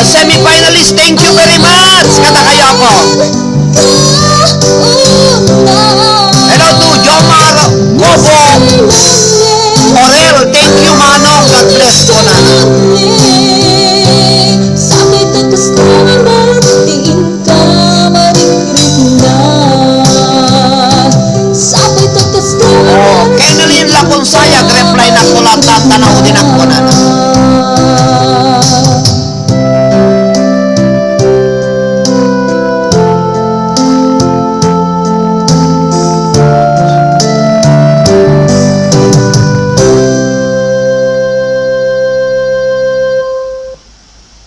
Semi-finalist, thank you very much. Kata kayo ako. Hello to Jomar Gobo Orel, thank you Manong. God bless ko na. Kenalin lakon saya, reply na ko lang tanaw din ako na.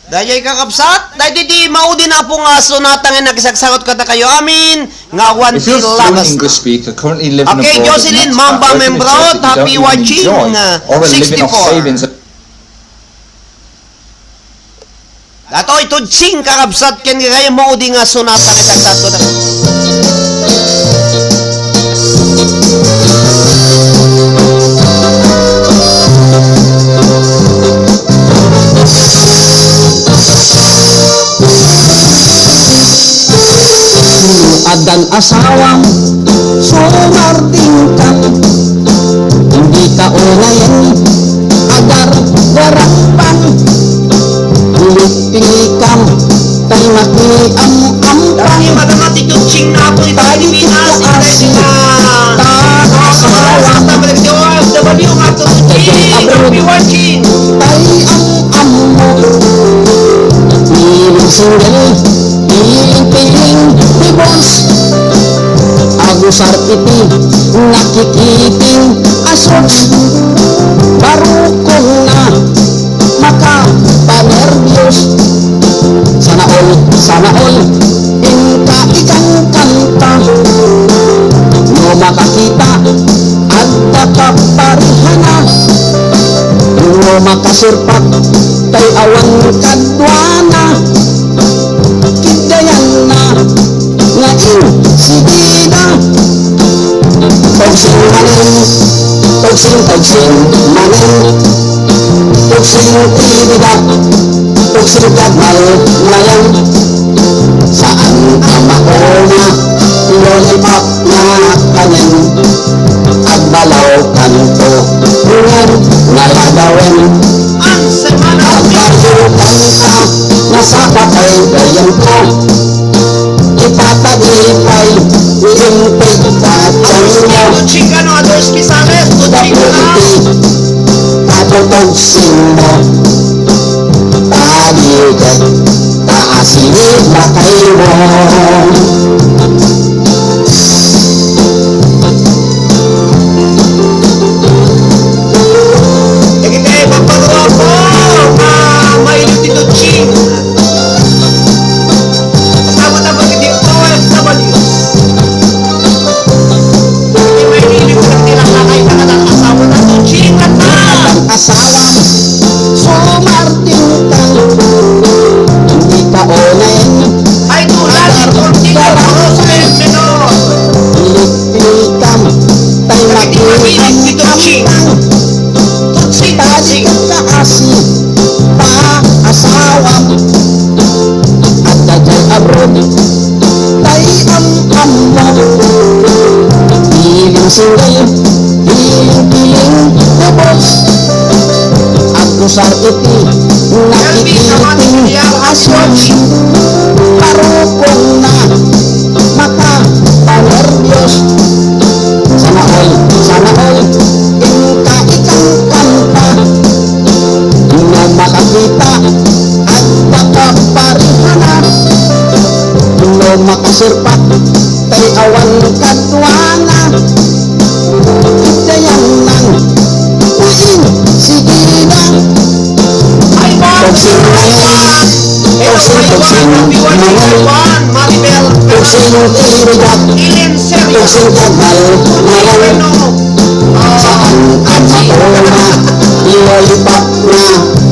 Dayay kakapsat, dahil di maudi na po nga sonata nga nagsagsagot kata kayo amin nga one If you're till a fluent lagas English na. speaker, currently living Okay, abroad, Jocelyn, but Mamba not working a Membrot, job that you happy don't even watching, enjoy, or a living off 64. savings. Dato ito ching kakapsat ken kaya maudi nga sonata nga tagsagot na. Adan asawa, sumarting ka, hindi ka unayan, agar garapan, lipikam, tay makiam-am ka, Dami matematik yung ching na po ito Pilipinas, ito na asawa, OFW nga to ching, happy watching. tay am-am mo, piling single, piling ribons, agusar piti, nakikiting asos, barukong na, makapanervyos, sana all, inka ikang kanta, no makakita, at kaparihana, no makasirpak, tay awan kadwana, kidayan na, ngayon sige na, togsing manin, togsing manin, togsing tibida, togsing kagmal ngayon, saan ka mauna, lollipop na kanyan, at balaw kanto, ngayon naladawin, Ang semana at kalukan ka, nasa katay-gayan ko, itatagipay, limpig ka kanya, ching ano Adolfo Pisares, ching na. daputi, katutugsin mo, taligay, taasilid na kayo mo. Kita magpagawa po may dito ching. Kasama na ba hindi OFW? Hindi may hilig ko lang tinakakay ka na kasama na to ching at na. Ang asawa, sumarting ka, hindi ka unayin, Ay tulad ito ching na. singgay hiling-hiling ubos ako sa iti nakikiting aswang karukong na makapanervyos sana all ikang kanta na makakita at makaparihana no makasirpat tay awan katwana itayan nang uin sige na toksing ngayon toksing ngayon Maribel, toksing irigat Ilin Seryo, toksing kagal ngayon saan at mauna ilolipat na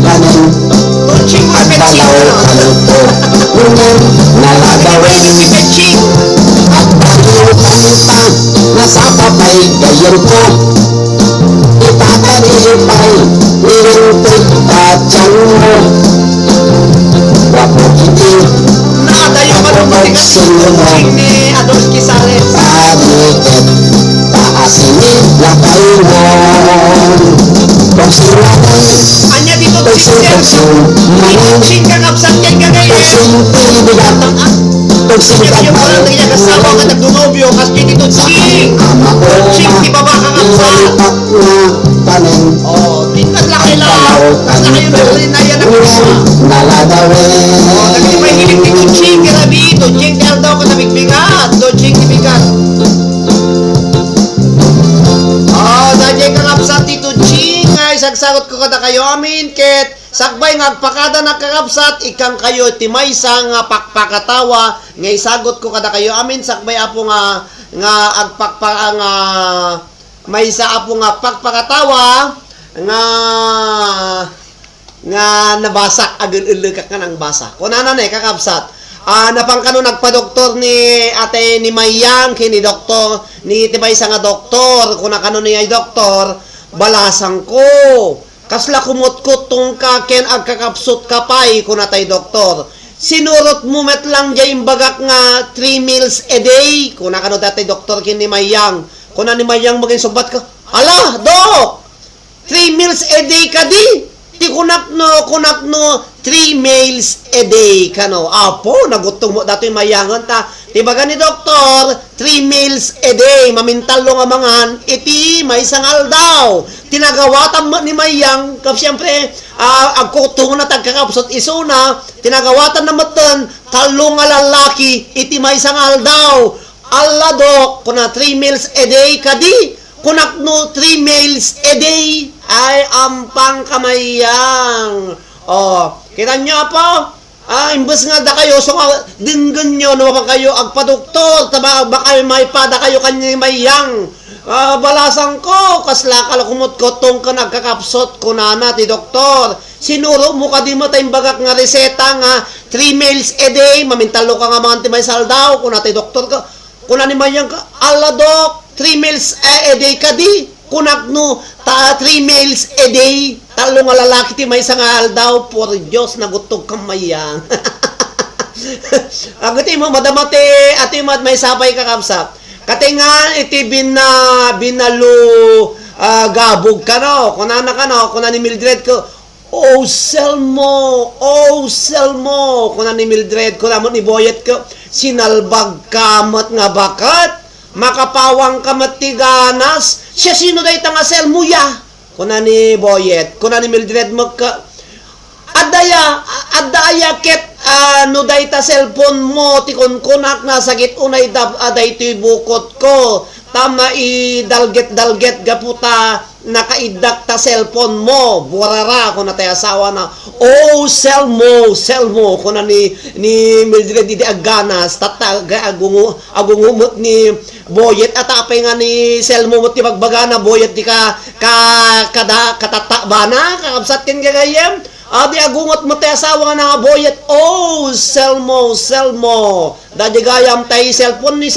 kanin Tunching at balaw kaluto unang nalagawin Peching, at kanta na sa papay gayon ko itataripay irintik at tiyan mo wapo kiti Naadayo ka nung matigas Tunching ni Adolf Quisales. paniket taasinit na kayo kung sinanay Anya dito toksing Seryo, Tunching kakapsat yan kagayin. toksing tinibigat toksing Yung kagal parang nagyang kasawa ka nagdunobyo, kasi dito Ching. Ching, di ba ba kakapsat? ilolipat na kanin Oh, tingnan lang kayo lang. Basta kayo na rin na yan ang kuha. naladawin Oh, naging may hiling ni Tunching, grabe. Tunching, kaya daw ka nabigbigat. Tunching, ibigat. Oh, dahil kakapsat ni Tunching, ay sagsagot ko kada kayo. Amin, ket. Sakbay nga agpakada na kakapsat, ikang kayo timaysa nga pakpakatawa, nga isagot ko kada kayo. Amin, sakbay apo nga agpakpa may isa apo nga pakpakatawa nga nabasa agul ulo ka kanang basa. Kunana na kakapsat. Napangkano nagpa-doktor ni ate ni Mayang kini doktor ni timaysa nga doktor kuna kano niya doktor balasang ko. Kasla kumot-kot tong ka ken agkakapsot kapay kuna tay doktor. Sinurot mo met lang jay imbagak nga 3 meals a day kuna kano dati doktor kini Mayang. Kuna ni Mayang maging subat ka. Ala, dok! 3 meals a day ka di? Ti kunak no 3 meals a day kano. Apo, nagutong mo dato yung Mayangan ta. Ti baga ni doktor, 3 meals a day. Mamintalo nga mangan, iti may sangal daw. Tinagawatan mo ni Mayang, siyempre, agkutong na tagkakapsot isuna, tinagawatan na matan, talo nga lalaki, iti may sangal daw. Alla dok, kuna 3 meals a day kadi, kunak no 3 meals a day, ay ampang kamayang. Oh, kita nyo po, imbes nga da kayo, so dinggan nyo, no pa kayo, agpa-doktor, taba baka may pada kayo kanya mayang. Balasang ko, kasla kalakumot ko tong ka nagkakapsot ko na ti doktor. Sinuro mo ka di mo tayong bagak nga reseta nga 3 meals a day, mamintalo ka nga mga timay saldaw, kung natin doktor ka, kung ni mayang ka, ala dok, 3 meals a day ka di, kunak no, 3 meals a day, talo nga lalaki ti may sangal daw, por Diyos, nagutog kang mayang. Agati mo, madamate, ati mat may sabay kakapsap. Katingan, iti binalo gabog ka no, kunana ka no, kunan ni Mildred ko, sell mo, kunan ni Mildred, kunan mo ni Boyet ko, sinalbag kamat nga bakat, makapawang kamat tiganas, siya sino day nga sell mo ya, kunan ni Boyet, kunan ni Mildred magka, adaya ket no dayta cellphone mo tikon kunak na sagit unay aday to'y bukot ko tama dalget gaputa nakaidak ta cellphone mo burara ko na tay asawa na sell mo ko na ni Mildred di aganas tataga agungumot ni Boyet at apay nga ni sell mo ti pagbagana Boyet di ka katatabana kakabsat ken gagayem. Adi agungot mo tayo asawa nga nga Boyet, sell mo. Dadi gayam tayo cellphone ni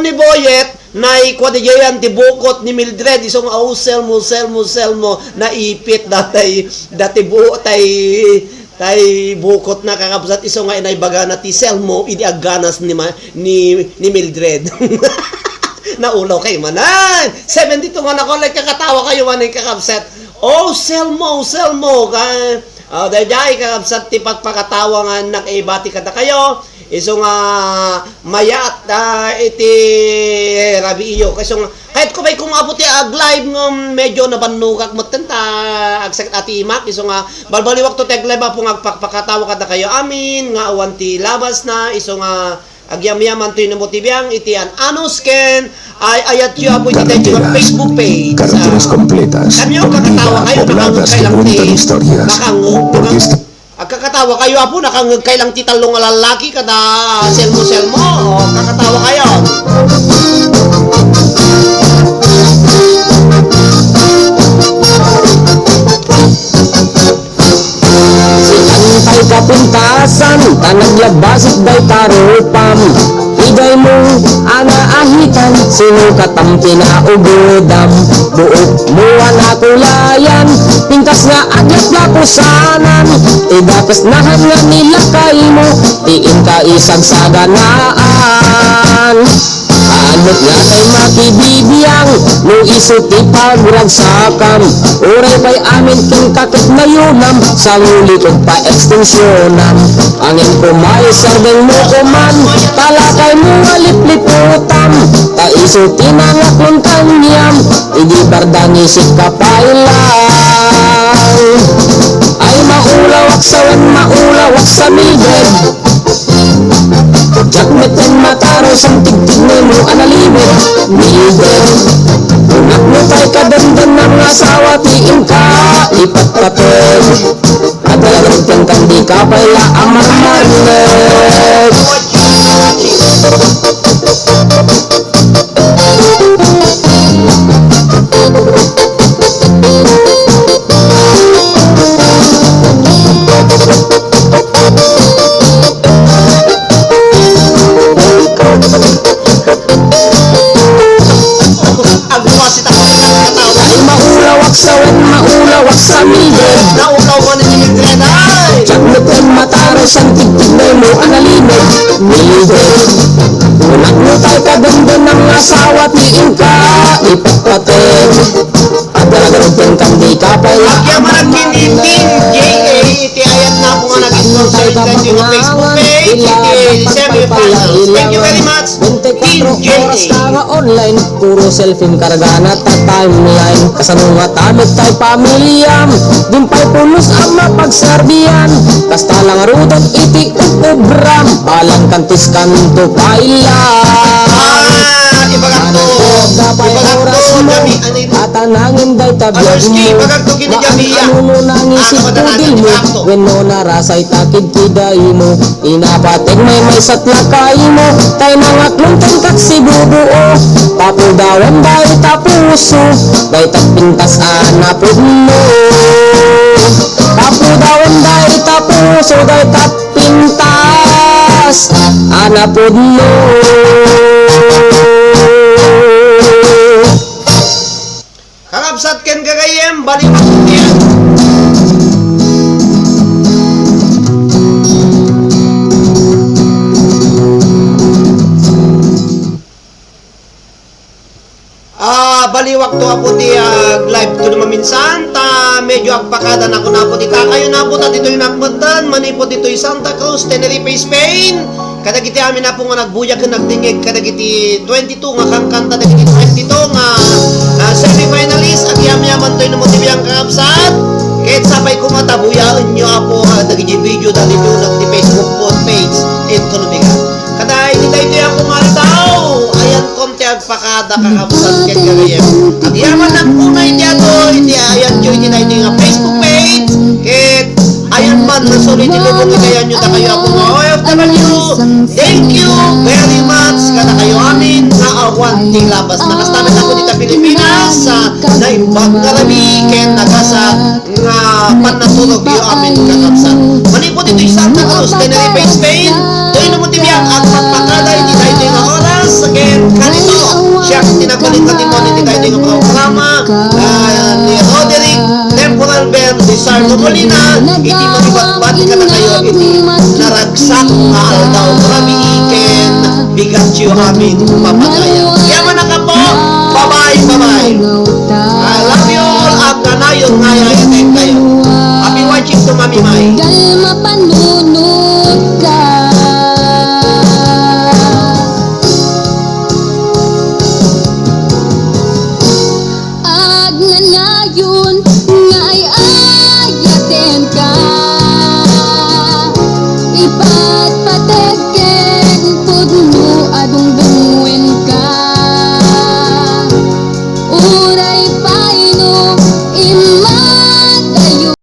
Boyet, na ikwadyayan ti bukot ni Mildred, isong sell mo, naipit dati buo tay bukot na kakabsat isong nga inay baga na ti sell mo, idi aganas ni Mildred. Naulaw kayo manan. 72 nga nakolek kakatawa kayo manan kakabsat. Oh, sell mo. Dahil dyan kakabsat tipat pakatawa nga nakibati kada kayo. Iso nga mayat iti rabi iyo. Kasi kahit ko may kumabot live ng medyo nabanugak mo tenta agsakit ati imak. Iso nga balbaliwak to teglive po nga pakatawa kada kayo amin. Nga awan ti labas na. Iso nga agyam-yaman to yung motibyang itian anusken ay ayat yu apo iti tayo yung Facebook page. Carreteras completas, Kami yung kakatawa kayo pobladas que cuentan historias. kakatawa kayo apo nakangag kailang titalong lalaki kada selmo kakatawa kayo. Antay kapintasan, tanaglabasit day tarupam. Iday mo, anaahitan, sino katang pinaugodam. Buot mo anakulayan, pintas nga agyat lapusanan. Tidakas nahan nga nila kay mo, tiin ka isagsaganaan. Anot nga kay makibibiyang, no isuti pagragsakam. Uray pa'y amin king kakit na yunam, sa ngulikod pa ekstensyonan. Angin kumay sardeng mo kuman, talakay mo alip-liputam. Ta isuti na nga kung kanyam, hindi bardangi si kapailang. Ay maulawak sa miged. Jakmet and mataro sang tigtig mo analimit Miged. Unak mo tay kadandan ng asawa tiin ka ipatpatid. At talagang kandi ka pala ang mamanet. Maulawak sa miged. Naulaw mo na yung dreday. Jakmet and mataro sang tigtig mo analimit Miged. Unak mo tay kadandan ng asawa tiin ka ipatpatid. At talagang kandi ka pala Kaya man kinitin JA iti ayat na po nga nag-sponsor sa yung Facebook page iti semi-finals. Thank you very much Team 24 oras JA. ka nga online, puro selfie kargana ta timeline. Kasano nga tamit tay pamilyam, dimpay pulos ang mapagserbiyan. Kasta lang rudot iti ubram, balang kantis kanto pailang. Tatanangin day tabyag mo, maanuno nang isip pudil mo. When mo narasay takid kiday mo, inapatig may satlakay mo. Tay mga kluntang kaksibubuo, papudawan day tapuso, day tapintas anapod mo. Papudawan day tapuso, day tapintas anapod mo. Kakabsat ken kagayem baliwak yan. Baliwak to apo di live to naman minsan ta medyo agpakada na ko na po dita kayo na po dito yung nakbatan manipo dito yung Santa Cruz, Tenerife, Spain. Kadagiti amin na po nga nagbuyag ka nagdingig kadagiti 22 nga kangkanta dagiti 22 nga semi-finalist at yam-yaman to yung motiviyang kakabsat. Kahit sabay kumatabuyaan nyo apo dagiti video dali nyo nagti Facebook page ito nubigan. Kada hindi tayo yung kumaritaw ayan konti agpakada kakabsat ken kagayem. At yaman na po na hindi ato hindi ayan nyo hindi tayo yung Facebook page kahit ayan man nasulit ilubong ikayan nyo na kayo ako mga OFW. Thank you very much kada kayo amin na awan ting labas nakastanan ako dito Pilipinas na ibang garabi ken nagasa nga panatulog yung amin kakabsat. Manipot ito yung Santa Cruz, Tenerife, Spain. Doon na mo tibiyang at magpakala hindi tayo yung oras again kanito siya tinagbalit mo hindi tayo yung programa ni Roderick Temporal Bell di Sardo Molina iti magibat-bat ka na kayo iti naragsak nga aldaw grabe iken bigat yung amin papagaya. Kaya man Gal mapanunod ka. Ag nanayon nga ay ayaten ka, ipatpateken pudno adung dungwen ka. Uray painom